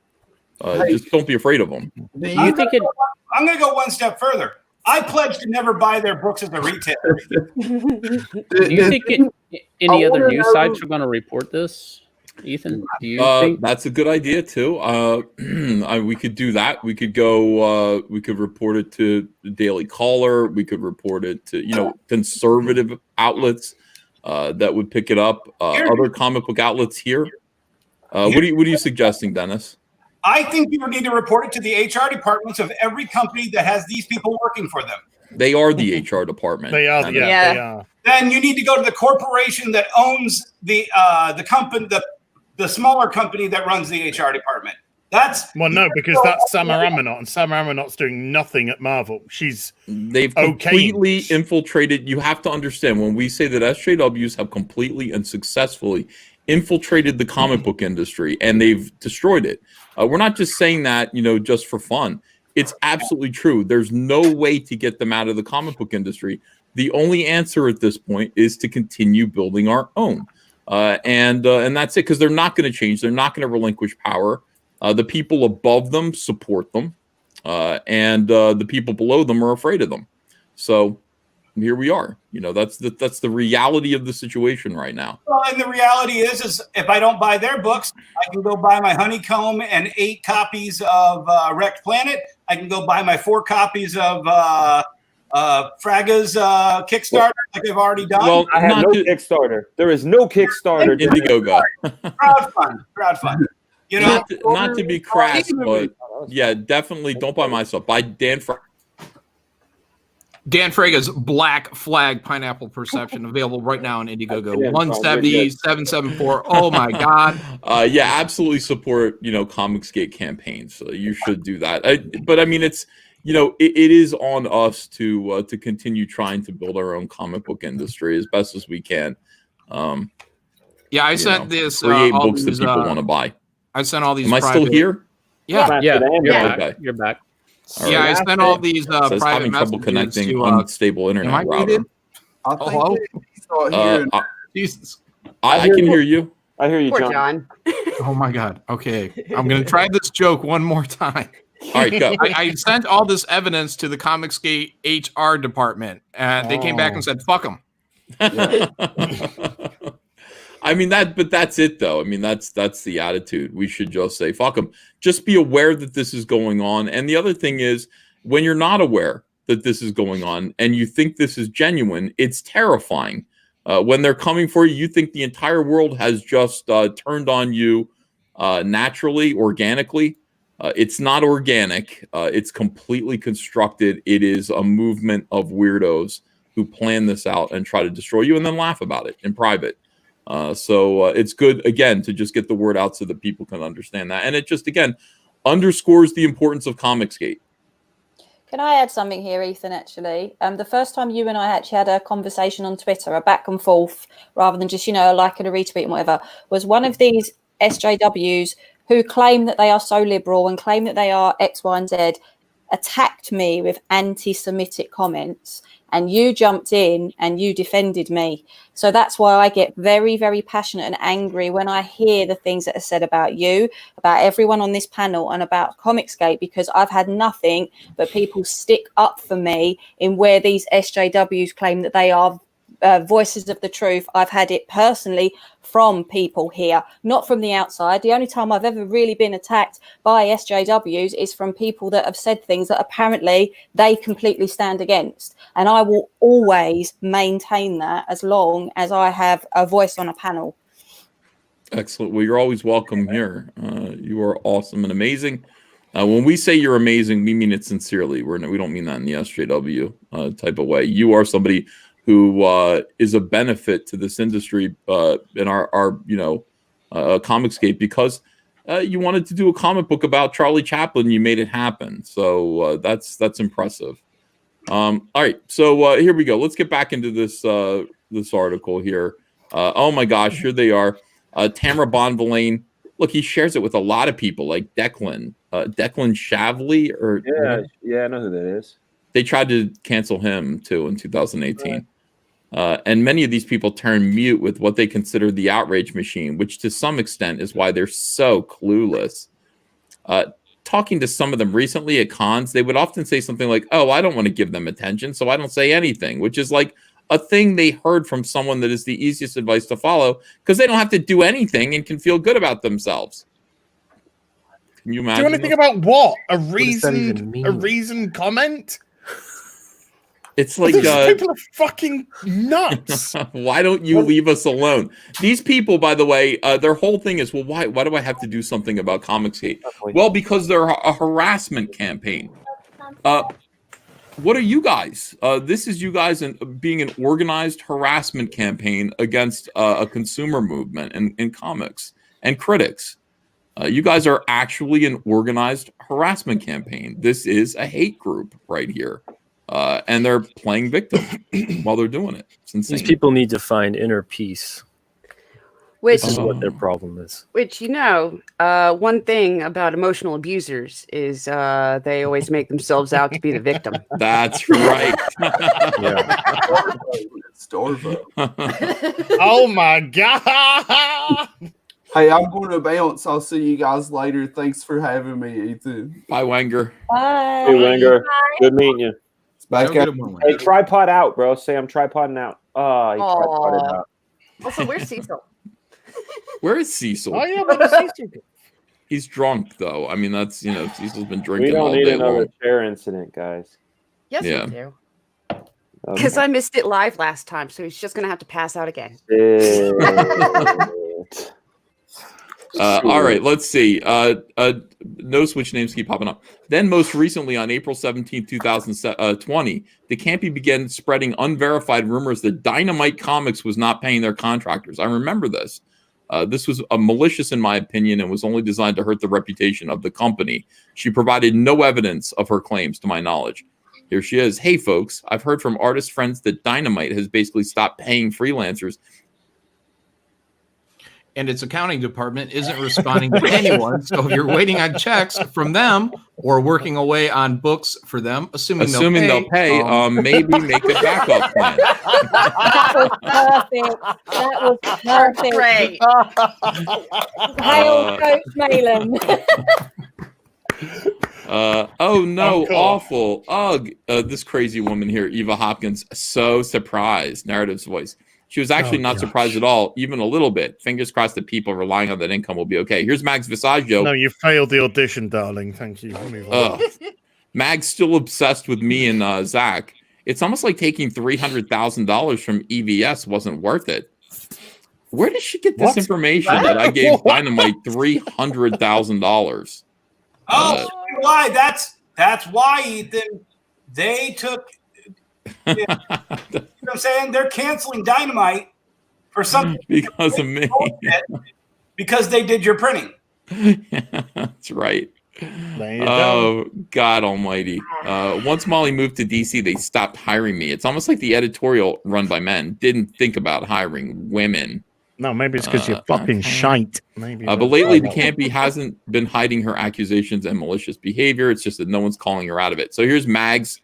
Just don't be afraid of them. I'm going to go one step further. I pledge to never buy their books as a retailer. Do you think any other news sites are going to report this, Ethan? Do you think that's a good idea too? We could do that. We could go. We could report it to the Daily Caller. We could report it to conservative outlets that would pick it up. Other comic book outlets here. What are you suggesting, Dennis? I think people need to report it to the HR departments of every company that has these people working for them. They are the HR department. They are. They are. Then you need to go to the corporation that owns the company, the smaller company that runs the HR department. Because that's Sama Amanot, and Sama Amanot's doing nothing at Marvel. They've completely infiltrated. You have to understand when we say that SJWs have completely and successfully infiltrated the comic book industry and they've destroyed it. We're not just saying that, just for fun. It's absolutely true. There's no way to get them out of the comic book industry. The only answer at this point is to continue building our own. And that's it, because they're not going to change. They're not going to relinquish power. The people above them support them. And the people below them are afraid of them. So here we are. That's the reality of the situation right now. Well, and the reality is if I don't buy their books, I can go buy my Honeycomb and 8 copies of Wrecked Planet. I can go buy my 4 copies of Fraga's Kickstarter, like I've already done. Well, I have no Kickstarter. There is no Kickstarter. Indiegogo. Crowdfund. Not to be crass, but yeah, definitely don't buy my stuff. Buy Dan Fraga's Black Flag Pineapple Perception, available right now on Indiegogo. 170, 774. Oh my God. Yeah, absolutely support, Comicsgate campaigns. So you should do that. But I mean, it's, it is on us to continue trying to build our own comic book industry as best as we can. I sent this. Create books that people want to buy. I sent all these. Am I still here? Yeah. Okay. You're back. Yeah, I sent all these private having trouble connecting to unstable internet router. Hello? Jesus. I can hear you. I hear you, Poor John. Oh my God. Okay. I'm going to try this joke one more time. All right, go. I sent all this evidence to the Comicsgate HR department, and they came back and said, fuck them. I mean, but that's it, though. I mean, that's the attitude. We should just say, fuck them. Just be aware that this is going on. And the other thing is, when you're not aware that this is going on and you think this is genuine, it's terrifying. When they're coming for you, you think the entire world has just turned on you naturally, organically. It's not organic. It's completely constructed. It is a movement of weirdos who plan this out and try to destroy you and then laugh about it in private. So it's good, again, to just get the word out so that people can understand that. And it just, again, underscores the importance of Comicsgate. Can I add something here, Ethan, actually? The first time you and I actually had a conversation on Twitter, a back and forth, rather than just, a like and a retweet and whatever, was one of these SJWs who claim that they are so liberal and claim that they are X, Y, and Z, attacked me with anti-Semitic comments, and you jumped in and you defended me. So that's why I get very, very passionate and angry when I hear the things that are said about you, about everyone on this panel, and about Comicsgate, because I've had nothing but people stick up for me in where these SJWs claim that they are voices of the truth. I've had it personally from people here, not from the outside. The only time I've ever really been attacked by SJWs is from people that have said things that apparently they completely stand against. And I will always maintain that as long as I have a voice on a panel. Excellent. Well, you're always welcome here. You are awesome and amazing. When we say you're amazing, we mean it sincerely. We don't mean that in the SJW type of way. You are somebody who is a benefit to this industry in our Comicsgate, because you wanted to do a comic book about Charlie Chaplin. You made it happen. So that's impressive. All right. So here we go. Let's get back into this article here. Oh my gosh, here they are. Tamara Bonvillain. Look, he shares it with a lot of people, like Declan Shavley, or yeah, I know who that is. They tried to cancel him too in 2018. And many of these people turn mute with what they consider the outrage machine, which to some extent is why they're so clueless. Talking to some of them recently at cons, they would often say something like, "Oh, I don't want to give them attention, so I don't say anything," which is like a thing they heard from someone that is the easiest advice to follow, because they don't have to do anything and can feel good about themselves. Can you imagine? Do anything about what? A reason comment? It's like These people are fucking nuts. Why don't you leave us alone? These people, by the way, their whole thing is, well, why do I have to do something about Comicsgate? Well, because they're a harassment campaign. What are you guys? This is you guys being an organized harassment campaign against a consumer movement in comics and critics. You guys are actually an organized harassment campaign. This is a hate group right here. And they're playing victim while they're doing it. It's insane. These people need to find inner peace. This is what their problem is. Which, one thing about emotional abusers is they always make themselves out to be the victim. That's right. Storvo. Oh my God. Hey, I'm going to bounce. I'll see you guys later. Thanks for having me, Ethan. Bye, Wenger. Bye. Hey, Wenger. Good meeting you. Back out. Hey, tripod out, bro. Say I'm tripoding out. Oh, he tripoded out. Also, where's Cecil? Where is Cecil? Oh, yeah, but Cecil. He's drunk, though. I mean, that's, Cecil's been drinking We don't all need day another long. chair incident, guys. Yes, Yeah. we do. Because I missed it live last time, so he's just going to have to pass out again. All right, let's see. No switch names keep popping up. Then most recently on April 17, 2020, the Campy began spreading unverified rumors that Dynamite Comics was not paying their contractors. I remember this. This was malicious in my opinion and was only designed to hurt the reputation of the company. She provided no evidence of her claims to my knowledge. Here she is. Hey, folks, I've heard from artist friends that Dynamite has basically stopped paying freelancers. And its accounting department isn't responding to anyone. So if you're waiting on checks from them or working away on books for them, assuming they'll pay, maybe make a backup plan. That was perfect. Great. Hail Coach Malin. Oh no, cool. awful. Ugh. This crazy woman here, Eva Hopkins, so surprised. Narrative's voice. She was actually not surprised at all, even a little bit. Fingers crossed that people relying on that income will be okay. Here's Mags Visaggio. No, you failed the audition, darling. Thank you. Move on. Mag's still obsessed with me and Zach. It's almost like taking $300,000 from EVS wasn't worth it. Where did she get this information that I gave Dynamite $300,000? Oh, why? That's why, Ethan. They took. You know what I'm saying? They're canceling Dynamite for something because of me. Because they did your printing. That's right. There you go. God almighty. Once Molly moved to DC, they stopped hiring me. It's almost like the editorial run by men didn't think about hiring women. No, maybe it's because you're fucking shite. Maybe. But lately, the campy hasn't been hiding her accusations and malicious behavior. It's just that no one's calling her out of it. So here's Mags,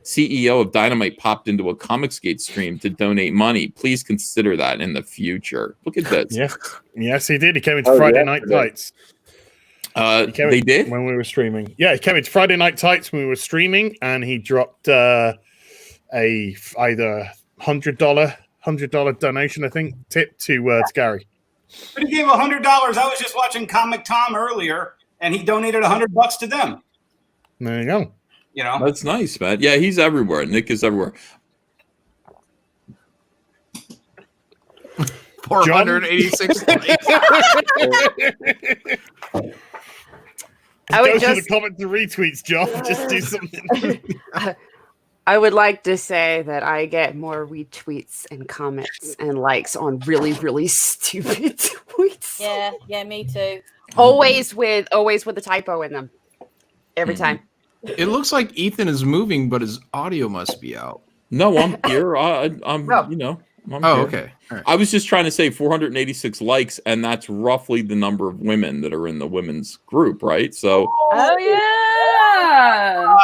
CEO of Dynamite, popped into a Comicsgate stream to donate money. Please consider that in the future. Look at this. Yes, he did. He came into Friday Night Tights. They did? When we were streaming. Yeah, he came into Friday Night Tights when we were streaming, and he dropped either $100 donation, I think, tip to Gary. But he gave $100. I was just watching Comic Tom earlier, and he donated $100 to them. There you go. You know, that's nice, man. Yeah, he's everywhere. Nick is everywhere. 486 likes. I would go just to the comment to retweets, John. Just do something. I would like to say that I get more retweets and comments and likes on really, really stupid tweets. Yeah, me too. Always with a typo in them. Every time. It looks like Ethan is moving, but his audio must be out. No, I'm here. I'm you know. I'm here. Okay. All right. I was just trying to say 486 likes, and that's roughly the number of women that are in the women's group, right? So. Oh yeah.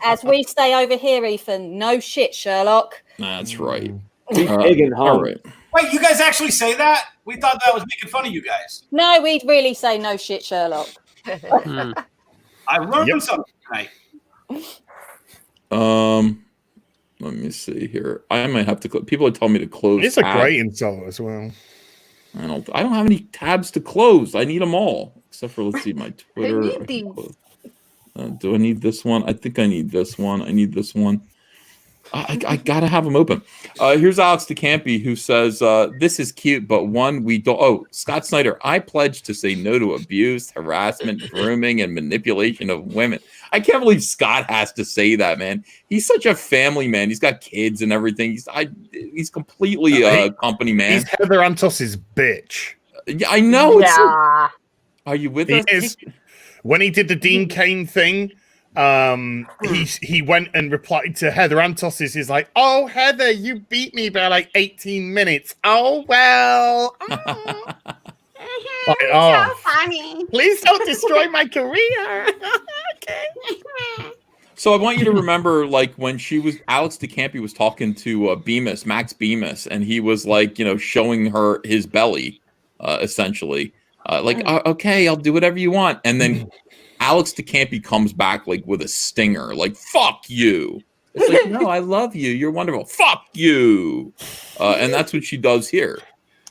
As we say over here, Ethan, no shit, Sherlock. That's right. All right. Wait, you guys actually say that? We thought that was making fun of you guys. No, we'd really say no shit, Sherlock. I learned something tonight. Let me see here. I might have to. People are telling me to close. It's a great insult as well. I don't have any tabs to close. I need them all, except for let's see my Twitter. I need these. Do I need this one? I think I need this one. I need this one. I gotta have them open. Here's Alex DeCampi, who says, this is cute, but one, we don't. Oh, Scott Snyder, I pledge to say no to abuse, harassment, grooming, and manipulation of women. I can't believe Scott has to say that, man. He's such a family man. He's got kids and everything. He's completely a company man. He's Heather Antos's bitch. Yeah, I know. Yeah. Are you with He us? is. When he did the Dean Cain thing, he went and replied to Heather Antos's. He's like, "Oh, Heather, you beat me by like 18 minutes. Oh well." Like, So funny. Please don't destroy my career. Okay. So I want you to remember, like, when Alex DeCampi was talking to Max Bemis, and he was like, showing her his belly, essentially. Okay, I'll do whatever you want. And then Alex DeCampi comes back like with a stinger, like, fuck you. It's like, no, I love you. You're wonderful. Fuck you. And that's what she does here.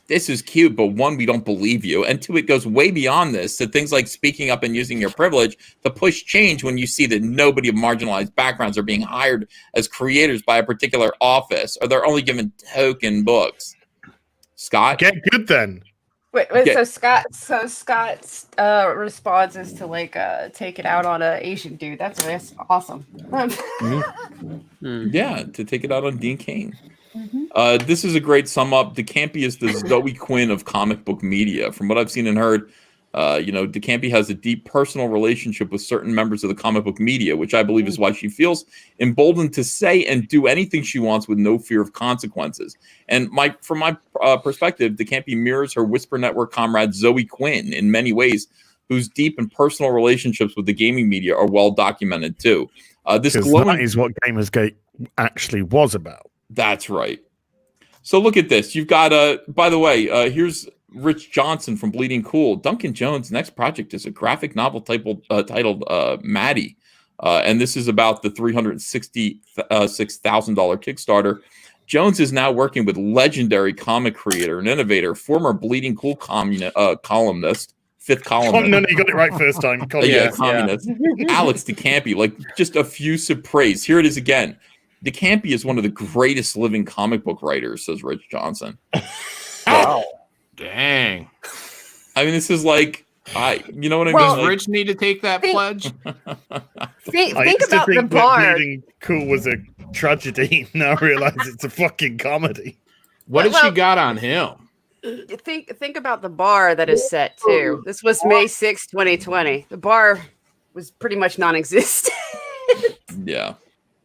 This is cute, but one, we don't believe you. And two, it goes way beyond this to things like speaking up and using your privilege to push change when you see that nobody of marginalized backgrounds are being hired as creators by a particular office, or they're only given token books. Scott? Get good then. Wait, so Scott's response is to take it out on an Asian dude. That's awesome. Yeah, to take it out on Dean Cain. This is a great sum up. DeCampi is the Zoe Quinn of comic book media. From what I've seen and heard, DeCampi has a deep personal relationship with certain members of the comic book media, which I believe is why she feels emboldened to say and do anything she wants with no fear of consequences. And from my perspective, DeCampi mirrors her Whisper Network comrade Zoe Quinn in many ways, whose deep and personal relationships with the gaming media are well documented too. That is what Gamersgate actually was about. That's right. So look at this. You've got, by the way, here's Rich Johnson from Bleeding Cool. Duncan Jones' next project is a graphic novel titled Maddie. And this is about the $366,000 Kickstarter. Jones is now working with legendary comic creator and innovator, former Bleeding Cool columnist, fifth column. No, you got it right first time. Communist. Alex DeCampi, like just effusive praise. Here it is again. DeCampi is one of the greatest living comic book writers, says Rich Johnson. Wow. Dang. I mean, this is like, you know what I mean? Does Like, Rich need to take that pledge? Think I used to about the think that bar. Bleeding Cool was a tragedy. Now I realize it's a fucking comedy. What has she got on him? Think about the bar that is set too. This was May 6, 2020. The bar was pretty much non-existent. Yeah.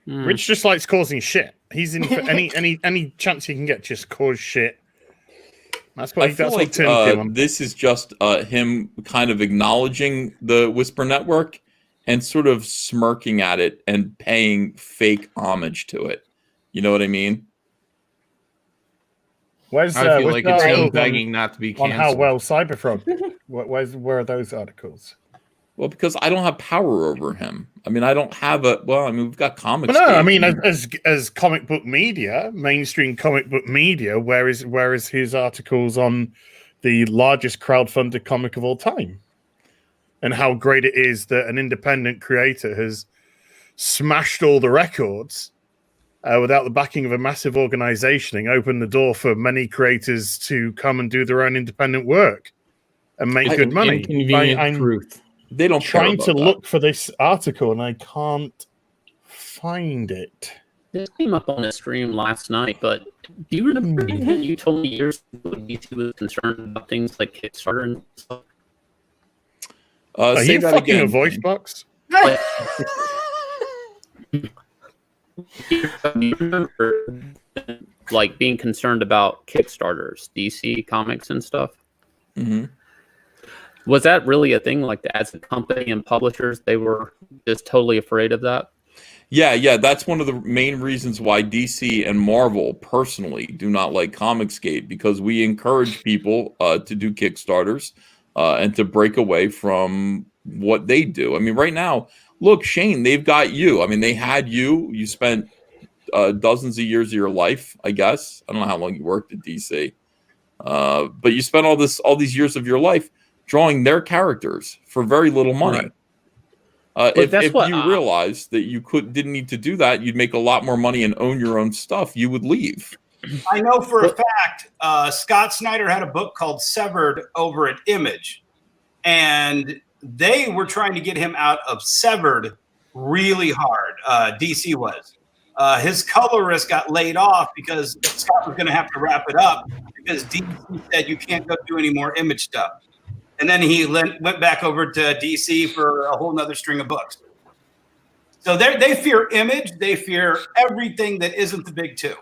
Rich just likes causing shit. He's in for any chance he can get, just cause shit. That's what I feel like this is just him kind of acknowledging the Whisper Network and sort of smirking at it and paying fake homage to it. You know what I mean? Where's I feel like it's him article begging not to be on canceled. how well Cyberfrog? Where are those articles? Well, because I don't have power over him. I mean, I don't have a. Well, I mean, we've got comics. Well, no, I mean, as comic book media, mainstream comic book media, where is his articles on the largest crowdfunded comic of all time, and how great it is that an independent creator has smashed all the records without the backing of a massive organization and opened the door for many creators to come and do their own independent work and make good money. Inconvenient truth. They don't care trying about to that. look for this article and I can't find it. This came up on a stream last night, but do you remember when you told me years ago DC was concerned about things like Kickstarter and stuff? Are say you that fucking again. a voice box? Like, do you remember like being concerned about Kickstarters, DC Comics and stuff? Mm-hmm. Was that really a thing? Like, as a company and publishers, they were just totally afraid of that? Yeah, that's one of the main reasons why DC and Marvel personally do not like Comicsgate, because we encourage people to do Kickstarters and to break away from what they do. I mean, right now, look, Shane, they've got you. I mean, they had you. You spent dozens of years of your life, I guess. I don't know how long you worked at DC, but you spent all these years of your life drawing their characters for very little money. Right. If you realized that you didn't need to do that, you'd make a lot more money and own your own stuff, you would leave. I know for a fact, Scott Snyder had a book called Severed over at Image, and they were trying to get him out of Severed really hard. DC was. His colorist got laid off because Scott was going to have to wrap it up because DC said you can't go do any more Image stuff. And then he went back over to DC for a whole nother string of books. So they fear Image. They fear everything that isn't the big two.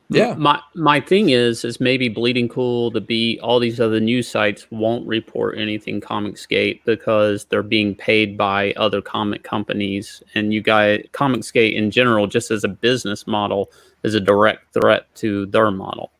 Yeah. My thing is maybe Bleeding Cool, The Beat, all these other news sites won't report anything Comicsgate because they're being paid by other comic companies. And you guys, Comicsgate in general, just as a business model, is a direct threat to their model.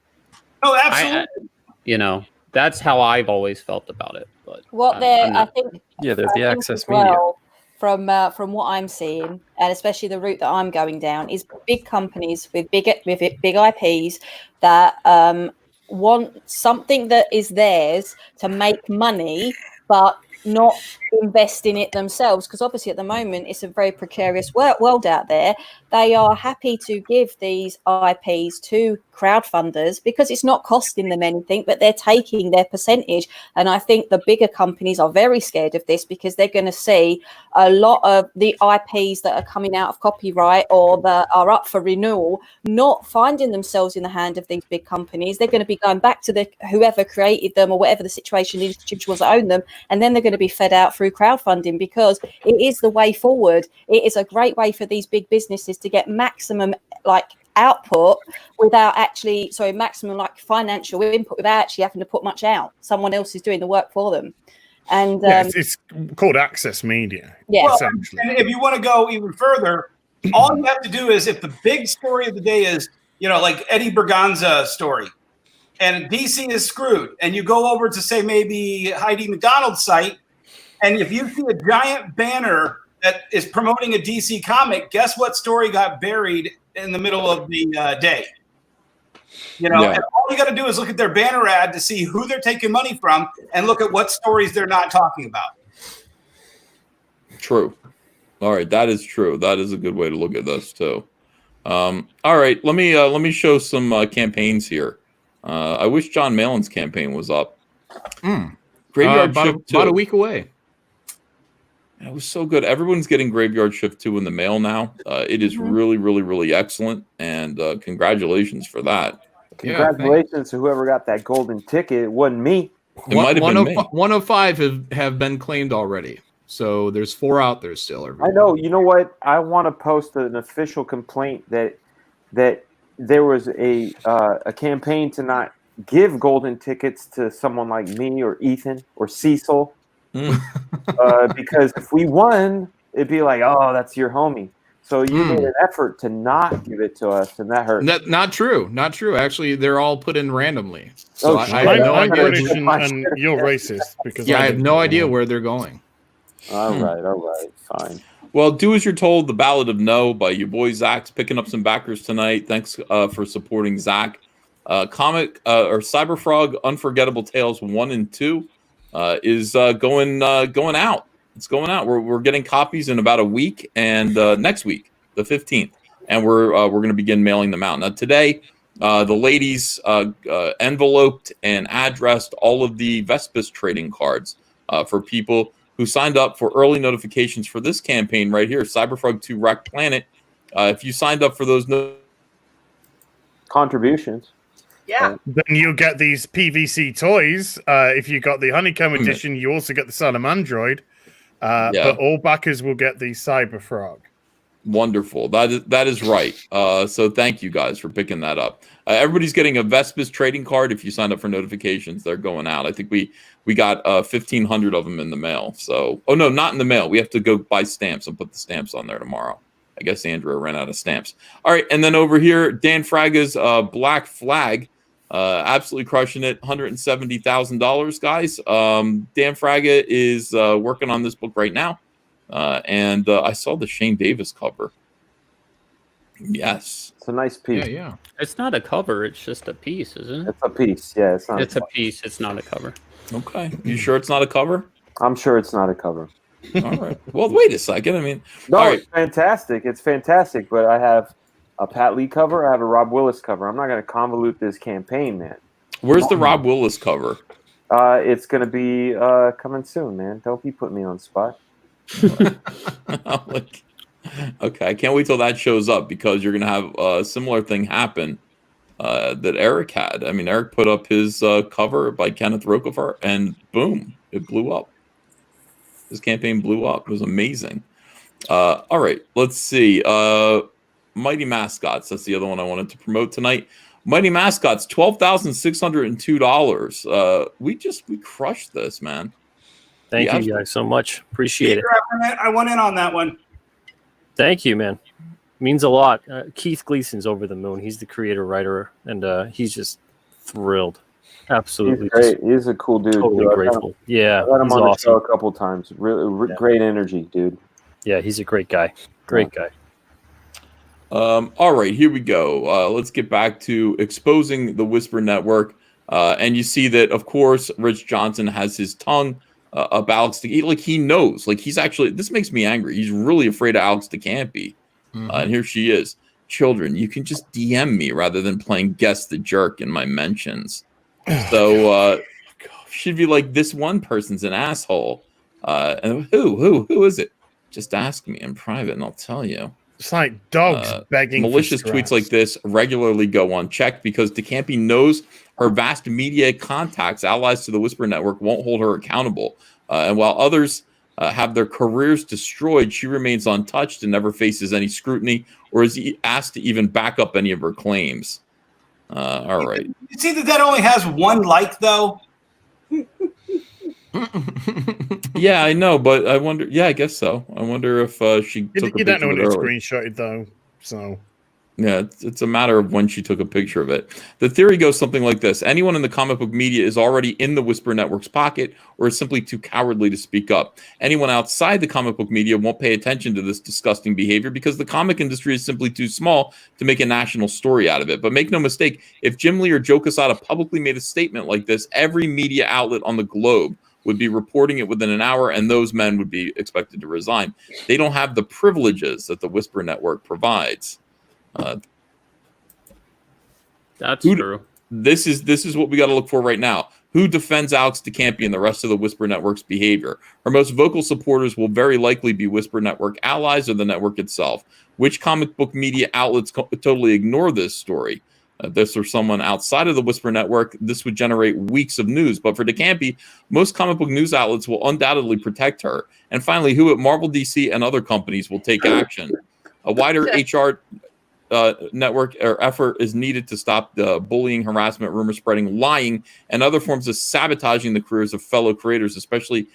Oh, absolutely. That's how I've always felt about it. But I think they're the access as well, media. from what I'm seeing, and especially the route that I'm going down, is big companies with big IPs that want something that is theirs to make money, but not invest in it themselves, because obviously at the moment it's a very precarious world out there. They are happy to give these IPs to crowdfunders because it's not costing them anything, but they're taking their percentage. And I think the bigger companies are very scared of this because they're going to see a lot of the IPs that are coming out of copyright or that are up for renewal not finding themselves in the hand of these big companies. They're going to be going back to whoever created them or whatever the situation is, institutions that own them, and then they're going to be fed out through crowdfunding because it is the way forward. It is a great way for these big businesses to get maximum output without maximum financial input without actually having to put much out. Someone else is doing the work for them. And it's called access media. Yeah. Essentially. And if you want to go even further, all you have to do is, if the big story of the day is, like Eddie Berganza story, and DC is screwed, and you go over to, say, maybe Heidi McDonald's site, and if you see a giant banner that is promoting a DC comic, guess what story got buried in the middle of the day? You know, Yeah. and all you got to do is look at their banner ad to see who they're taking money from and look at what stories they're not talking about. True. All right, that is true. That is a good way to look at this too. All right, let me show some campaigns here. I wish John Malin's campaign was up. Graveyard Shift 2. About a week away. It was so good. Everyone's getting Graveyard Shift 2 in the mail now. It is really, really, really excellent, and congratulations for that. Congratulations to whoever got that golden ticket. It wasn't me. It might have been me. 105 have been claimed already. So there's 4 out there still. I know. You know what? I want to post an official complaint that there was a campaign to not give golden tickets to someone like me or Ethan or Cecil, because if we won, it'd be like, oh, that's your homie. So you made an effort to not give it to us, and that hurt. Not true. Not true. Actually, they're all put in randomly. So I I'm have no idea. British and you're racist because I have no idea where they're going. All right, fine. Well, do as you're told. The Ballad of No by your boy Zach's picking up some backers tonight. Thanks for supporting Zach. Comic or Cyberfrog Unforgettable Tales 1 and 2 is going out. It's going out. We're getting copies in about a week, and next week, the 15th, and we're going to begin mailing them out. Now today, the ladies enveloped and addressed all of the Vespis trading cards for people who signed up for early notifications for this campaign right here, Cyberfrog 2 Wreck Planet. If you signed up for those contributions, yeah, then you'll get these PVC toys. If you got the Honeycomb edition, you also get the Salamandroid. But all backers will get the Cyberfrog. Wonderful. That is right. So thank you guys for picking that up. Everybody's getting a Vespis trading card. If you signed up for notifications, they're going out. I think we got 1,500 of them in the mail. So, oh no, not in the mail. We have to go buy stamps and put the stamps on there tomorrow. I guess Andrea ran out of stamps. All right, and then over here, Dan Fraga's Black Flag, absolutely crushing it. $170,000, guys. Dan Fraga is working on this book right now. And I saw the Shane Davis cover. Yes. It's a nice piece. Yeah. It's not a cover. It's just a piece, isn't it? It's a piece. Yeah, it's not. It's a piece. It's not a cover. Okay. You sure it's not a cover? I'm sure it's not a cover. All right. Well, wait a second. I mean, no, all right. It's fantastic. It's fantastic. But I have a Pat Lee cover. I have a Rob Willis cover. I'm not going to convolute this campaign, man. Where's the Rob Willis cover? It's going to be coming soon, man. Don't be putting me on the spot. Okay, I can't wait till that shows up because you're going to have a similar thing happen that Eric had. I mean, Eric put up his cover by Kenneth Roquefort, and boom, it blew up. His campaign blew up. It was amazing. All right, let's see. Mighty Mascots. That's the other one I wanted to promote tonight. Mighty Mascots, $12,602. We crushed this, man. Thank you guys so much. Appreciate it. I went in on that one. Thank you, man. Means a lot. Keith Gleason's over the moon. He's the creator writer, and he's just thrilled. Absolutely, he's great. He's a cool dude. Totally grateful. Yeah, I've had him he's on the awesome. show a couple times. Really great energy, dude. Yeah, he's a great guy. Great guy. All right, here we go. Let's get back to exposing the Whisper Network. And you see that, of course, Rich Johnson has his tongue up Alex DeCampi. Like, he knows. Like, he's actually, this makes me angry. He's really afraid of Alex DeCampi. And here she is. Children, you can just DM me rather than playing Guess the Jerk in my mentions. So she'd be like, this one person's an asshole. And who is it? Just ask me in private and I'll tell you. It's like dogs begging. Malicious for tweets scraps. like this regularly go unchecked because DeCampi knows her vast media contacts, allies to the Whisper Network, won't hold her accountable. And while others have their careers destroyed, she remains untouched and never faces any scrutiny or is asked to even back up any of her claims. All right. You see that only has one like, though? Yeah, I know, but I wonder. Yeah, I guess so. I wonder if she took a You don't know picture when of it's it early. screenshotted, though. So Yeah, it's a matter of when she took a picture of it. The theory goes something like this. Anyone in the comic book media is already in the Whisper Network's pocket or is simply too cowardly to speak up. Anyone outside the comic book media won't pay attention to this disgusting behavior because the comic industry is simply too small to make a national story out of it. But make no mistake, if Jim Lee or Joe Quesada publicly made a statement like this, every media outlet on the globe would be reporting it within an hour, and those men would be expected to resign. They don't have the privileges that the Whisper Network provides. That's true. This is what we got to look for right now. Who defends Alex DeCampi and the rest of the Whisper Network's behavior? Her most vocal supporters will very likely be Whisper Network allies or the network itself. Which comic book media outlets totally ignore this story? This or someone outside of the Whisper Network, this would generate weeks of news. But for DeCampi, most comic book news outlets will undoubtedly protect her. And finally, who at Marvel, DC, and other companies will take action? A wider HR network or effort is needed to stop the bullying, harassment, rumor spreading, lying, and other forms of sabotaging the careers of fellow creators, especially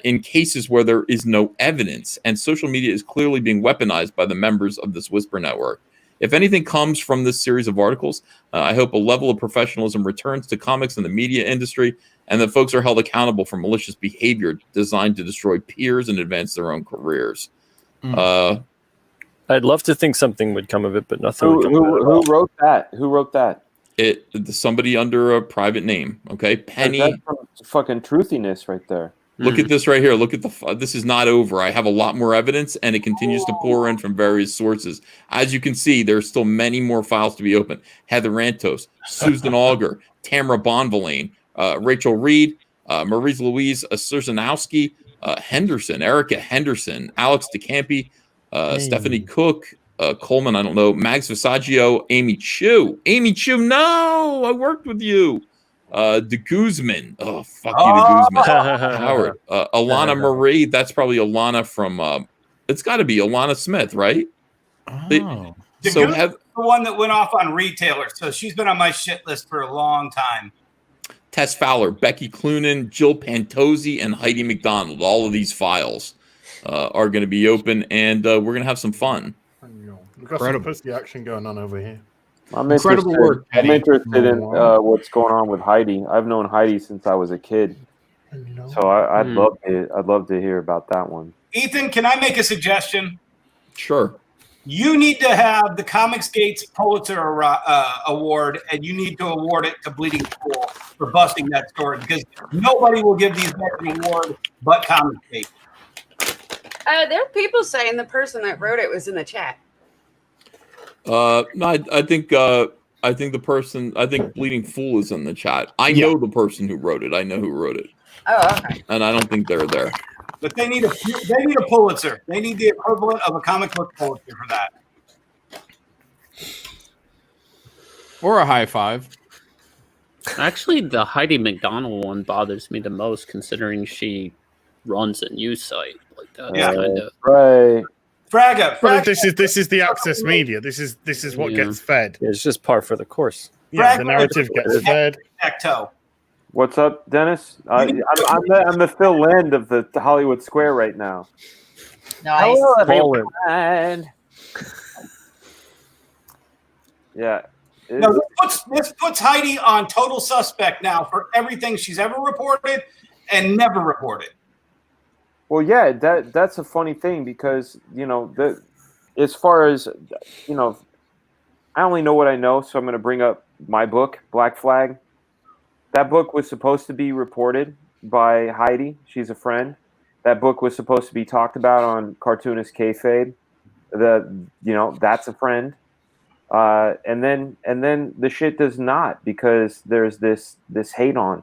in cases where there is no evidence. And social media is clearly being weaponized by the members of this Whisper Network. If anything comes from this series of articles, I hope a level of professionalism returns to comics and the media industry, and that folks are held accountable for malicious behavior designed to destroy peers and advance their own careers. I'd love to think something would come of it, but nothing would come Who of it. wrote that? Who wrote that? Somebody under a private name. Okay, Penny. That's some fucking truthiness right there. Look at this right here. Look at this is not over. I have a lot more evidence, and it continues to pour in from various sources. As you can see, there's still many more files to be opened. Heather Rantos, Susan Auger, Tamara Bonvillain, Rachel Reed, Maurice Louise Serzanowski, Henderson, Erica Henderson, Alex DeCampi, Stephanie Cook, Coleman, I don't know, Mags Visaggio, Amy Chu. Amy Chu, no! I worked with you. De Guzman. Oh, fuck you, De Guzman. Howard. Alana Marie. That's probably Alana from, it's got to be Alana Smith, right? The one that went off on Retailer. So she's been on my shit list for a long time. Tess Fowler, Becky Cloonan, Jill Pantozzi, and Heidi McDonald. All of these files are going to be open, and we're going to have some fun. We've got some pussy action going on over here. I'm interested in what's going on with Heidi. I've known Heidi since I was a kid, so I'd love to hear about that one. Ethan, can I make a suggestion? Sure. You need to have the Comicsgate's Pulitzer Award, and you need to award it to Bleeding Cool for busting that story, because nobody will give these guys an award but Comicsgate. There are people saying the person that wrote it was in the chat. No, I think the person. I think Bleeding Fool is in the chat. I know the person who wrote it. I know who wrote it. Oh, okay. And I don't think they're there. But they need a Pulitzer. They need the equivalent of a comic book Pulitzer for that. Or a high five. Actually, the Heidi McDonald one bothers me the most, considering she runs a news site like that. Yeah, right. Fraga. Well, this is the access media. This is what gets fed. It's just par for the course. Yeah, the narrative gets fed. What's up, Dennis? I'm the Phil Land of the Hollywood Square right now. Nice. Hello, everyone. Yeah. No, this puts Heidi on total suspect now for everything she's ever reported and never reported. Well, yeah, that's a funny thing because, as far as, I only know what I know, so I'm going to bring up my book, Black Flag. That book was supposed to be reported by Heidi. She's a friend. That book was supposed to be talked about on Cartoonist Kayfabe. That's a friend. And then the shit does not, because there's this hate on.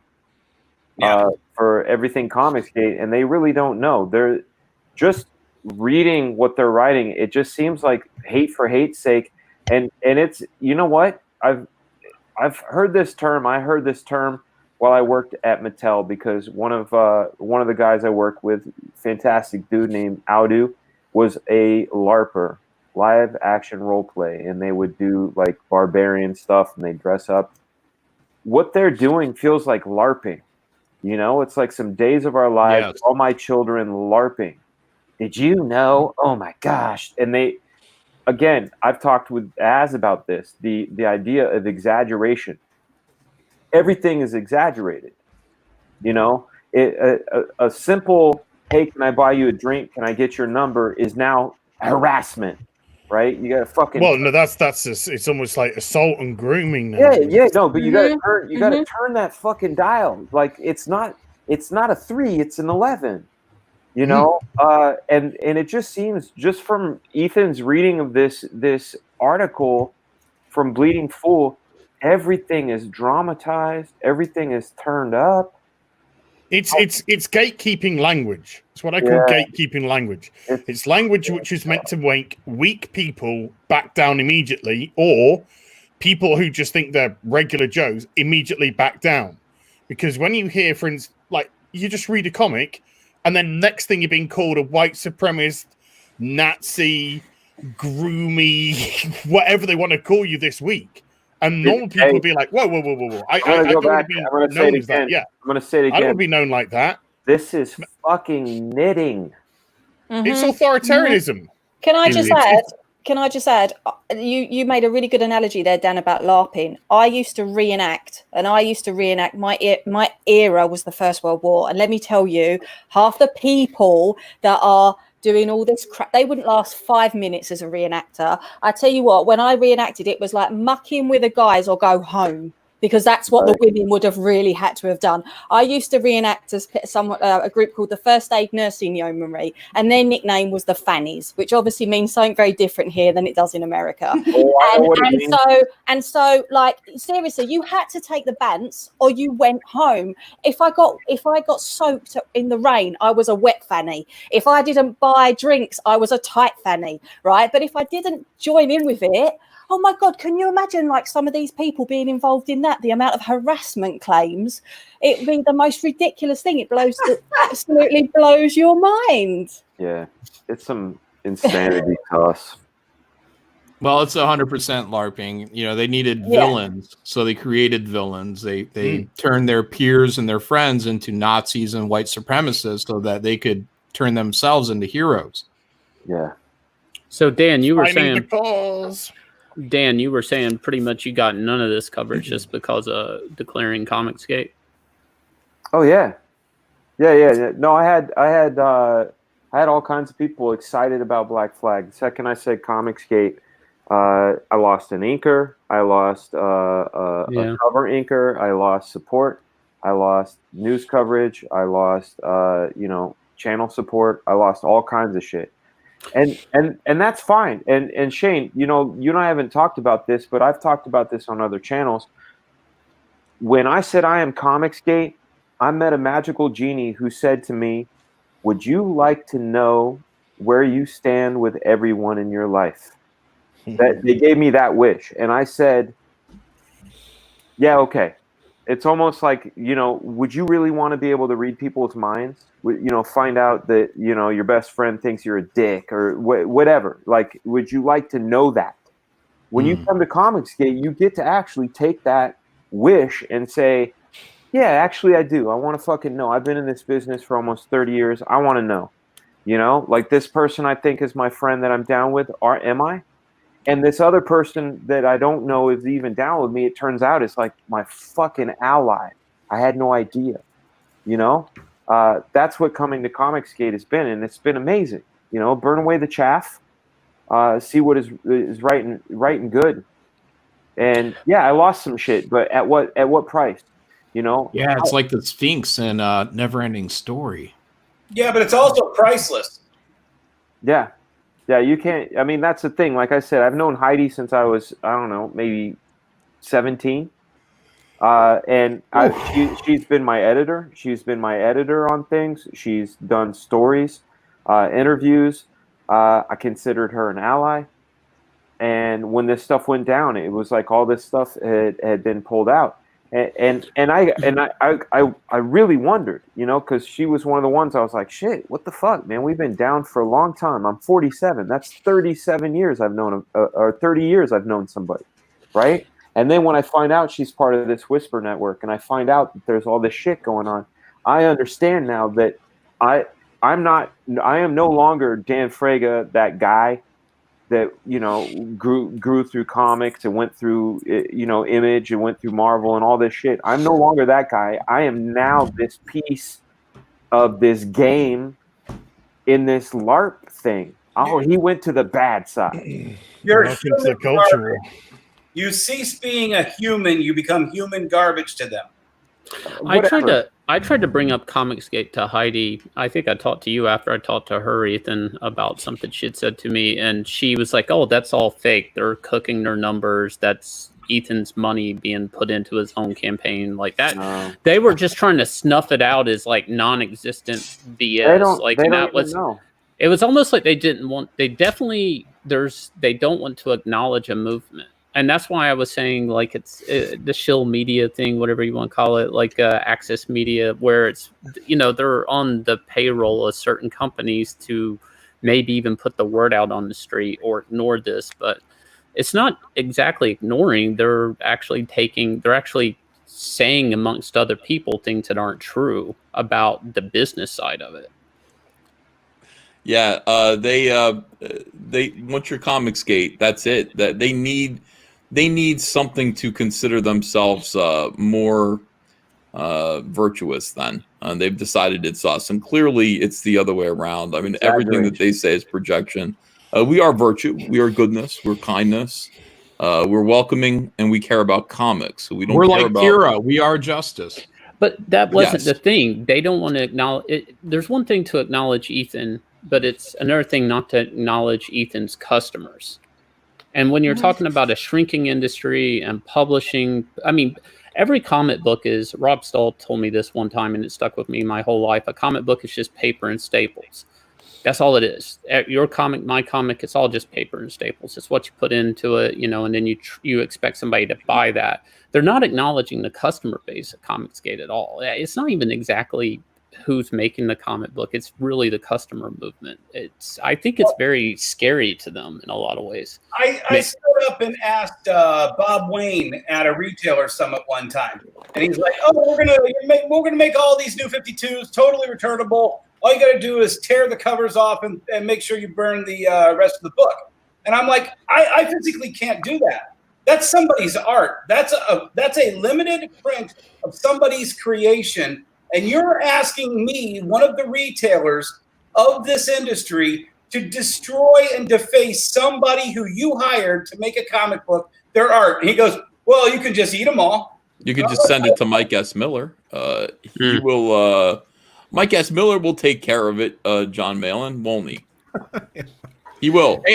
For everything Comicsgate, and they really don't know. They're just reading what they're writing. It just seems like hate for hate's sake, and it's, you know what? I've heard this term. I heard this term while I worked at Mattel, because one of the guys I work with, fantastic dude named Audu, was a LARPer, live action role play, and they would do like barbarian stuff and they dress up. What they're doing feels like LARPing. It's like some Days of Our Lives, yes. All my children LARPing. Did you know? Oh my gosh. And again, I've talked with Az about this, the idea of exaggeration. Everything is exaggerated. You know, a simple, hey, can I buy you a drink? Can I get your number? Is now harassment, right? You got to fucking. Well, no, it's almost like assault and grooming now. Yeah, no, but you got to turn, turn that fucking dial. Like it's not a 3, it's an 11. You know, and it just seems, just from Ethan's reading of this article from Bleeding Fool, everything is dramatized, everything is turned up. It's gatekeeping language. It's what I call gatekeeping language. It's language which is meant to make weak people back down immediately, or people who just think they're regular Joes immediately back down. Because when you hear, for instance, like you just read a comic, and then next thing you're being called a white supremacist, Nazi, groomy, whatever they want to call you this week. And normal people would be like, whoa. I go back. Be I'm going to say it again. Yeah. I'm going to say it again. I would be known like that. This is fucking knitting. It's authoritarianism. Can I just add? You made a really good analogy there, Dan, about LARPing. I used to reenact my era was the First World War, and let me tell you, half the people that are doing all this crap, they wouldn't last 5 minutes as a reenactor. I tell you what, when I reenacted, it was like muck in with the guys or go home, because that's what the women would have really had to have done. I used to reenact as a group called the First Aid Nursing Yeomanry, and their nickname was the Fannies, which obviously means something very different here than it does in America. So, like, seriously, you had to take the bants or you went home. If I got soaked in the rain, I was a wet fanny. If I didn't buy drinks, I was a tight fanny, right? But if I didn't join in with it, oh my God, can you imagine like some of these people being involved in that? The amount of harassment claims, it'd be the most ridiculous thing. It absolutely blows your mind. Yeah, it's some insanity toss. Well, it's 100% LARPing. You know, they needed villains, so they created villains. They turned their peers and their friends into Nazis and white supremacists so that they could turn themselves into heroes. Yeah. So Dan, you were Fighting saying the cause. Dan, you were saying pretty much you got none of this coverage just because of declaring Comicsgate. Oh yeah. No, I had all kinds of people excited about Black Flag. The second I said Comicsgate, I lost an inker, I lost a cover inker, I lost support, I lost news coverage, I lost channel support, I lost all kinds of shit. And that's fine. And Shane, you and I haven't talked about this, but I've talked about this on other channels. When I said I am Comicsgate, I met a magical genie who said to me, would you like to know where you stand with everyone in your life? That they gave me that wish. And I said, yeah, okay. It's almost like, would you really want to be able to read people's minds? Find out that, your best friend thinks you're a dick or whatever. Like, would you like to know that? When you come to Comicsgate, you get to actually take that wish and say, yeah, actually I do. I want to fucking know. I've been in this business for almost 30 years. I want to know. Like this person I think is my friend that I'm down with, am I? And this other person that I don't know is even down with me, it turns out is like my fucking ally. I had no idea. That's what coming to Comicsgate has been, and it's been amazing. Burn away the chaff, see what is right and good. And yeah, I lost some shit, but at what price? Yeah, it's like the Sphinx in Never-Ending Story. Yeah, but it's also priceless. Yeah. Yeah, you can't. I mean, that's the thing. Like I said, I've known Heidi since I was, I don't know, maybe 17. And she's been my editor. She's been my editor on things. She's done stories, interviews. I considered her an ally. And when this stuff went down, it was like all this stuff had been pulled out. And I really wondered, because she was one of the ones I was like, shit, what the fuck, man? We've been down for a long time. I'm 47. That's 37 years I've known, or 30 years I've known somebody, right? And then when I find out she's part of this Whisper network, and I find out that there's all this shit going on, I understand now that I am no longer Dan Frega, that guy that grew through comics and went through Image and went through Marvel and all this shit. I'm no longer that guy. I am now this piece of this game in this LARP thing. Oh, he went to the bad side. You're Welcome to the culture war. You cease being a human, you become human garbage to them. I tried to bring up Comicsgate to Heidi. I think I talked to you after I talked to her, Ethan, about something she had said to me, and she was like, "Oh, that's all fake. They're cooking their numbers. That's Ethan's money being put into his own campaign like that." No. They were just trying to snuff it out as like non-existent BS. It was almost like they didn't want. They don't want to acknowledge a movement. And that's why I was saying, like, it's the shill media thing, whatever you want to call it, like Access Media, where it's, they're on the payroll of certain companies to maybe even put the word out on the street or ignore this. But it's not exactly ignoring. They're actually saying amongst other people things that aren't true about the business side of it. Yeah, they once your Comicsgate, that's it. That they need something to consider themselves more virtuous then. They've decided it's us, and clearly it's the other way around. I mean, everything that they say is projection. We are virtue, we are goodness, we're kindness, we're welcoming, and we care about comics. So we're like Kira, we are justice. But that wasn't the thing. They don't want to acknowledge it. There's one thing to acknowledge Ethan, but it's another thing not to acknowledge Ethan's customers. And when you're talking about a shrinking industry and publishing, I mean, every comic book is, Rob Stahl told me this one time and it stuck with me my whole life. A comic book is just paper and staples. That's all it is. Your comic, my comic, it's all just paper and staples. It's what you put into it, and then you expect somebody to buy that. They're not acknowledging the customer base at Comicsgate at all. It's not even exactly who's making the comic book. It's really the customer movement. I think it's very scary to them in a lot of ways. I stood up and asked Bob Wayne at a retailer summit one time, and he's like, "Oh, we're gonna make all these new 52s totally returnable. All you got to do is tear the covers off and make sure you burn the rest of the book." And I'm like, I physically can't do that. That's somebody's art. That's a limited print of somebody's creation. And you're asking me, one of the retailers of this industry, to destroy and deface somebody who you hired to make a comic book, their art. And he goes, "Well, you can just eat them all." You can just send it to Mike S. Miller. He will. Mike S. Miller will take care of it, John Malin, won't he? He will. Hey,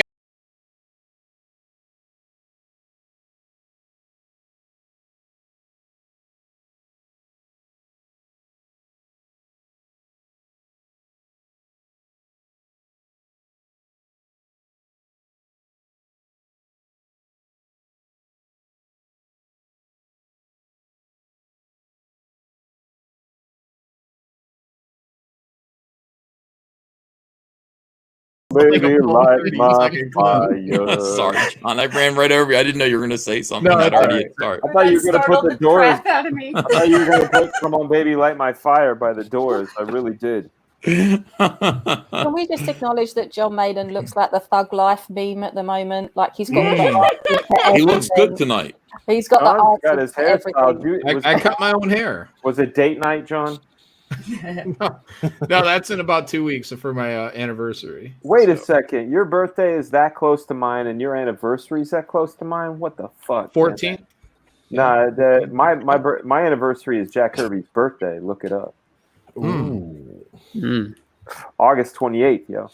Baby, light my fire. Sorry, John. I ran right over you. I didn't know you were going to say something. No, Sorry. I thought you were going to put the doors. Out of me. I thought you were going to put "Come On, Baby, Light My Fire" by the Doors. I really did. Can we just acknowledge that John Maiden looks like the Thug Life meme at the moment? Like he's got He looks good tonight. He's got John the got his hairstyle. I cut my own hair. Was it date night, John? No, that's in about 2 weeks for my anniversary. Wait a second. Your birthday is that close to mine, and your anniversary is that close to mine? What the fuck? 14th? Nah, my anniversary is Jack Kirby's birthday. Look it up. August 28th, yo.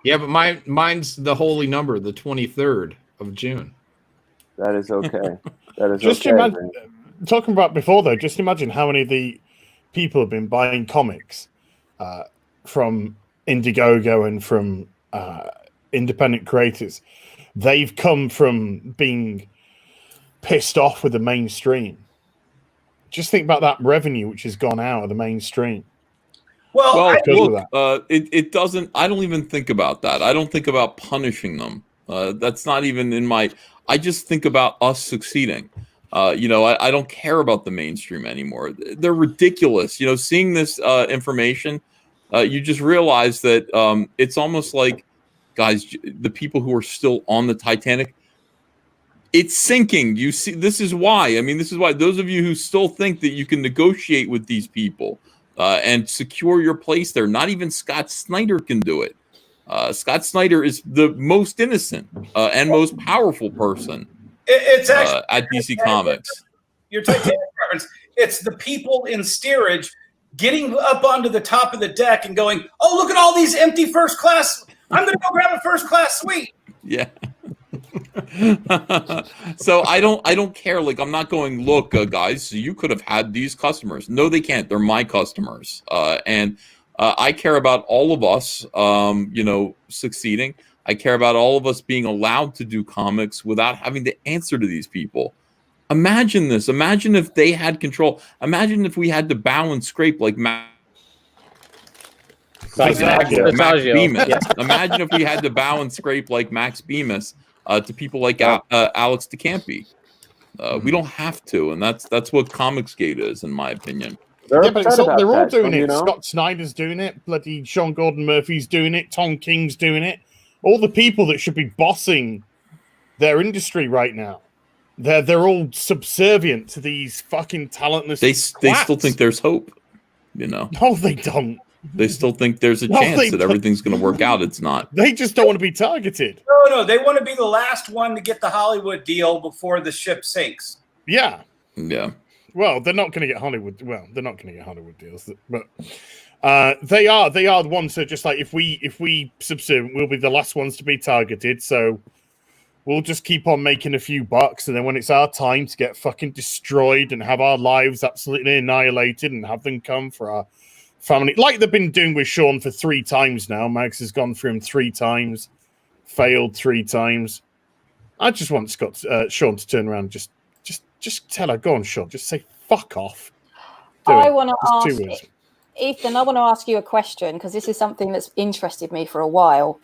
Yeah, but mine's the holy number, the 23rd of June. That is okay. That is just okay. imagine, talking about before though, just imagine how many of the people have been buying comics from Indiegogo and from independent creators. They've come from being pissed off with the mainstream. Just think about that revenue which has gone out of the mainstream. Well, look, it doesn't. I don't even think about that. I don't think about punishing them. That's not even in my. I just think about us succeeding. I don't care about the mainstream anymore. They're ridiculous. Seeing this information, you just realize that it's almost like guys, the people who are still on the Titanic, it's sinking. You see, this is why. I mean, this is why those of you who still think that you can negotiate with these people and secure your place there, not even Scott Snyder can do it. Scott Snyder is the most innocent and most powerful person It's actually at DC Comics. Your Titanic reference. It's the people in steerage getting up onto the top of the deck and going, "Oh, look at all these empty first class. I'm going to go grab a first class suite." Yeah. So I don't care. Like, I'm not going, look, guys, you could have had these customers. No, they can't. They're my customers. And I care about all of us, succeeding. I care about all of us being allowed to do comics without having to answer to these people. Imagine this. Imagine if they had control. Imagine if we had to bow and scrape like Max Bemis. Yeah. Imagine if we had to bow and scrape like Max Bemis to people like Alex DeCampi. We don't have to, and that's what Comicsgate is, in my opinion. Yeah, but they're all doing it. Scott Snyder's doing it. Bloody Sean Gordon Murphy's doing it. Tom King's doing it. All the people that should be bossing their industry right now, they're all subservient to these fucking talentless. They still think there's hope, No, they don't. They still think there's a chance that everything's going to work out. It's not. They just don't want to be targeted. No, they want to be the last one to get the Hollywood deal before the ship sinks. Yeah. Yeah. Well, they're not going to get Hollywood. Well, they're not going to get Hollywood deals, but they are the ones that just like if we subsume, we'll be the last ones to be targeted. So we'll just keep on making a few bucks, and then when it's our time to get fucking destroyed and have our lives absolutely annihilated and have them come for our family, like they've been doing with Sean for 3 times now. Max has gone for him 3 times, failed 3 times. I just want Sean to turn around and just tell her, go on, Sean, just say fuck off. I want to ask Ethan, I want to ask you a question, because this is something that's interested me for a while.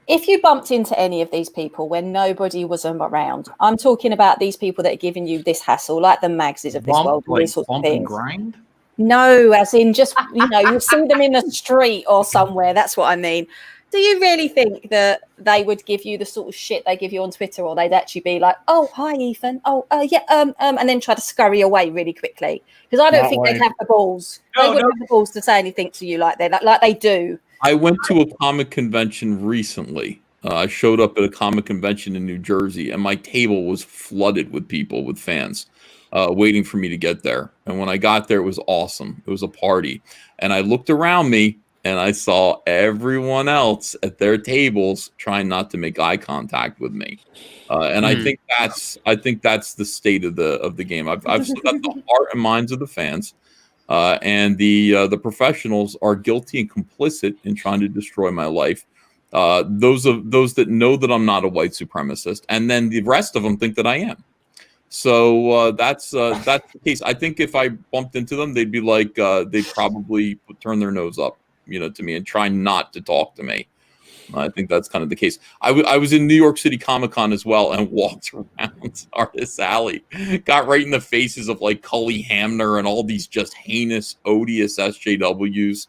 If you bumped into any of these people when nobody was around, I'm talking about these people that are giving you this hassle, like the Magses of this world, like these sorts of bump and things. grind? No, as in just, you see them in the street or somewhere. That's what I mean. Do you really think that they would give you the sort of shit they give you on Twitter, or they'd actually be like, "Oh, hi, Ethan. Oh, yeah, and then try to scurry away really quickly?" Because I don't think they'd have the balls. They wouldn't have the balls to say anything to you like that, like they do. I went to a comic convention recently. I showed up at a comic convention in New Jersey, and my table was flooded with people, with fans, waiting for me to get there. And when I got there, it was awesome. It was a party. And I looked around me, and I saw everyone else at their tables trying not to make eye contact with me. And I think that's the state of the game. I've still got the heart and minds of the fans. And the professionals are guilty and complicit in trying to destroy my life. Those that know that I'm not a white supremacist, and then the rest of them think that I am. So that's the case. I think if I bumped into them, they'd be like, they'd probably turn their nose up, to me and try not to talk to me. I think that's kind of the case. I was in New York City Comic Con as well and walked around Artist Alley, got right in the faces of like Cully Hamner and all these just heinous, odious SJWs.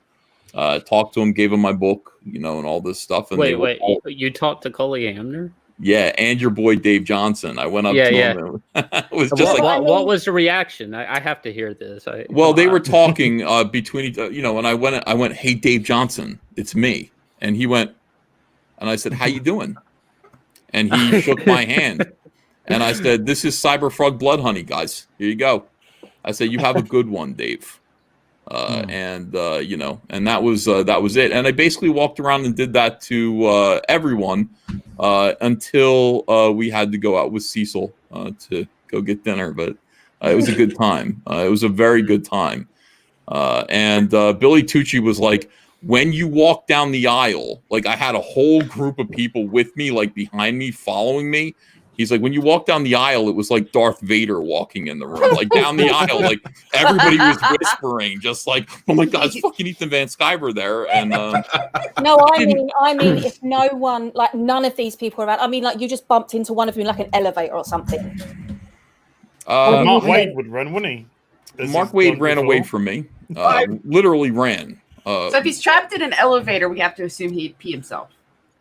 Talked to him, gave him my book, and all this stuff. And wait, you talked to Cully Hamner? Yeah, and your boy Dave Johnson. I went up to him. It was just what was the reaction? I have to hear this. They were talking between, and I went, "Hey, Dave Johnson, it's me," and he went, and I said, "How you doing?" And he shook my hand, and I said, "This is Cyberfrog Blood Honey, guys. Here you go." I said, "You have a good one, Dave." And that was it. And I basically walked around and did that to everyone until we had to go out with Cecil to go get dinner. But it was a good time. It was a very good time. And Billy Tucci was like, when you walk down the aisle, like I had a whole group of people with me, like behind me, following me. He's like, when you walk down the aisle, it was like Darth Vader walking in the room, like down the aisle, like everybody was whispering, just like, "Oh my God, it's fucking Ethan Van Sciver there." And no, I mean, if no one, like none of these people are around. I mean, like you just bumped into one of them in like an elevator or something. Mark Wade would run, wouldn't he? Mark Wade ran away from me. Literally ran. So if he's trapped in an elevator, we have to assume he'd pee himself.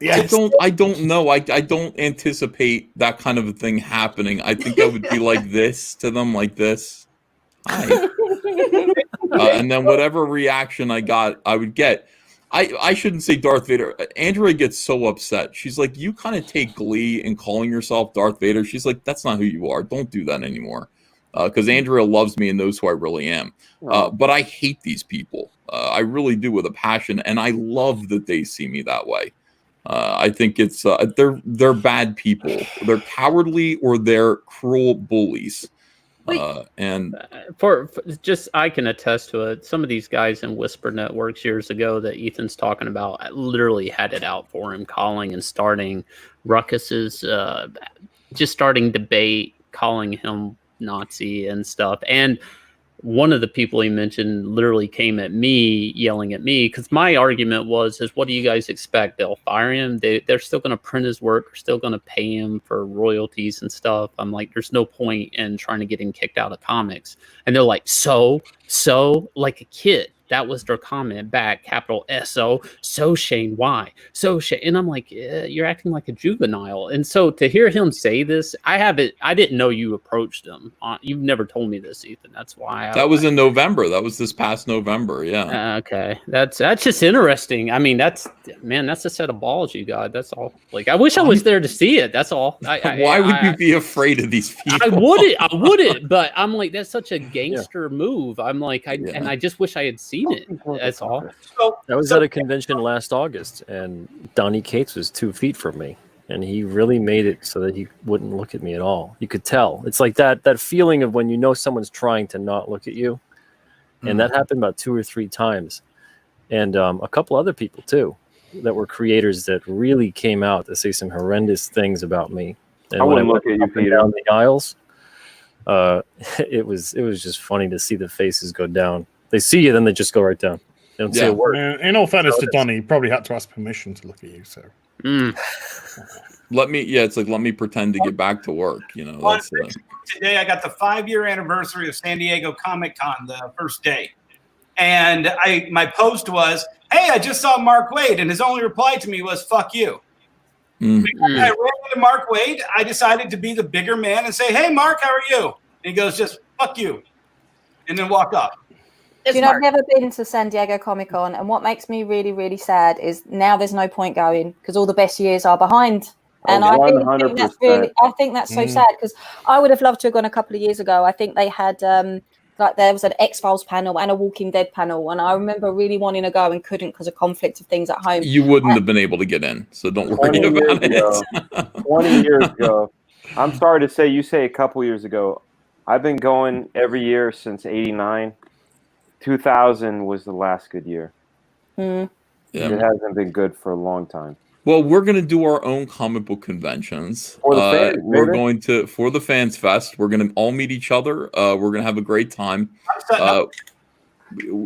Yes. I don't know. I don't anticipate that kind of a thing happening. I think I would be like this to them, like this. Hi. And then whatever reaction I got, I would get. I shouldn't say Darth Vader. Andrea gets so upset. She's like, you kind of take glee in calling yourself Darth Vader. She's like, that's not who you are. Don't do that anymore. Because Andrea loves me and knows who I really am. But I hate these people. I really do, with a passion. And I love that they see me that way. I think it's they're bad people. They're cowardly or they're cruel bullies. And for just, I can attest to it. Some of these guys in Whisper Networks years ago that Ethan's talking about, I literally had it out for him, calling and starting ruckuses, just starting debate, calling him Nazi and stuff. And one of the people he mentioned literally came at me, yelling at me, because my argument was, what do you guys expect? They'll fire him. They're still going to print his work. They're still going to pay him for royalties and stuff. I'm like, there's no point in trying to get him kicked out of comics. And they're like, so like a kid. That was their comment back, capital S-O. So Shane, why? So Shane. And I'm like, you're acting like a juvenile. And so to hear him say this, I didn't know you approached him. You've never told me this, Ethan. That's why. That was in November. That was this past November. Yeah. Okay. That's just interesting. I mean, that's a set of balls you got. That's all. Like, I wish I was there to see it. That's all. Why would you be afraid of these people? I wouldn't. But I'm like, that's such a gangster move. I'm like, and I just wish I had seen it. That's all. I was at a convention last August, and Donnie Cates was 2 feet from me, and he really made it so that he wouldn't look at me at all. You could tell. It's like that feeling of when you know someone's trying to not look at you, and that happened about 2 or 3 times, and a couple other people too that were creators that really came out to say some horrendous things about me. And I when wouldn't look at you, up and Peter. down the aisles, it was just funny to see the faces go down. They see you, then they just go right down. They don't say a word. In all fairness to Donnie, you probably had to ask permission to look at you. So let me pretend to get back to work. You know, that's today I got the 5-year anniversary of San Diego Comic Con, the first day, and my post was, "Hey, I just saw Mark Waid," and his only reply to me was, "Fuck you." Because I ran into Mark Waid, I decided to be the bigger man and say, "Hey, Mark, how are you?" And he goes, "Just fuck you," and then walk up. You know, I've never been to San Diego Comic Con, and what makes me really, really sad is now there's no point going because all the best years are behind. And I think that's so sad, because I would have loved to have gone a couple of years ago. I think they had like there was an X-Files panel and a Walking Dead panel, and I remember really wanting to go and couldn't because of conflict of things at home. You wouldn't have been able to get in, so don't worry about it. 20 years ago. I'm sorry to say, you say a couple years ago. I've been going every year since '89. 2000 was the last good year. Yeah. It hasn't been good for a long time. Well, we're going to do our own comic book conventions. For the fans, we're going to, for the Fans Fest, we're going to all meet each other. We're going to have a great time.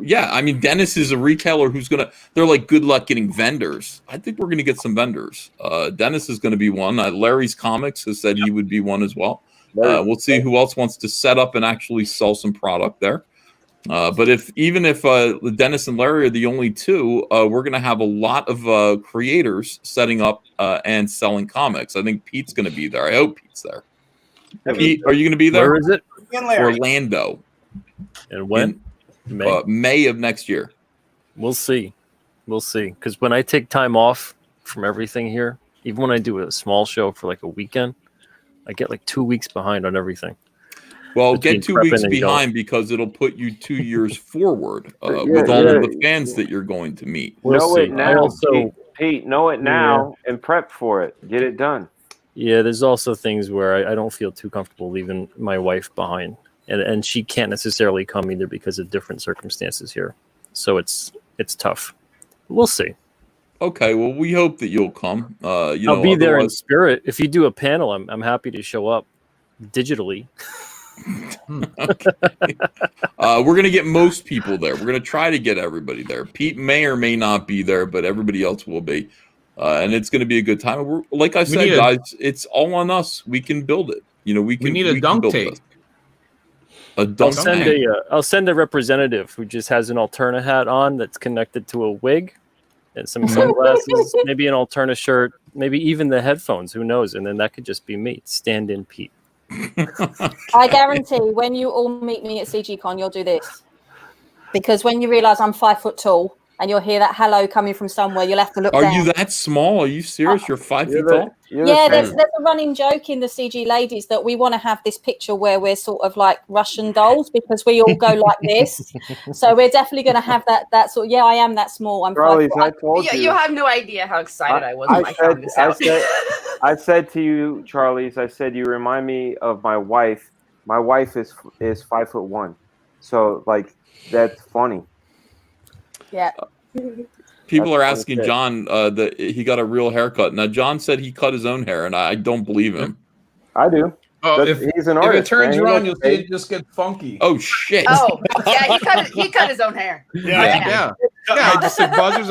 Yeah, I mean, Dennis is a retailer who's going to, they're like, good luck getting vendors. I think we're going to get some vendors. Dennis is going to be one. Larry's Comics has said he would be one as well. We'll see who else wants to set up and actually sell some product there. But even if Dennis and Larry are the only two, we're going to have a lot of creators setting up and selling comics. I think Pete's going to be there. I hope Pete's there. Pete, are you going to be there? Where is it? Orlando. And when? May of next year. We'll see. We'll see. Because when I take time off from everything here, even when I do a small show for like a weekend, I get like 2 weeks behind on everything. Well, get 2 weeks behind because it'll put you 2 years forward with all of the fans that you're going to meet. Know it now, Pete. Know it now and prep for it. Get it done. Yeah, there's also things where I don't feel too comfortable leaving my wife behind, and she can't necessarily come either because of different circumstances here. So it's tough. We'll see. Okay, well, we hope that you'll come. I'll be there in spirit. If you do a panel, I'm happy to show up digitally. Okay. We're going to get most people there. We're going to try to get everybody there. Pete may or may not be there, but everybody else will be. And it's going to be a good time. Like I said, guys, it's all on us. We can build it. You know, we need a dunk tank. I'll send a representative who just has an Alterna hat on that's connected to a wig, and some sunglasses, maybe an Alterna shirt, maybe even the headphones. Who knows? And then that could just be me, stand-in Pete. I guarantee when you all meet me at CGCon, you'll do this. Because when you realize I'm 5 foot tall and you'll hear that hello coming from somewhere, you'll have to look down. Are you that small? Are you serious? You're 5 feet tall? Yeah, there's a running joke in the CG ladies that we want to have this picture where we're sort of like Russian dolls because we all go like this. So we're definitely going to have that sort of, yeah, I am that small. I'm Charlie, 5 foot. I told you. You have no idea how excited I was when I found this out. I said to you, Charlize, I said, you remind me of my wife. My wife is 5'1". So like, that's funny. Yeah. People are asking John that he got a real haircut. Now, John said he cut his own hair, and I don't believe him. I do. Oh, He's an if artist. it turns man. you on, you'll see it just get funky. Oh, shit. Oh, yeah, he cut his own hair. Yeah. Just the buzzers.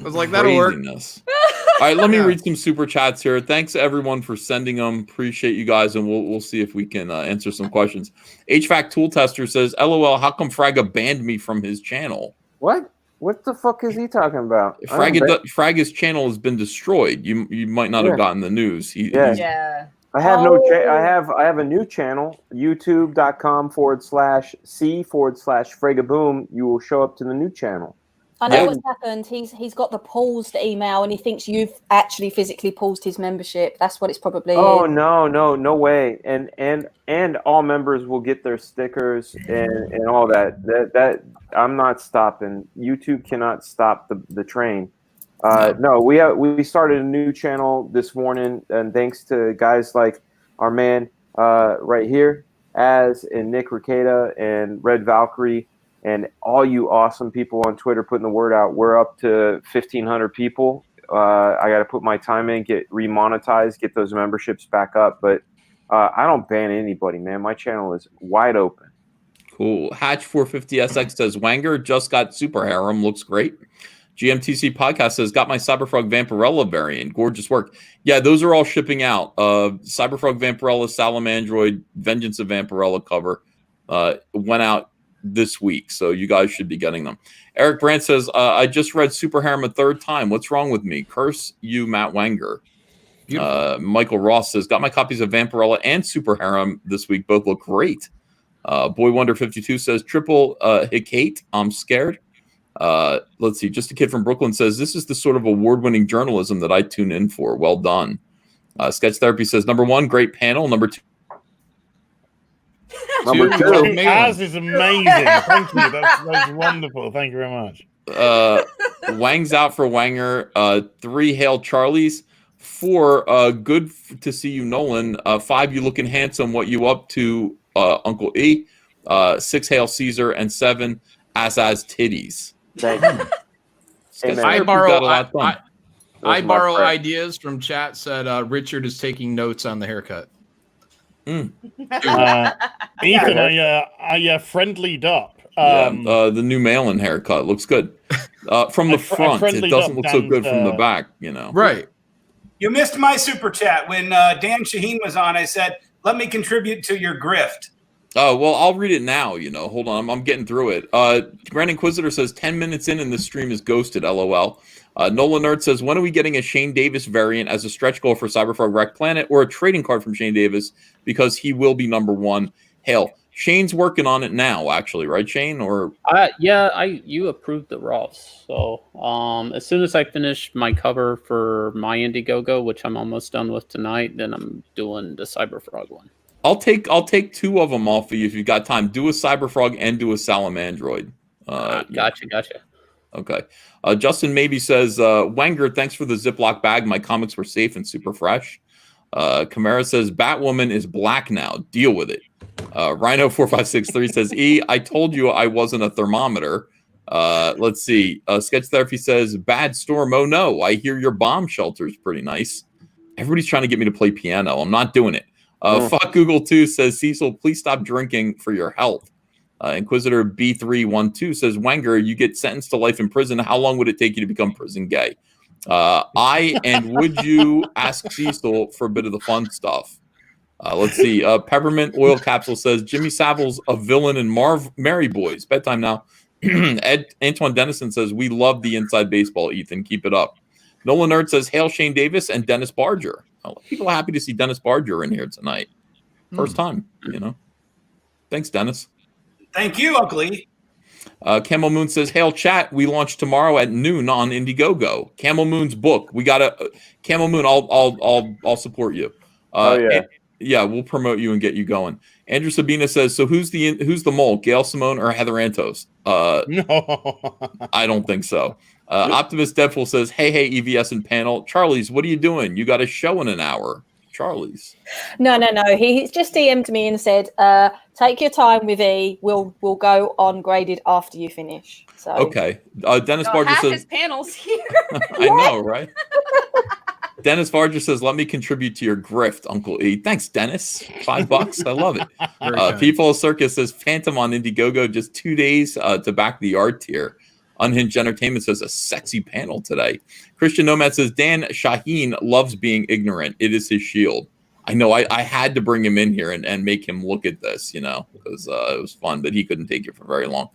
I was like, that'll work. All right, let me read some super chats here. Thanks everyone for sending them. Appreciate you guys, and we'll see if we can answer some questions. HVAC Tool Tester says, "LOL, how come Fraga banned me from his channel?" What? What the fuck is he talking about? Fraga's channel has been destroyed. You might not have gotten the news. I have I have a new channel, youtube.com/c/Fragaboom. You will show up to the new channel. I know what's happened. He's got the paused email, and he thinks you've actually physically paused his membership. That's what it's probably. Oh is. no way! And all members will get their stickers and all that. That I'm not stopping. YouTube cannot stop the train. No, we started a new channel this morning, and thanks to guys like our man right here, Az and Nick Ricada and Red Valkyrie. And all you awesome people on Twitter putting the word out. We're up to 1,500 people. I got to put my time in, get remonetized, get those memberships back up. But I don't ban anybody, man. My channel is wide open. Cool. Hatch 450SX says, Wanger just got Super Harem. Looks great. GMTC Podcast says, got my Cyberfrog Vampirella variant. Gorgeous work. Yeah, those are all shipping out. Cyberfrog Vampirella, Salamandroid, Vengeance of Vampirella cover went out this week, so you guys should be getting them. Eric Brandt says, I just read Super Harem a third time. What's wrong with me? Curse you, Matt Wanger. Michael Ross says, got my copies of Vampirella and Super Harem this week. Both look great. Boy Wonder 52 says, triple Hicate. I'm scared. Let's see. Just a Kid from Brooklyn says, this is the sort of award-winning journalism that I tune in for. Well done. Sketch Therapy says, number one, great panel. Number two, Az is amazing. Thank you. That's wonderful. Thank you very much. Wang's out for Wanger. 3, Hail Charlies. 4, good to see you, Nolan. 5, you looking handsome. What you up to, Uncle E? 6, Hail Caesar. And 7, Az titties. I borrow ideas from chat. Said Richard is taking notes on the haircut. Ethan, I friendlied up. The new Malin haircut looks good from the front. It doesn't look so good from the back, you know. Right. You missed my super chat when Dan Shaheen was on. I said, "Let me contribute to your grift." Oh, well, I'll read it now. Hold on, I'm getting through it. Grand Inquisitor says 10 minutes in and the stream is ghosted. LOL. Nolan Nerd says, when are we getting a Shane Davis variant as a stretch goal for Cyberfrog Wreck Planet or a trading card from Shane Davis because he will be number 1? Hail. Shane's working on it now, actually, right, Shane? Or you approved the Rolfs. So as soon as I finish my cover for my Indiegogo, which I'm almost done with tonight, then I'm doing the Cyberfrog one. I'll take 2 of them off for you if you got time. Do a Cyberfrog and do a Salamandroid. Gotcha. Okay. Justin Maybe says, Wanger, thanks for the Ziploc bag. My comics were safe and super fresh. Camara says, Batwoman is black now. Deal with it. Rhino4563 says, I told you I wasn't a thermometer. Let's see. Sketch Therapy says, bad storm. Oh, no. I hear your bomb shelter's pretty nice. Everybody's trying to get me to play piano. I'm not doing it. Fuck Google 2 says, Cecil, please stop drinking for your health. Inquisitor B312 says, Wanger, you get sentenced to life in prison. How long would it take you to become prison gay? Would you ask Cecil for a bit of the fun stuff? Let's see. Peppermint Oil Capsule says, Jimmy Savile's a villain in Mary Boys. Bedtime now. Antoine Dennison says, we love the inside baseball, Ethan. Keep it up. Nolan Nerd says, hail Shane Davis and Dennis Barger. People are happy to see Dennis Barger in here tonight. First time, you know. Thanks, Dennis. Thank you, Ugly. Camel Moon says, hail chat. We launch tomorrow at noon on Indiegogo. Camel Moon's book. We got a Camel Moon. I'll support you. Yeah, we'll promote you and get you going. Andrew Sabina says, so who's the mole? Gail Simone or Heather Antos? No, I don't think so. Optimus Deadpool says, hey, EVS and panel. Charlie's, what are you doing? You got a show in an hour. Charlie's. No. He just DM'd me and said, take your time with E. We'll go on graded after you finish. So okay. Dennis Barger half says, his panels here. I know, right? Dennis Barger says, let me contribute to your grift, Uncle E. Thanks, Dennis. $5. I love it. People Circus says, Phantom on Indiegogo, just 2 days to back the art tier. Unhinged Entertainment says, a sexy panel today. Christian Nomad says, Dan Shaheen loves being ignorant. It is his shield. I know I had to bring him in here and make him look at this, you know, because it was fun, but he couldn't take it for very long.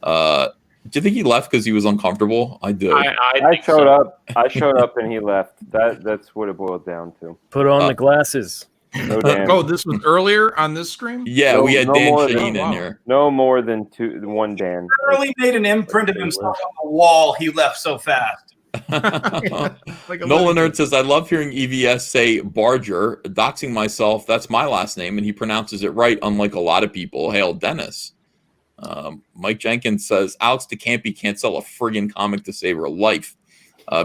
Do you think he left because he was uncomfortable? I do. I showed up. I showed up and he left. That's what it boiled down to. Put on the glasses. No Dan. Oh, this was earlier on this stream? Yeah, we had Dan Shaheen in here. No more than one Dan. He made an imprint of himself on the wall. He left so fast. Nolan Nerd says, I love hearing EVS say Barger, doxing myself. That's my last name, and he pronounces it right, unlike a lot of people. Hail Dennis. Mike Jenkins says, Alex DeCampi can't sell a friggin' comic to save her life.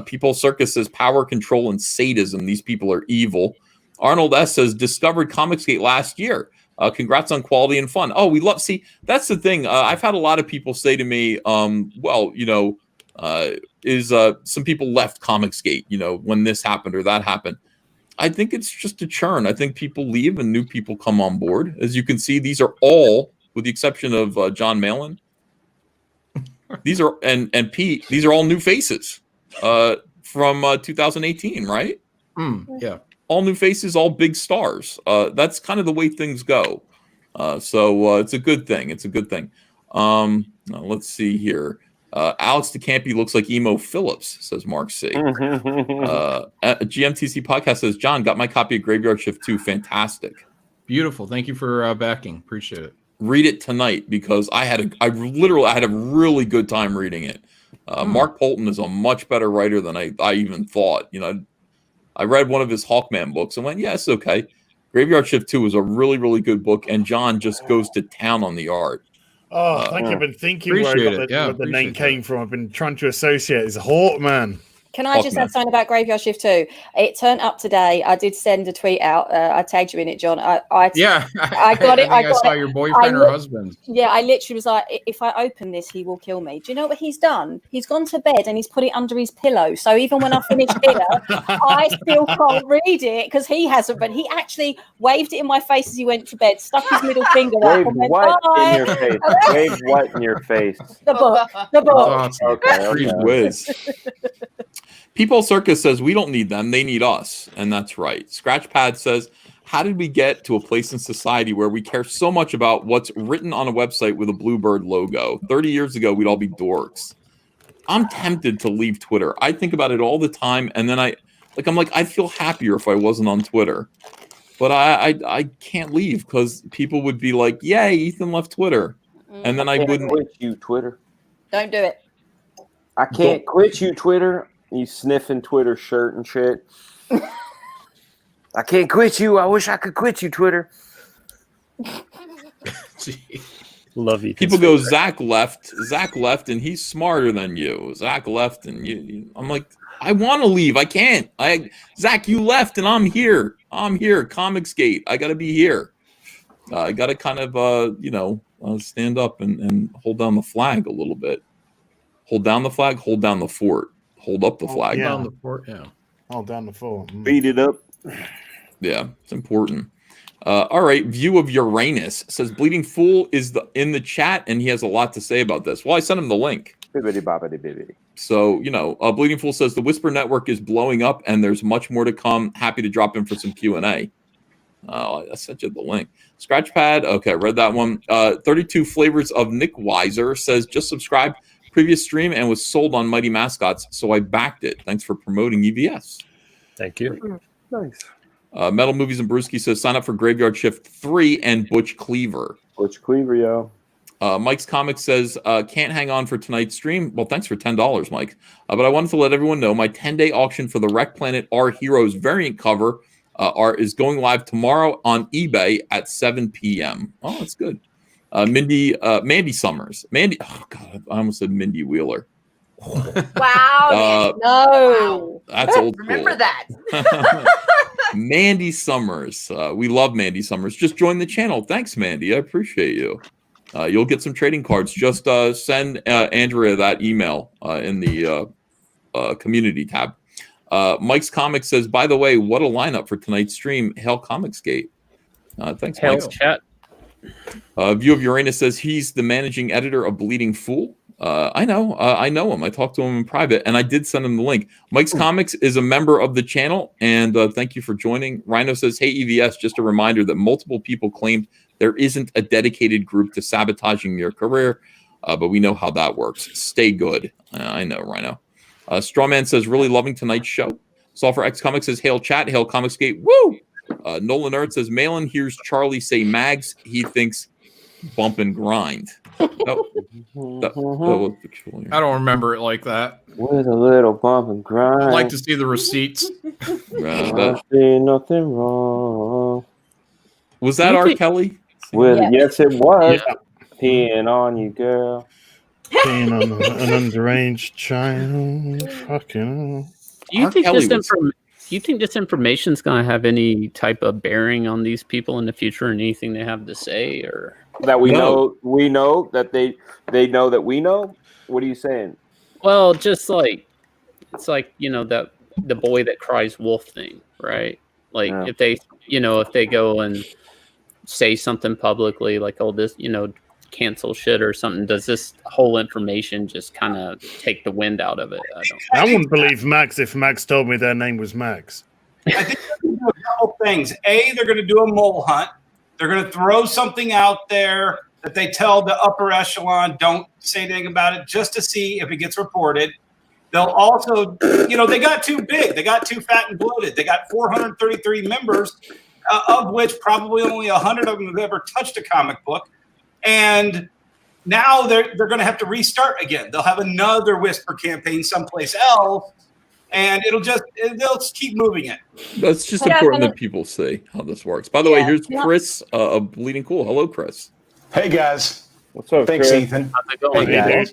People Circus says, power, control, and sadism. These people are evil. Arnold S says, discovered Comicsgate last year. Congrats on quality and fun. Oh, we love, see, that's the thing. I've had a lot of people say to me, well, you know, some people left Comicsgate, you know, when this happened or that happened. I think it's just a churn. I think people leave and new people come on board. As you can see, these are all, with the exception of John Malin, these are and Pete, these are all new faces from 2018, right? Yeah. All new faces, all big stars. That's kind of the way things go. So it's a good thing. It's a good thing. Let's see here. Alex DeCampi looks like Emo Phillips, says Mark C. GMTC Podcast says, John, got my copy of Graveyard Shift 2. Fantastic. Beautiful. Thank you for backing. Appreciate it. Read it tonight because I had a really good time reading it. Mark Polton is a much better writer than I even thought. You know, I read one of his Hawkman books and went, yes, okay. Graveyard Shift 2 is a really, really good book, and John just goes to town on the art. Oh, thank you. I've been thinking where the name came from. I've been trying to associate it. It's Hawkman. Can I just add something about Graveyard Shift 2? It turned up today. I did send a tweet out. I tagged you in it, John. I got it. I saw your boyfriend or husband. Yeah, I literally was like, if I open this, he will kill me. Do you know what he's done? He's gone to bed and he's put it under his pillow. So even when I finish dinner, I still can't read it because he hasn't. But he actually waved it in my face as he went to bed, stuck his middle finger up and went, what bye. in your face? Wave what in your face? The book. The book. Okay. Whiz. People Circus says, we don't need them, they need us. And that's right. Scratchpad says, how did we get to a place in society where we care so much about what's written on a website with a Bluebird logo? 30 years ago, we'd all be dorks. I'm tempted to leave Twitter. I think about it all the time. And then I'd feel happier if I wasn't on Twitter. But I can't leave because people would be like, yay, Ethan left Twitter. And then I wouldn't quit you, Twitter. Don't do it. I can't quit you, Twitter. You sniffing Twitter shirt and shit. I can't quit you. I wish I could quit you, Twitter. Love you. People go, Zach left, and he's smarter than you. Zach left, and you. I'm like, I want to leave. I can't. Zach, you left, and I'm here. Comicsgate. I got to be here. I got to kind of, stand up and hold down the flag a little bit. Hold down the flag. Hold down the fort. Hold up the flag. Yeah. Down the fort, yeah. Hold down the fort. Beat it up. Yeah, it's important. All right, View of Uranus says Bleeding Fool is in the chat, and he has a lot to say about this. Well, I sent him the link. Bibbidi-bobbidi-bibbidi. So, Bleeding Fool says the Whisper Network is blowing up, and there's much more to come. Happy to drop in for some Q&A. I sent you the link. Scratchpad. Okay, I read that one. 32 Flavors of Nick Weiser says, just subscribed previous stream and was sold on Mighty Mascots, so I backed it. Thanks for promoting EVS. Thank you. Nice. Metal Movies and Brewski says, sign up for Graveyard Shift 3 and Butch Cleaver. Butch Cleaver, yo. Mike's Comics says, can't hang on for tonight's stream. Well, thanks for $10, Mike. But I wanted to let everyone know my 10-day auction for the Wreck Planet Our Heroes variant cover is going live tomorrow on eBay at 7 p.m. Oh, that's good. Mandy Summers. Oh, God, I almost said Mindy Wheeler. Wow. No. That's old school. Remember that. Mandy Summers. We love Mandy Summers. Just join the channel. Thanks, Mandy. I appreciate you. You'll get some trading cards. Just send Andrea that email in the community tab. Mike's Comics says, by the way, what a lineup for tonight's stream. Hail Comicsgate. Thanks, Hail's Mike. chat. View of Uranus says he's the managing editor of Bleeding Fool. I know him. I talked to him in private, and I did send him the link. Mike's Comics is a member of the channel, and thank you for joining. Rhino says, hey, EVS, just a reminder that multiple people claimed there isn't a dedicated group to sabotaging your career, but we know how that works. Stay good. I know, Rhino. Strawman says, really loving tonight's show. Sulfur X Comics says, hail chat, hail Comicsgate. Woo! Nolan Earth says, Malin hears Charlie say mags. He thinks bump and grind. That was peculiar. I don't remember it like that. With a little bump and grind. I'd like to see the receipts. I see nothing wrong. Was that R. Kelly? Yes, it was. Yeah. Peeing on you, girl. Peeing on an underage child. Fucking. Do you think this information is going to have any type of bearing on these people in the future and anything they have to say, or that we know that they know that we know? What are you saying? Well, just like it's like, that the boy that cries wolf thing, right? Like if they go and say something publicly like, oh, this, cancel shit or something, does this whole information just kind of take the wind out of it? I wouldn't believe Max if Max told me their name was Max. I think they're going to do a couple things. They're going to do a mole hunt. They're going to throw something out there that they tell the upper echelon, don't say anything about it, just to see if it gets reported. They'll also, they got too big. They got too fat and bloated. They got 433 members, of which probably only 100 of them have ever touched a comic book. And now they're going to have to restart again. They'll have another whisper campaign someplace else, and they'll just keep moving it. That's just important that people see how this works. By the way, here's Chris of Bleeding Cool. Hello, Chris. Hey, guys. What's up, Thanks, Chris? Ethan. How's it going? Hey,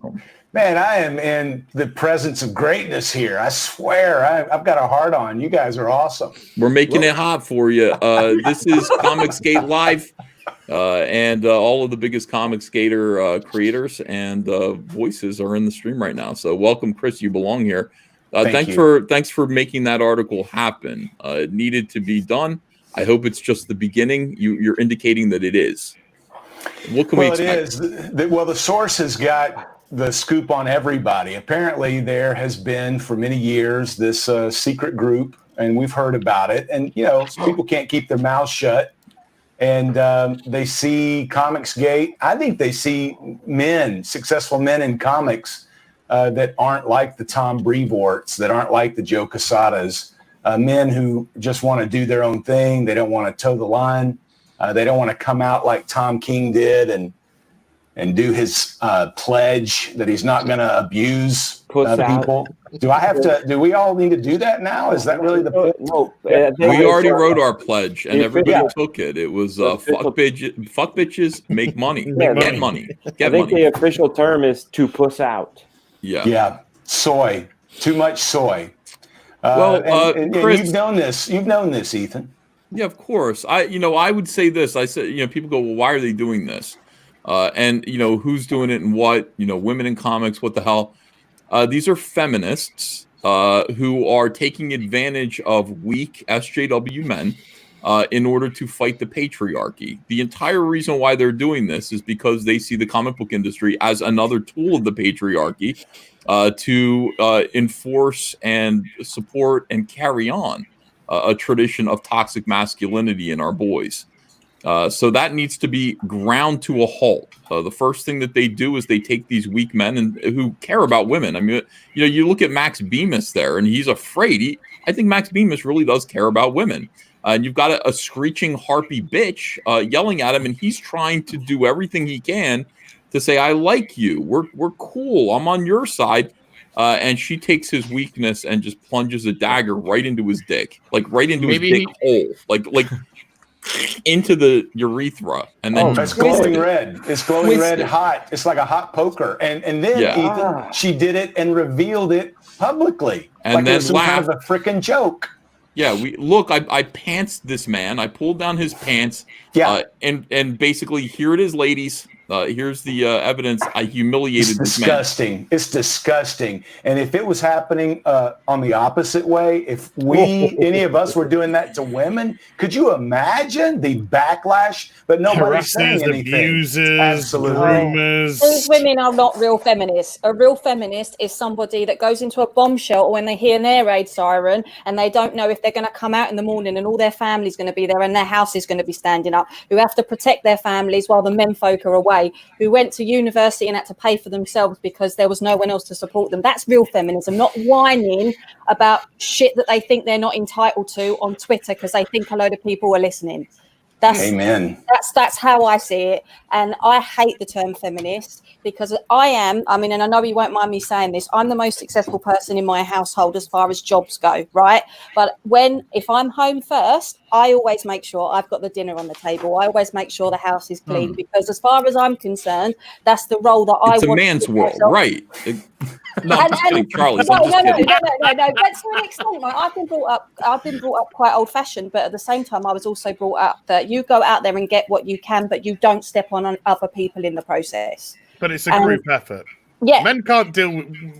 man, I am in the presence of greatness here. I swear, I've got a heart on. You guys are awesome. We're making it hot for you. This is Comicsgate Live. And all of the biggest Comicsgater creators and voices are in the stream right now. So welcome, Chris. You belong here. Thanks for making that article happen. It needed to be done. I hope it's just the beginning. You're indicating that it is. What can we expect? It is. The source has got the scoop on everybody. Apparently, there has been for many years this secret group, and we've heard about it. And people can't keep their mouths shut. And they see Comicsgate. I think they see successful men in comics that aren't like the Tom Brevoorts, that aren't like the Joe Quesadas, men who just want to do their own thing. They don't want to toe the line. They don't want to come out like Tom King did and do his pledge that he's not going to abuse people. Do we all need to do that now? Is that really the no? We already wrote our pledge and everybody took it. It was fuck bitches, make money, get money. I think the official term is to puss out. Yeah. Soy. Too much soy. And Chris, you've known this. You've known this, Ethan. Yeah, of course. I would say this. I said, people go, well, why are they doing this? And who's doing it and what? Women in comics. What the hell? These are feminists who are taking advantage of weak SJW men in order to fight the patriarchy. The entire reason why they're doing this is because they see the comic book industry as another tool of the patriarchy to enforce and support and carry on a tradition of toxic masculinity in our boys. So that needs to be ground to a halt. The first thing that they do is they take these weak men and who care about women. I mean, you know, you look at Max Bemis there, and he's afraid. I think Max Bemis really does care about women. And you've got a screeching harpy bitch yelling at him, and he's trying to do everything he can to say, "I like you. We're cool. I'm on your side." And she takes his weakness and just plunges a dagger right into his dick, like right into his dick hole, like into the urethra. And then it's glowing red. It's glowing red, hot. It's like a hot poker. And then Ethan, she did it and revealed it publicly, and like then it was some kind of a freaking joke. Yeah, I pantsed this man. I pulled down his pants. Yeah, and basically, here it is, ladies. Here's the evidence. I humiliated this man. It's disgusting. And if it was happening on the opposite way, if any of us were doing that to women, could you imagine the backlash? But nobody's saying anything. Abusers, absolutely. Groomers. These women are not real feminists. A real feminist is somebody that goes into a bomb shelter when they hear an air raid siren and they don't know if they're going to come out in the morning and all their family's going to be there and their house is going to be standing up, who have to protect their families while the men folk are away, who went to university and had to pay for themselves because there was no one else to support them. That's real feminism, not whining about shit that they think they're not entitled to on Twitter because they think a load of people are listening. Amen. That's how I see it. And I hate the term feminist because and I know you won't mind me saying this, I'm the most successful person in my household as far as jobs go, right? But if I'm home first, I always make sure I've got the dinner on the table. I always make sure the house is clean because as far as I'm concerned, that's the role that I want. It's a man's world, right? No, I'm just kidding, Charlie. No. But to an extent, right, I've been brought up quite old-fashioned, but at the same time, I was also brought up that you go out there and get what you can, but you don't step on other people in the process. But it's a group effort. Yeah.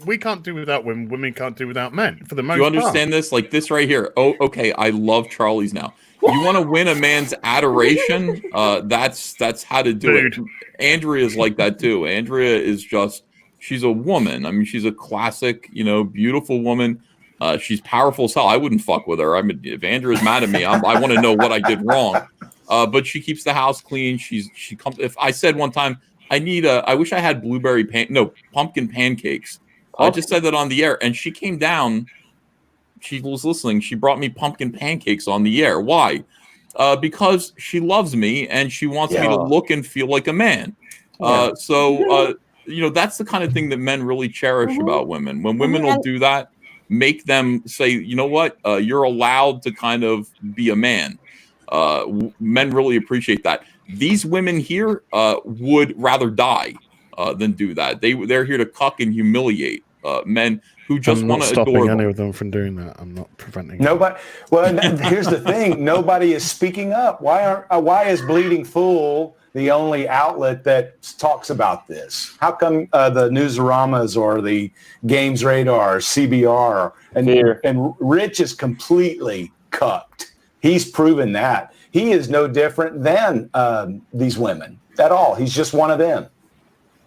We can't do without women. Women can't do without men, for the most part. Do you understand this? Like this right here. Oh, okay. I love Charlie's now. You want to win a man's adoration? That's how to do it. Andrea's like that too. Andrea is she's a woman. I mean, she's a classic, beautiful woman. She's powerful as hell. I wouldn't fuck with her. I mean, if Andrea's mad at me, I want to know what I did wrong. But she keeps the house clean. She comes. If I said one time, I wish I had pumpkin pancakes. I just said that on the air, and she came down. She was listening. She brought me pumpkin pancakes on the air. Why? Because she loves me and she wants me to look and feel like a man. That's the kind of thing that men really cherish about women. When women will do that, make them say, you know what, you're allowed to kind of be a man. Men really appreciate that. These women here would rather die than do that. They're here to cuck and humiliate men who just want to adore them. I'm not stopping any of them from doing that. I'm not preventing nobody. Well, here's the thing: nobody is speaking up. Why is Bleeding Fool the only outlet that talks about this? How come the Newsaramas or the Games Radar, CBR, and Rich is completely cucked? He's proven that. He is no different than these women at all. He's just one of them.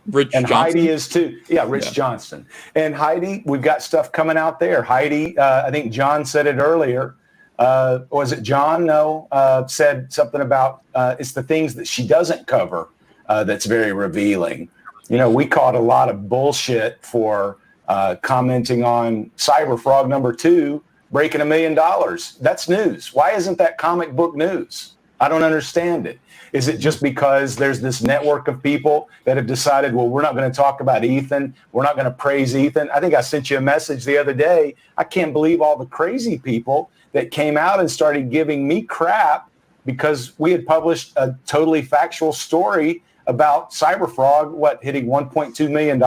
Rich and Johnson? Heidi is too. Yeah, Rich Johnson. And Heidi, we've got stuff coming out there. Heidi, I think John said it earlier. Was it John? No, said something about it's the things that she doesn't cover that's very revealing. We caught a lot of bullshit for commenting on Cyberfrog #2 breaking $1 million. That's news. Why isn't that comic book news? I don't understand it. Is it just because there's this network of people that have decided, well, we're not going to talk about Ethan. We're not going to praise Ethan. I think I sent you a message the other day. I can't believe all the crazy people that came out and started giving me crap because we had published a totally factual story about Cyberfrog, hitting $1.2 million.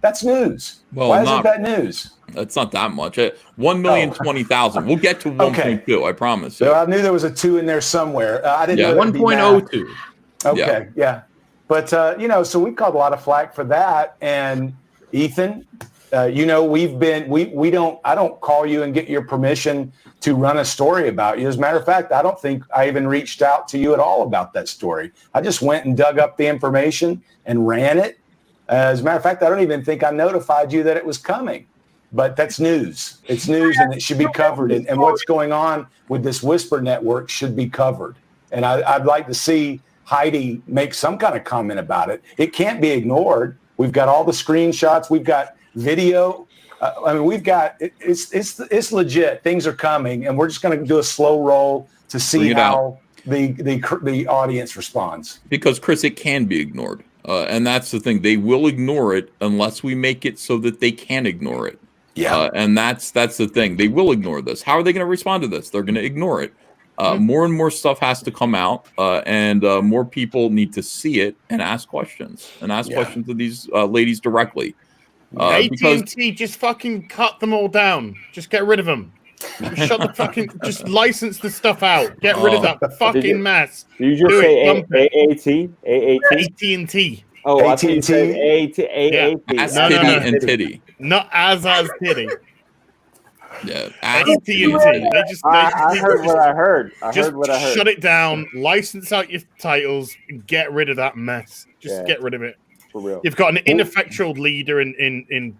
That's news. Well, why isn't that news? That's not that much. 1,020,000. We'll get to 1.2. I promise. So I knew there was a 2 in there somewhere. I didn't know 1.02. Okay, yeah. But so we caught a lot of flack for that. And Ethan, I don't call you and get your permission to run a story about you. As a matter of fact, I don't think I even reached out to you at all about that story. I just went and dug up the information and ran it. As a matter of fact, I don't even think I notified you that it was coming. but that's news. It's news, and it should be covered. And what's going on with this Whisper Network should be covered. And I'd like to see Heidi make some kind of comment about it. It can't be ignored. We've got all the screenshots. We've got video. I mean, we've got it's legit. Things are coming, and we're just going to do a slow roll to see how the audience responds. Because Chris, it can be ignored, and that's the thing. They will ignore it unless we make it so that they can ignore it. Yeah, and that's the thing. They will ignore this. How are they going to respond to this? They're going to ignore it. More and more stuff has to come out, and more people need to see it and ask questions questions to these ladies directly. AT&T, just fucking cut them all down. Just get rid of them. Shut the fucking. Just license the stuff out. Get rid of that fucking mess. Did you just say AT&T. Oh, AT&T. AT&T. As titty and titty. Not as titty. Yeah, AT&T. I heard what I heard. Just shut it down. License out your titles. And get rid of that mess. Just get rid of it. For real. You've got an ineffectual leader in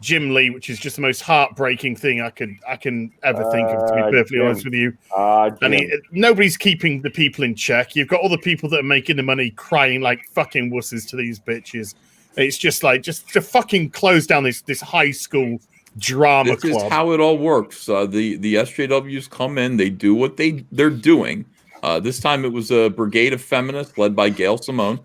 Jim Lee, which is just the most heartbreaking thing I can ever think of. To be perfectly honest with you, and nobody's keeping the people in check. You've got all the people that are making the money crying like fucking wusses to these bitches. It's just like just to fucking close down this high school drama club. This is how it all works. The SJWs come in, they do what they're doing. This time it was a brigade of feminists led by Gail Simone,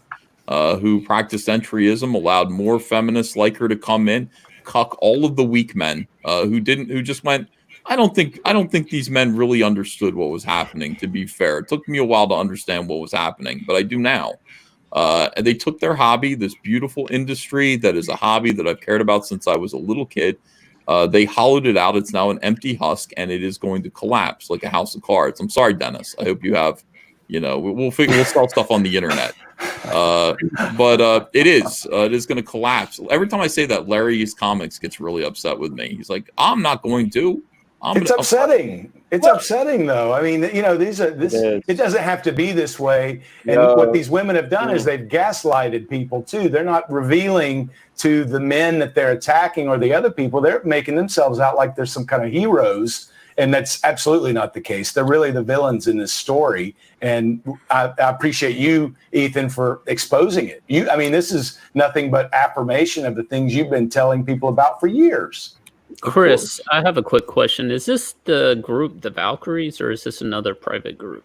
who practiced entryism, allowed more feminists like her to come in, cuck all of the weak men who just went, I don't think these men really understood what was happening, to be fair. It took me a while to understand what was happening, but I do now. And they took their hobby, this beautiful industry that is a hobby that I've cared about since I was a little kid. They hollowed it out. It's now an empty husk, and it is going to collapse like a house of cards. I'm sorry, Dennis. I hope you have, we'll sell stuff on the internet. But it is going to collapse. Every time I say that, Larry's Comics gets really upset with me. He's like, I'm not going to. It's upsetting. It's upsetting, though. I mean, it doesn't have to be this way. And what these women have done is they've gaslighted people, too. They're not revealing to the men that they're attacking or the other people. They're making themselves out like they're some kind of heroes. And that's absolutely not the case. They're really the villains in this story. And I appreciate you, Ethan, for exposing it. This is nothing but affirmation of the things you've been telling people about for years. Chris, I have a quick question. Is this the group, the Valkyries, or is this another private group?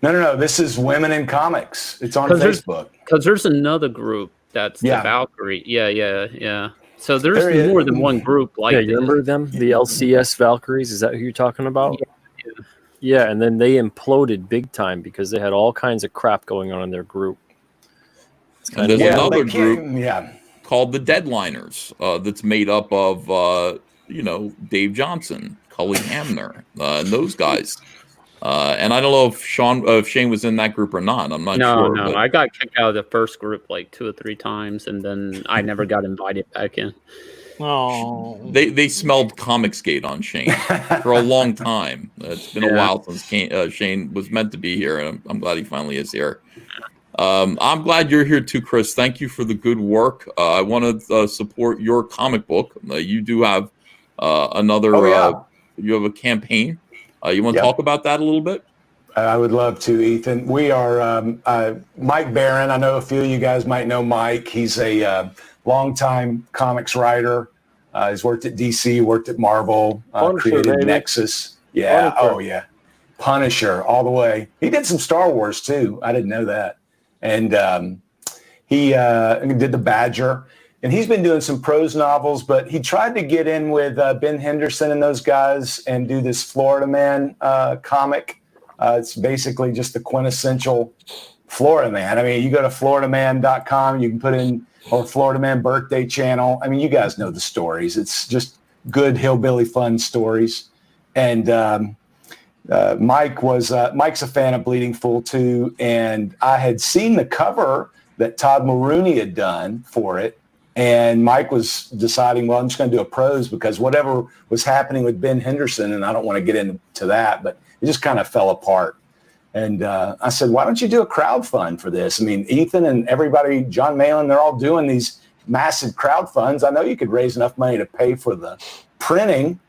No. This is Women in Comics. It's on Facebook. Because there's another group that's the Valkyrie. Yeah. So there's more than one group like you remember them? The LCS Valkyries? Is that who you're talking about? Yeah, and then they imploded big time because they had all kinds of crap going on in their group. And there's another group called the Deadliners that's made up of, Dave Johnson, Cully Hamner, and those guys. And I don't know if Shane was in that group or not. I'm not sure. No, I got kicked out of the first group like 2 or 3 times, and then I never got invited back in. Oh, they smelled Comicsgate on Shane for a long time. It's been a while since Shane was meant to be here, and I'm glad he finally is here. I'm glad you're here too, Chris. Thank you for the good work. I want to support your comic book. You do have another. You have a campaign. You want to talk about that a little bit? I would love to, Ethan. We are Mike Barron. I know a few of you guys might know Mike. He's a longtime comics writer. He's worked at DC, worked at Marvel, created Nexus. Yeah. Punisher. Oh, yeah. Punisher all the way. He did some Star Wars, too. I didn't know that. And he did The Badger. And he's been doing some prose novels, but he tried to get in with Ben Henderson and those guys and do this Florida Man comic. It's basically just the quintessential Florida Man. I mean, you go to floridaman.com, you can put in, or Florida Man Birthday Channel. I mean, you guys know the stories. It's just good hillbilly fun stories. And Mike's a fan of Bleeding Fool too. And I had seen the cover that Todd Mulrooney had done for it. And Mike was deciding, well, I'm just going to do a prose because whatever was happening with Ben Henderson, and I don't want to get into that, but it just kind of fell apart. And I said, why don't you do a crowdfund for this? I mean, Ethan and everybody, John Malin, they're all doing these massive crowd funds. I know you could raise enough money to pay for the printing.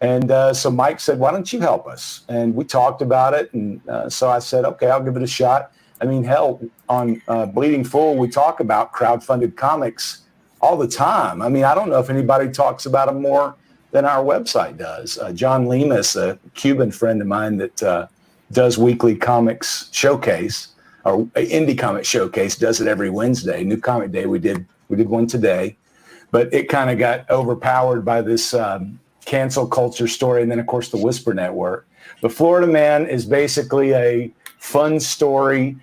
And so Mike said, why don't you help us? And we talked about it. And so I said, okay, I'll give it a shot. I mean, hell, on Bleeding Full, we talk about crowdfunded comics all the time. I mean, I don't know if anybody talks about them more than our website does. John Lemus, a Cuban friend of mine that does weekly comics showcase, or indie comic showcase, does it every Wednesday. New Comic Day, we did one today. But it kind of got overpowered by this cancel culture story, and then, of course, the Whisper Network. The Florida Man is basically a fun story,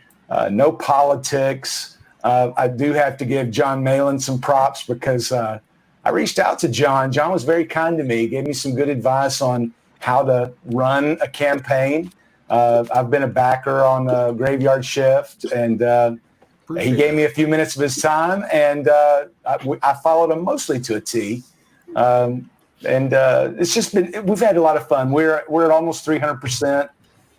no politics. I do have to give John Malin some props because I reached out to John. John was very kind to me. He gave me some good advice on how to run a campaign. I've been a backer on Graveyard Shift, and he gave me a few minutes of his time, and I followed him mostly to a T. And it's just been, we've had a lot of fun. We're at almost 300%,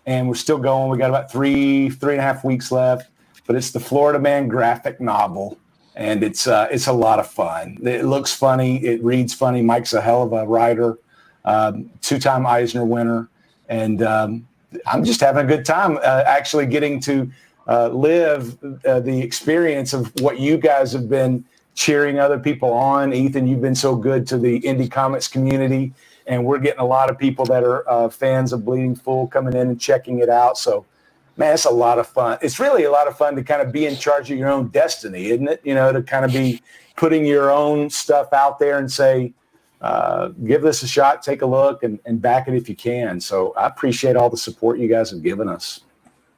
and we're still going. We got about three and a half weeks left, but it's the Florida Man graphic novel, and it's a lot of fun. It looks funny. It reads funny. Mike's a hell of a writer, 2-time Eisner winner, and I'm just having a good time actually getting to live the experience of what you guys have been cheering other people on. Ethan, you've been so good to the indie comics community, and we're getting a lot of people that are fans of Bleeding Full coming in and checking it out. So, man, it's a lot of fun. It's really a lot of fun to kind of be in charge of your own destiny, isn't it? You know, to kind of be putting your own stuff out there and say, give this a shot, take a look, and back it if you can. So I appreciate all the support you guys have given us.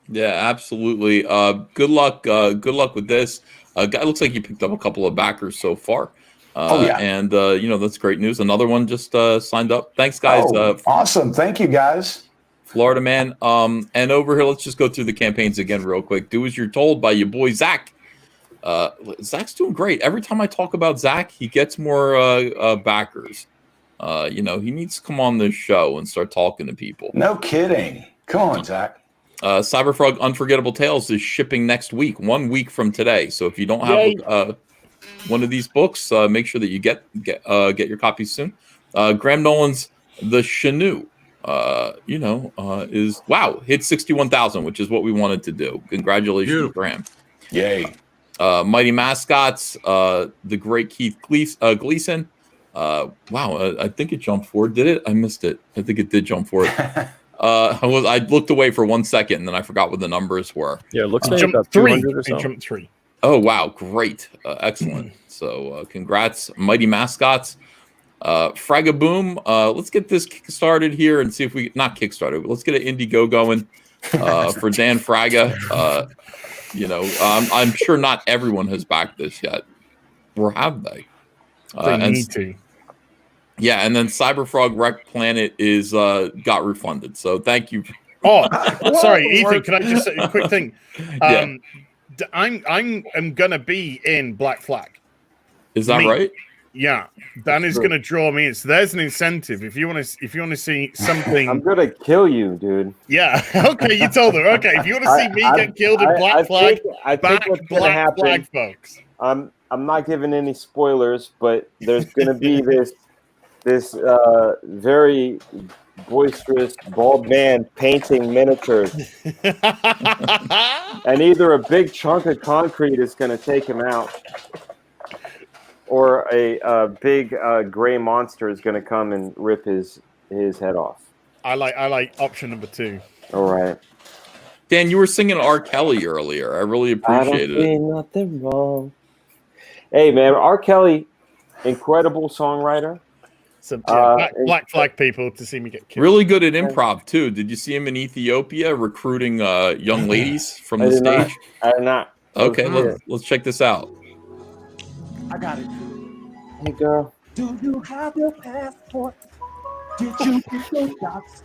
Yeah, absolutely. Good luck. Good luck with this. Guy, looks like you picked up a couple of backers so far. And that's great news. Another one just signed up. Thanks, guys. Awesome. Thank you, guys. Florida Man. And over here, let's just go through the campaigns again real quick. Do as you're told by your boy Zach. Zach's doing great. Every time I talk about Zach, he gets more backers. He needs to come on this show and start talking to people. No kidding. Come on, Zach. Cyberfrog Unforgettable Tales is shipping next week, 1 week from today. So if you don't have one of these books, make sure that you get your copies soon. Graham Nolan's The Chenoo, hit 61,000, which is what we wanted to do. Congratulations, Graham. Yay. Mighty Mascots, the great Keith Gleason. I think it jumped forward. Did it? I missed it. I think it did jump forward. I looked away for 1 second and then I forgot what the numbers were. Yeah, it looks like about 200 or so. Jump 3. Oh, wow. Great. Excellent. So congrats, Mighty Mascots. Fragaboom. Let's get this kick-started here and see if we, not kick-started, but let's get an Indiegogo going for Dan Fraga. I'm sure not everyone has backed this yet. Or have they? They need to. Yeah, and then Cyberfrog Wreck Planet is got refunded. So thank you. Oh, sorry, Ethan. Can I just say a quick thing? I'm gonna be in Black Flag. Is that right? Yeah, Dan is gonna draw me in. So there's an incentive if you want to see something. I'm gonna kill you, dude. Yeah. Okay, you told her. Okay, if you want to see me get killed in Black Flag, back Black Flag, folks. I'm not giving any spoilers, but there's gonna be this very boisterous bald man painting miniatures, and either a big chunk of concrete is going to take him out, or a big gray monster is going to come and rip his head off. I like option number 2. All right, Dan, you were singing R. Kelly earlier. I really appreciated it. Nothing wrong. Hey man, R. Kelly, incredible songwriter. So Black Flag people to see me get killed. Really good at improv too. Did you see him in Ethiopia recruiting young ladies from the stage? I did not. Okay, let's check this out. I got it. Hey girl, do you have your passport? Did you get your docs?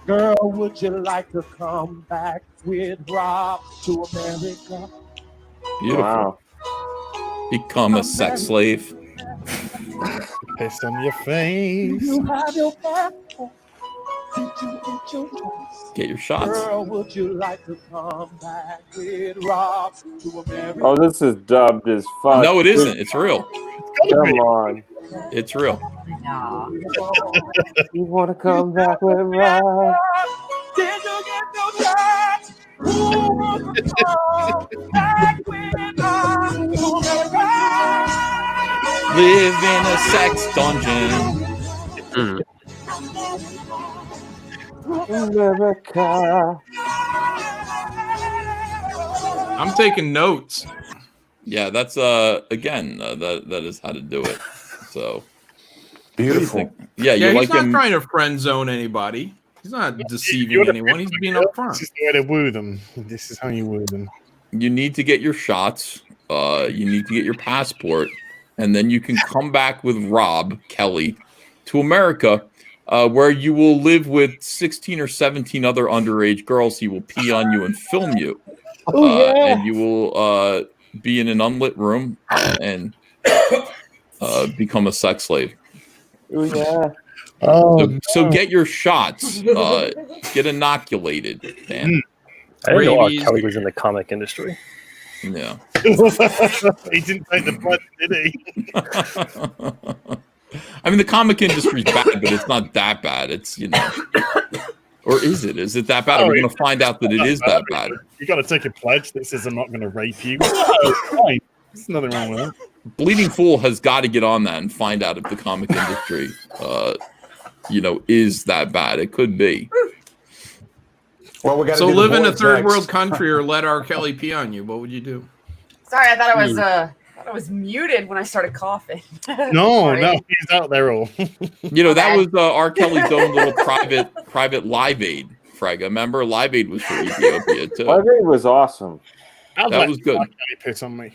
Girl, would you like to come back with Rob to America? Beautiful. Wow. Become a sex slave. Piss on your face. You have your passport. Get your shots. Girl, would you like to come back with Rob to America? Oh, this is dubbed as fuck. No, it isn't. It's real. Come on. It's real. You want to come back with Rob? Did you get no chance? Who wants to come back with Rob to America? Live in a sex dungeon. America. I'm taking notes. Yeah, that's again that is how to do it. So beautiful. Yeah, you he's like not him. trying to friend zone anybody. He's not deceiving anyone. He's being upfront. This is the way to woo them. This is how you woo them. You need to get your shots. You need to get your passport, and then you can come back with Rob Kelly to America, where you will live with 16 or 17 other underage girls. He will pee on you and film you, and you will be in an unlit room and become a sex slave. Oh yeah. So get your shots. Get inoculated, man. I didn't know R. Kelly was in the comic industry. Yeah. He didn't take the blood, did he? I mean, the comic industry's bad, but it's not that bad. It's, or is it? Is it that bad? We're going to find out that it is that bad. You got to take a pledge that says I'm not going to rape you. Fine. There's nothing wrong with it. Bleeding Fool has got to get on that and find out if the comic industry, is that bad. It could be. Well, we got to So live in a third world country or let R. Kelly pee on you. What would you do? Sorry, I thought I was muted when I started coughing. No, he's out there all. That was R. Kelly's own little private Live Aid. Frega, remember? Live Aid was for Ethiopia too. Live Aid was awesome. That was good. Piss on me.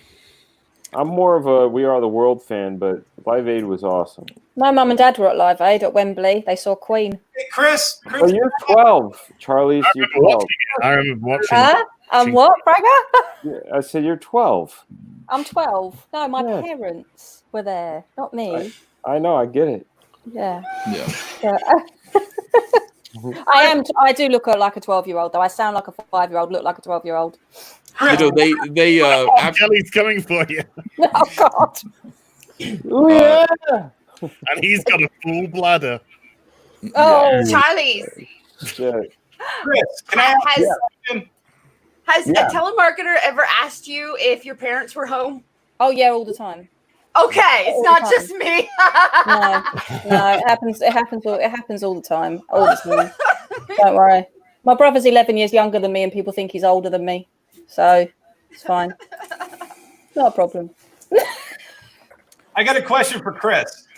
I'm more of a We Are the World fan, but Live Aid was awesome. My mum and dad were at Live Aid at Wembley. They saw Queen. Hey, Chris. Oh, you're 12, Charlie. You're 12. I remember watching. I'm what, Fragger? Yeah, I said you're 12. I'm 12. No, my parents were there, not me. I know. I get it. Yeah. Yeah. I do look like a 12-year-old, though. I sound like a 5-year-old, look like a 12-year-old. They Kelly's coming for you. Oh God. Oh yeah. And he's got a full bladder. Oh, Charlie's. Shit. Chris, can I ask you a question? Has a telemarketer ever asked you if your parents were home? Oh yeah, all the time. Okay, it's not just me. No, it happens. It happens all the time. All the time. Don't worry. My brother's 11 years younger than me, and people think he's older than me, so it's fine. Not a problem. I got a question for Chris.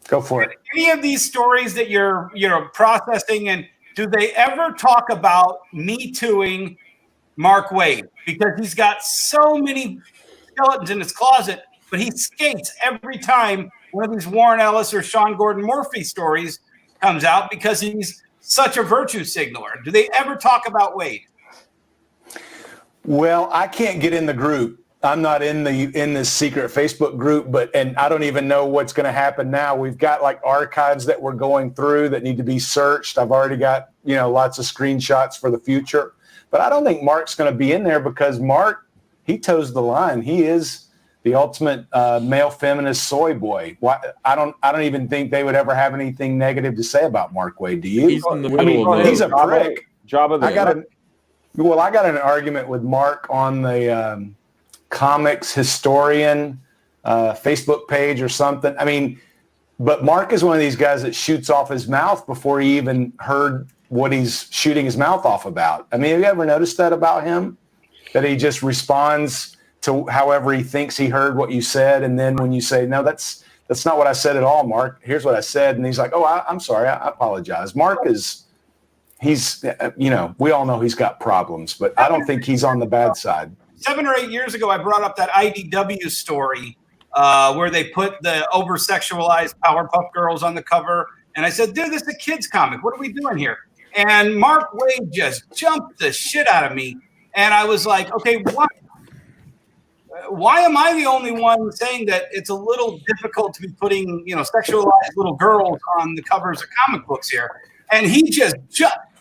Go for it. Any of these stories that you're processing, and do they ever talk about Me Tooing Mark Wade? Because he's got so many skeletons in his closet, but he skates every time one of these Warren Ellis or Sean Gordon Murphy stories comes out because he's such a virtue signaler. Do they ever talk about Wade? Well, I can't get in the group. I'm not in this secret Facebook group, and I don't even know what's going to happen now. We've got like archives that we're going through that need to be searched. I've already got, lots of screenshots for the future, but I don't think Mark's going to be in there because Mark, he toes the line. He is the ultimate male feminist soy boy. I don't even think they would ever have anything negative to say about Mark Wade. Do you? He's in the middle of he's a prick. I got an argument with Mark on the comics historian Facebook page or something. I mean, but Mark is one of these guys that shoots off his mouth before he even heard what he's shooting his mouth off about. I mean, have you ever noticed that about him? That he just responds to however he thinks he heard what you said, and then when you say, no, that's not what I said at all, Mark. Here's what I said, and he's like, oh, I'm sorry, I apologize. Mark he's we all know he's got problems, but I don't think he's on the bad side. 7 or 8 years ago, I brought up that IDW story where they put the over-sexualized Powerpuff Girls on the cover. And I said, dude, this is a kid's comic. What are we doing here? And Mark Wade just jumped the shit out of me. And I was like, okay, why am I the only one saying that it's a little difficult to be putting, sexualized little girls on the covers of comic books here? and he just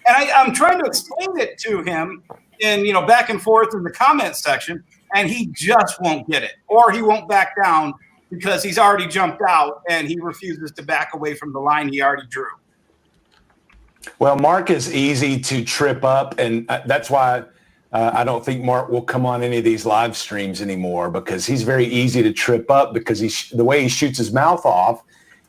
and I'm trying to explain it to him in, you know, back and forth in the comment section, and he just won't get it, or he won't back down because he's already jumped out and he refuses to back away from the line he already drew. Well, Mark is easy to trip up, and that's why I don't think Mark will come on any of these live streams anymore, because he's very easy to trip up because the way he shoots his mouth off,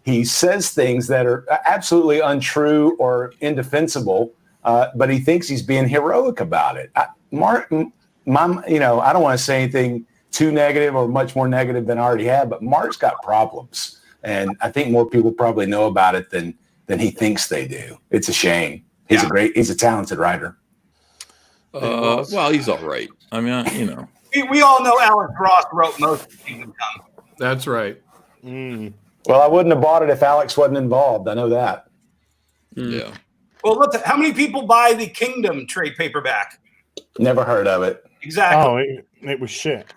he says things that are absolutely untrue or indefensible, but he thinks he's being heroic about it. Mark, you know, I don't want to say anything too negative or much more negative than I already have, but Mark's got problems, and I think more people probably know about it than he thinks they do. It's a shame. He's he's a talented writer. Well, he's all right. I mean, you know, we all know Alex Ross wrote most of Kingdom Come. That's right. Well, I wouldn't have bought it if Alex wasn't involved. I know that. Yeah. Well, look, how many people buy the Kingdom trade paperback? Never heard of it. Exactly. Oh, it was shit.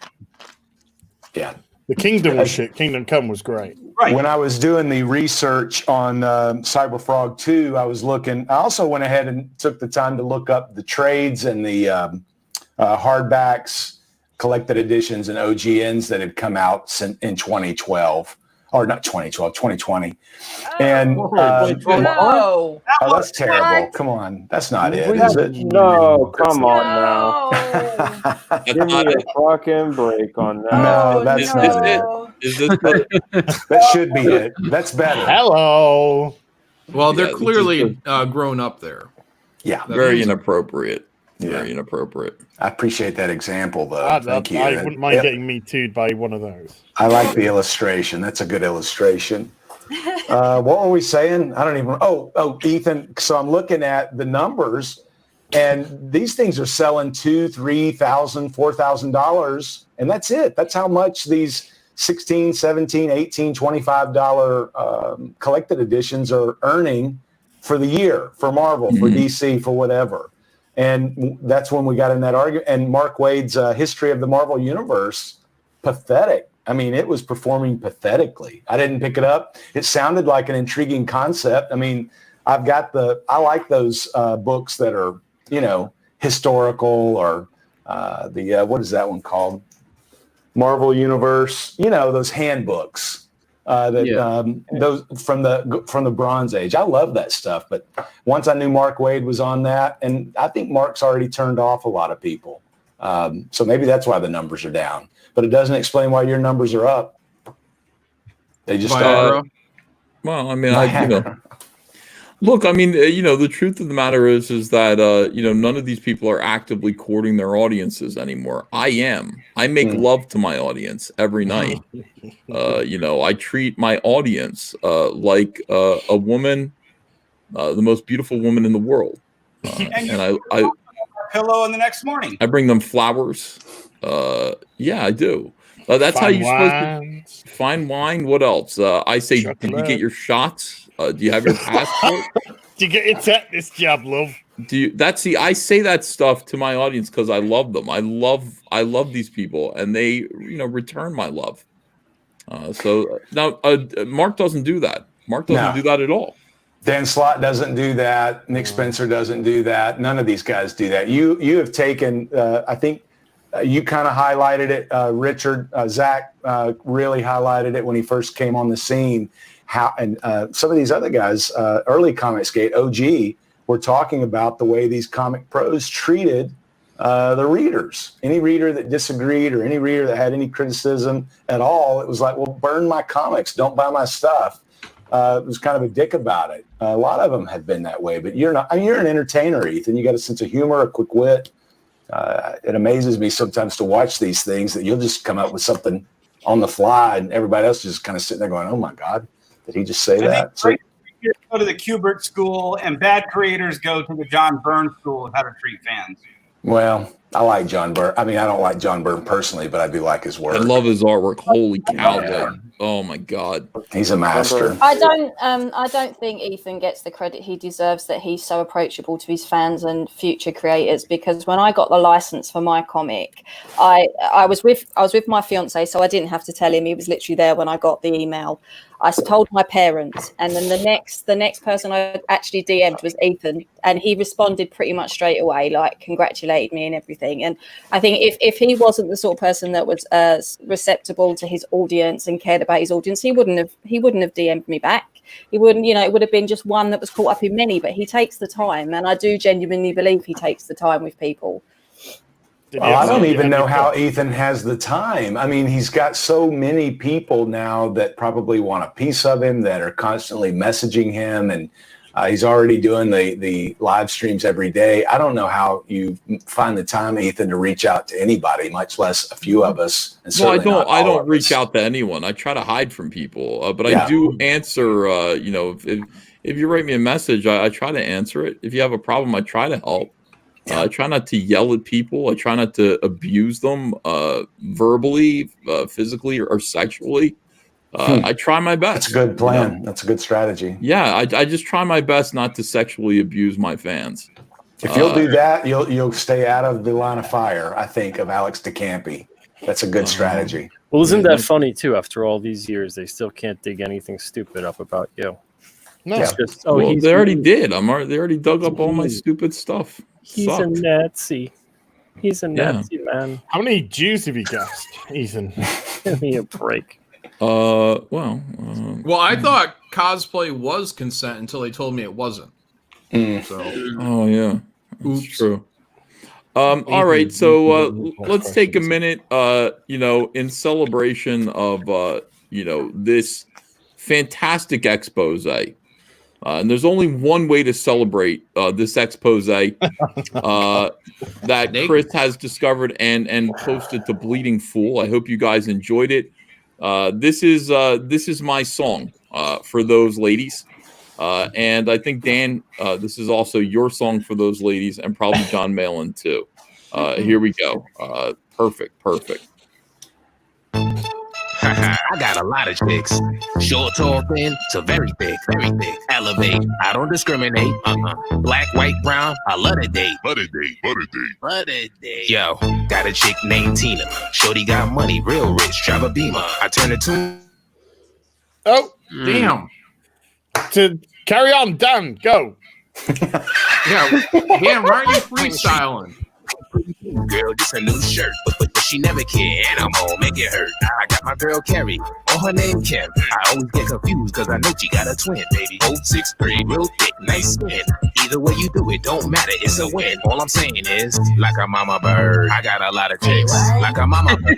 Yeah. The Kingdom was shit. Kingdom Come was great. Right. When I was doing the research on Cyberfrog 2, I was looking. I also went ahead and took the time to look up the trades and the hardbacks, collected editions, and OGNs that had come out in 2012. Or not 2012, 2020. And No. oh, that's terrible. Come on. That's not it, is it? No, come on now. Give me a fucking break on that. No, that's not it. Is this That should be it. That's better. Hello. Well, they're clearly grown up there. Yeah. very inappropriate? Very inappropriate. I appreciate that example, though. Thank you. I wouldn't mind getting me too'd by one of those. I like the illustration. That's a good illustration. What were we saying? I don't even. Oh, Ethan. So I'm looking at the numbers, and these things are selling $2,000, $3,000, $4,000, and that's it. That's how much these $16, $17, $18, $25 collected editions are earning for the year, for Marvel, for DC, for whatever. And that's when we got in that argument. And Mark Waid's History of the Marvel Universe, pathetic. I mean, it was performing pathetically. I didn't pick it up. It sounded like an intriguing concept. I mean, I like those books that are, you know, historical, or what is that one called? Marvel Universe, you know, those handbooks. Those from the Bronze Age. I love that stuff, but once I knew Mark Waid was on that, and I think Mark's already turned off a lot of people, so maybe that's why the numbers are down. But it doesn't explain why your numbers are up. They just are. Well, I mean, look, I mean, the truth of the matter is that none of these people are actively courting their audiences anymore. I am. I make love to my audience every night. I treat my audience like a woman, the most beautiful woman in the world, and I pillow in the next morning. I bring them flowers. Yeah, I do. That's how you're supposed to find wine. What else? I say, did you get your shots? Do you have your passport? Do you get your tetanus jab, love? I say that stuff to my audience because I love them. I love these people, and they, return my love. So now Mark doesn't do that. Mark doesn't do that at all. Dan Slott doesn't do that. Nick Spencer doesn't do that. None of these guys do that. You have taken, I think you kind of highlighted it. Richard, Zach really highlighted it when he first came on the scene. And some of these other guys, early Comicsgate, OG, were talking about the way these comic pros treated the readers. Any reader that disagreed or any reader that had any criticism at all, it was like, well, burn my comics. Don't buy my stuff. It was kind of a dick about it. A lot of them have been that way, but you're not. I mean, you're an entertainer, Ethan. You got a sense of humor, a quick wit. It amazes me sometimes to watch these things that you'll just come up with something on the fly, and everybody else is just kind of sitting there going, "Oh my God, did he just say that?" So, go to the Kubert School, and bad creators go to the John Byrne School of how to treat fans. Well, I like John Byrne. I mean, I don't like John Byrne personally, but I do like his work. I love his artwork. Holy cow! Oh my God, he's a master. I don't think Ethan gets the credit he deserves, that he's so approachable to his fans and future creators. Because when I got the license for my comic, I was with my fiance, so I didn't have to tell him. He was literally there when I got the email. I told my parents, and then the next person I actually DM'd was Ethan, and he responded pretty much straight away, like congratulated me and everything. And I think if he wasn't the sort of person that was receptible to his audience and cared about his audience, he wouldn't have DM'd me back. He wouldn't, it would have been just one that was caught up in many. But he takes the time, and I do genuinely believe he takes the time with people. Well, I don't even know how Ethan has the time. I mean, he's got so many people now that probably want a piece of him, that are constantly messaging him, and he's already doing the live streams every day. I don't know how you find the time, Ethan, to reach out to anybody, much less a few of us. And I don't reach out to anyone. I try to hide from people, but I do answer. If you write me a message, I try to answer it. If you have a problem, I try to help. I try not to yell at people. I try not to abuse them verbally, physically, or sexually. I try my best. That's a good plan. That's a good strategy. Yeah, I just try my best not to sexually abuse my fans. If you'll do that, you'll stay out of the line of fire, I think, of Alex DeCampi. That's a good strategy. Well, isn't that funny, too? After all these years, they still can't dig anything stupid up about you. No, it's just, they already did. They already dug up all my stupid stuff. He's a Nazi. He's a Nazi, man. How many Jews have you gassed, Ethan? Give me a break. Well, I thought cosplay was consent until they told me it wasn't. So, oh yeah, that's true. All right, so let's take a minute, in celebration of this fantastic expose. And there's only one way to celebrate this expose that Chris has discovered and posted to Bleeding Fool. I hope you guys enjoyed it. This is my song for those ladies, and I think Dan, this is also your song for those ladies, and probably John Malin too. Here we go. Perfect. I got a lot of chicks. Short, tall, thin, so very thick, elevate. I don't discriminate. Black, white, brown, I love a date. Butter date. Yo, got a chick named Tina. Shorty got money, real rich, drive a Beamer. I turn it to. Oh, damn. To carry on, Dan, go. Yeah, Dan, why aren't you freestyling? Girl, this a new shirt, but she never cared, and I'm gonna make it hurt. I got my girl Carrie, her name Kim. I always get confused cause I know she got a twin, baby. 6'3", real thick, nice skin. Either way you do it, don't matter, it's a win. All I'm saying is, like a mama bird, I got a lot of chicks. Like a mama bird,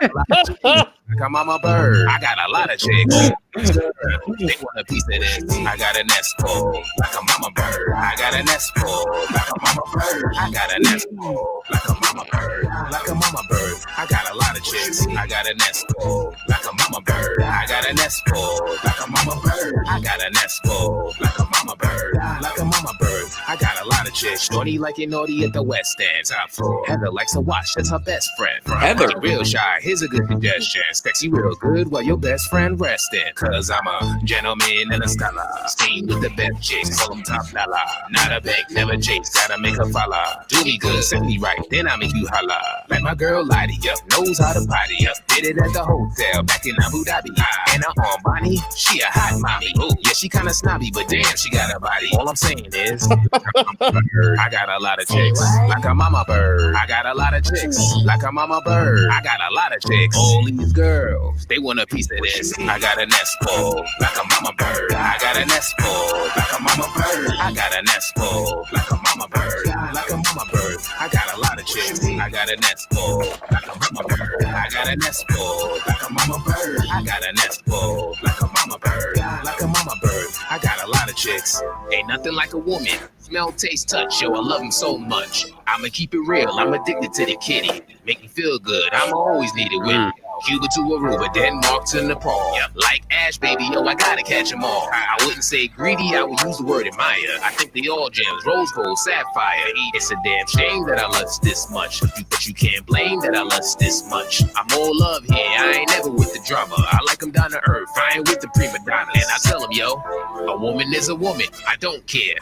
like a mama bird, I got a lot of chicks. They want a piece of this. I got a nest full, like a mama bird. I got a nest full, like a mama bird. I got a nest full, like a mama bird. Like a mama bird, I got a lot of chicks. I got a nest full, like a mama bird. I got a nest full, like a mama bird. I got a nest full, like a mama bird. Like a mama bird, I got a lot of chicks. Shorty like it naughty at the West End. Top floor. Heather likes to watch, that's her best friend. Heather real shy, here's a good suggestion. Sexy real good while your best friend resting. Cause I'm a gentleman and a scholar. Staying with the best chicks, call them top dollar. Not a bank, never chase, gotta make her follow. Do me good, set me right, then I make you holla. Like my girl Lottie up, knows how to potty up. Did it at the hotel back in Abu Dhabi. And her Aunt Bonnie, she a hot mommy. Ooh, yeah, she kinda snobby, but damn, she got a body. All I'm saying is, I got a lot of chicks. Like a mama bird, I got a lot of chicks. Like a mama bird, I got a lot of chicks. All these girls, they want a piece of this. I got a nest full, like a mama bird. I got a nest full, like a mama bird. I got a nest full, like a mama bird. Like a mama bird, I got a lot of chicks. I got a nest full, like a mama bird. I got a nest full, like a mama bird. I got a nest full, like a mama bird. Like a mama bird, I got a lot of chicks. Ain't nothing like a woman. Smell, taste, touch, yo, I love them so much. I'ma keep it real, I'm addicted to the kitty. Make me feel good, I'ma always need it with me. Cuba to Aruba, Denmark to Nepal. Like Ash, baby, yo, I gotta catch them all. I wouldn't say greedy, I would use the word admire. I think they all gems, rose gold, sapphire. It's a damn shame that I lust this much, but you can't blame that I lust this much. I'm all love here, I ain't never with the drama. I like them down to earth, I ain't with the prima donnas. And I tell them, yo, a woman is a woman, I don't care.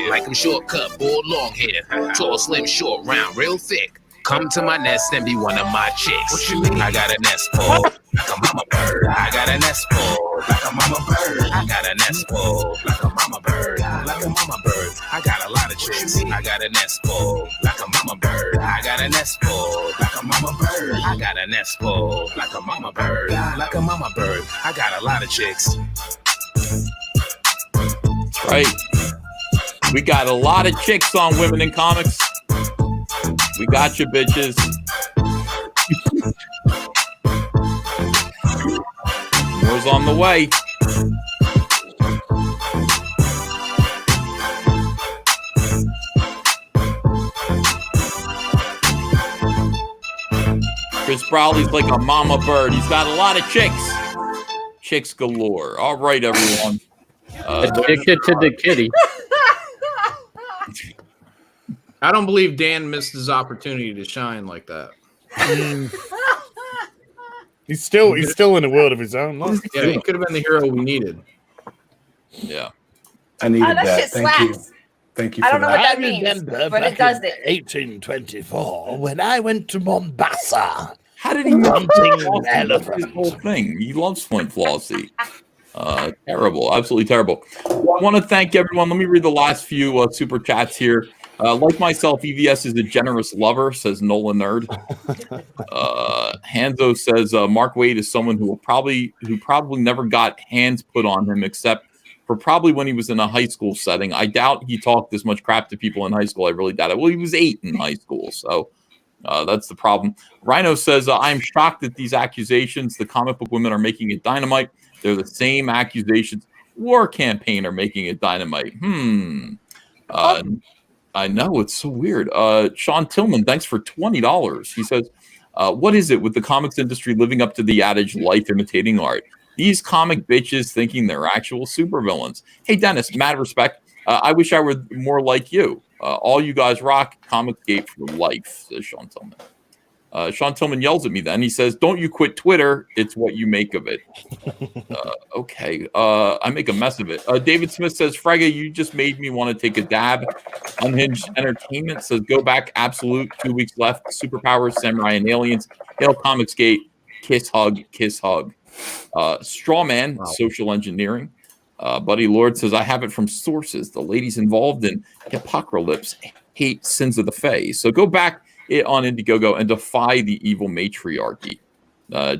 Like them short cut, bold long hair. Tall, slim, short, round, real thick. Come to my nest and be one of my chicks. What you mean? I got a nest full, like a mama bird. I got a nest full, like a mama bird. I got a nest full, like a mama bird. Like a mama bird. I got a lot of chicks. I got a nest full, like a mama bird. I got a nest full, like a mama bird. I got a nest full, like a mama bird. Like a mama bird. I got a lot of chicks. That's right. We got a lot of chicks on Women in Comics. We got you, bitches. More's on the way. Chris Browley's like a mama bird. He's got a lot of chicks. Chicks galore. All right, everyone. Addicted to the kitty. I don't believe Dan missed his opportunity to shine like that. He's still in a world of his own. Yeah, he could have been the hero we needed. Yeah. I needed that that. shit Thank you. slaps. Thank you I for don't know that. what that I means, remember but back it does in it. 1824 when I went to Mombasa. How did he hunting this elephants? whole thing? He loves Flint Flossie. Terrible, absolutely terrible. Well, I want to thank everyone. Let me read the last few super chats here. Like myself, EVS is a generous lover, says Nola Nerd. Hanzo says Mark Wade is someone who probably never got hands put on him, except for probably when he was in a high school setting. I doubt he talked this much crap to people in high school. I really doubt it. Well, he was 8 in high school, so that's the problem. Rhino says I'm shocked at these accusations. The comic book women are making it dynamite. They're the same accusations War Campaign are making it dynamite. I know, it's so weird. Sean Tillman, thanks for $20. He says, what is it with the comics industry living up to the adage life imitating art? These comic bitches thinking they're actual supervillains. Hey, Dennis, mad respect. I wish I were more like you. All you guys rock. Comicsgate for life, says Sean Tillman. Sean Tillman yells at me then. He says, don't you quit Twitter. It's what you make of it. Okay. I make a mess of it. David Smith says, Frega, you just made me want to take a dab. Unhinged Entertainment says, go back. Absolute. 2 weeks left. Superpowers, Samurai, and Aliens. Hail Comicsgate. Kiss, hug, kiss, hug. Strawman, wow. Social Engineering. Buddy Lord says, I have it from sources. The ladies involved in Hippocralypse hate sins of the Fae. So go back on Indiegogo and defy the evil matriarchy.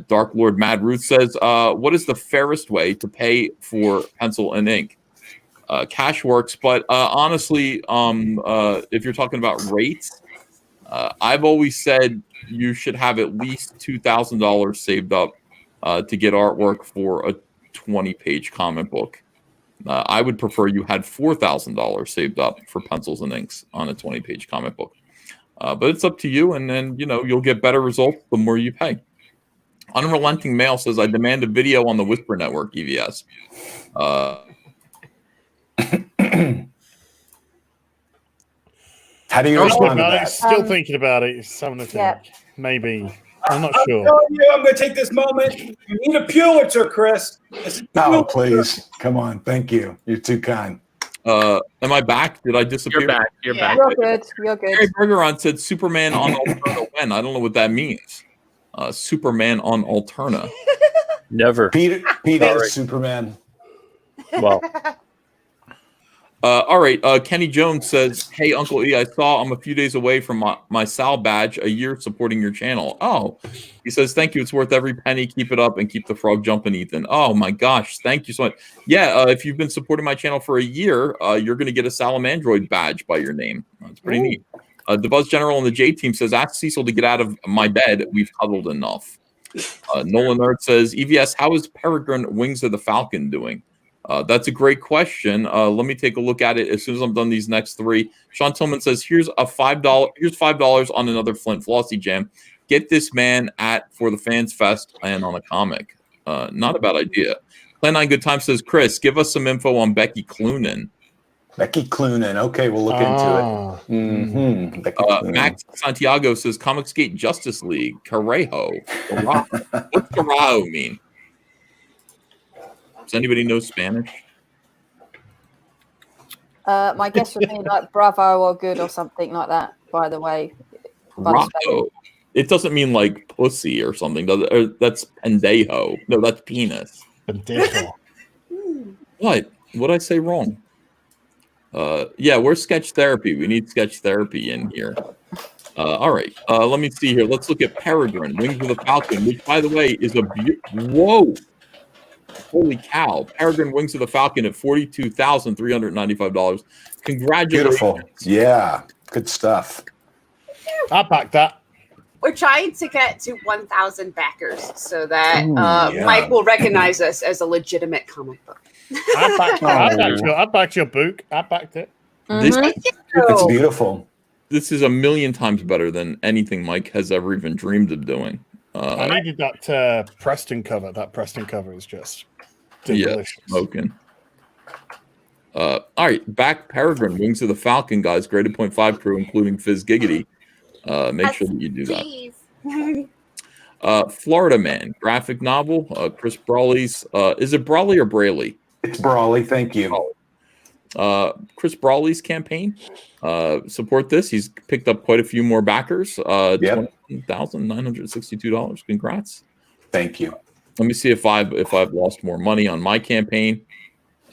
Dark Lord Mad Ruth says, what is the fairest way to pay for pencil and ink? Cash works, but honestly, if you're talking about rates, I've always said you should have at least $2,000 saved up to get artwork for a 20-page comic book. I would prefer you had $4,000 saved up for pencils and inks on a 20-page comic book. But it's up to you, and then you'll get better results the more you pay. Unrelenting Male says, I demand a video on the Whisper Network, EVS. How do you respond to that? Still thinking about it. Something to think. Maybe. I'm not sure. I'm telling you, I'm going to take this moment. You need a Pulitzer, Chris. No, please. Come on. Thank you. You're too kind. Am I back? Did I disappear? You're back. You're back. You're good. You're good. Gary Bergeron said Superman on Alterna when? I don't know what that means. Superman on Alterna. Never. Pete is Superman. Well. All right. Kenny Jones says, hey, Uncle E, I saw I'm a few days away from my Sal badge, a year supporting your channel. Oh, he says, thank you. It's worth every penny. Keep it up and keep the frog jumping, Ethan. Oh, my gosh. Thank you so much. Yeah, if you've been supporting my channel for a year, you're going to get a Salamandroid badge by your name. That's pretty neat. The Buzz General and the J Team says, ask Cecil to get out of my bed. We've cuddled enough. Nolan Nerd says, EVS, how is Peregrine Wings of the Falcon doing? That's a great question. Let me take a look at it as soon as I'm done these next three. Sean Tillman says, here's $5. Here's $5 on another Flint Flossie jam. Get this man for the Fans Fest and on a comic. Not a bad idea. Plan 9 Good Time says, Chris, give us some info on Becky Cloonan. Becky Cloonan. Okay, we'll look into it. Mm-hmm. Max Santiago says, Comicsgate Justice League. Carajo. What's Carajo mean? Does anybody know Spanish? My guess would be like bravo or good or something like that, by the way. Bugs Rocco. It doesn't mean like pussy or something, does it? Or that's pendejo. No, that's penis. Pendejo. What? What'd I say wrong? Yeah, we're sketch therapy. We need sketch therapy in here. All right. Let me see here. Let's look at Peregrine, Wings of the Falcon, which, by the way, is a whoa. Holy cow. Peregrine Wings of the Falcon at $42,395. Congratulations. Beautiful. Yeah. Good stuff. I backed that. We're trying to get to 1,000 backers so that Ooh, yeah. Mike will recognize us as a legitimate comic book. I backed your book. I backed it. It's beautiful. This is a million times better than anything Mike has ever even dreamed of doing. I needed that Preston cover. That Preston cover is just delicious. Yeah, smoking. All right, back Peregrine, Wings of the Falcon, guys. Graded 0.5 crew, including Fizz Giggity. Make sure that you do that. Florida Man, graphic novel. Chris Brawley's. Is it Brawley or Braley? It's Brawley. Thank you. Chris Brawley's campaign. Support this. He's picked up quite a few more backers. $20,962. Congrats. Thank you. Let me see if I've lost more money on my campaign.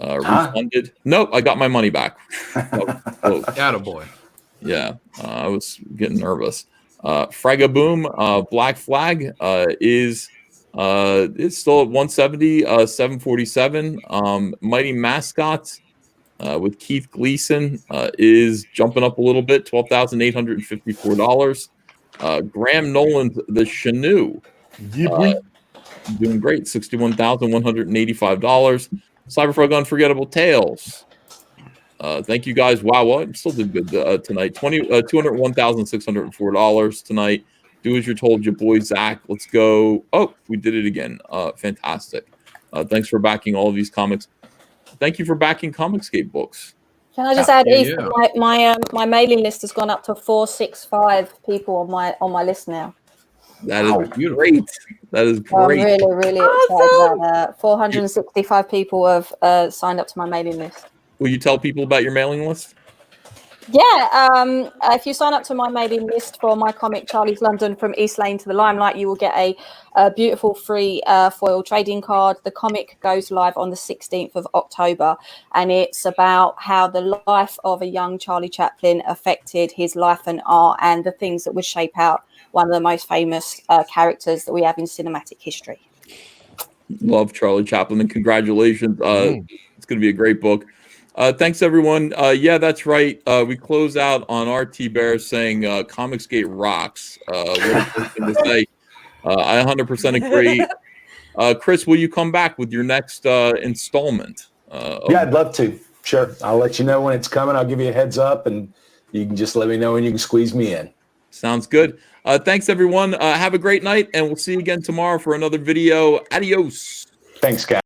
Refunded. Nope, I got my money back. Attaboy. Yeah, I was getting nervous. Fragaboom, Black Flag is it's still at 170, 747. Mighty Mascots with Keith Gleason is jumping up a little bit, $12,854. Graham Nolan's The Chenoo, doing great, $61,185. Cyberfrog Unforgettable Tales. Thank you guys. Wow, what? Still did good tonight. $201,604 tonight. Do as you're told, your boy Zach. Let's go. Oh, we did it again. Fantastic. Thanks for backing all of these comics. Thank you for backing Comicscape books. Can I just add, Ethan, my mailing list has gone up to 465 people on my list now. That is great. That is great. I'm really, really excited about that. 465 people have signed up to my mailing list. Will you tell people about your mailing list? Yeah, if you sign up to my mailing list for my comic Charlie's London from East Lane to the Limelight, you will get a beautiful free foil trading card. The comic goes live on the 16th of October, and it's about how the life of a young Charlie Chaplin affected his life and art and the things that would shape out one of the most famous characters that we have in cinematic history. Love Charlie Chaplin, and congratulations. It's going to be a great book. Thanks, everyone. Yeah, that's right. We close out on RT Bear saying Comicsgate rocks. What a person to say. I 100% agree. Chris, will you come back with your next installment? Yeah, I'd love to. Sure. I'll let you know when it's coming. I'll give you a heads up, and you can just let me know when you can squeeze me in. Sounds good. Thanks, everyone. Have a great night, and we'll see you again tomorrow for another video. Adios. Thanks, guys.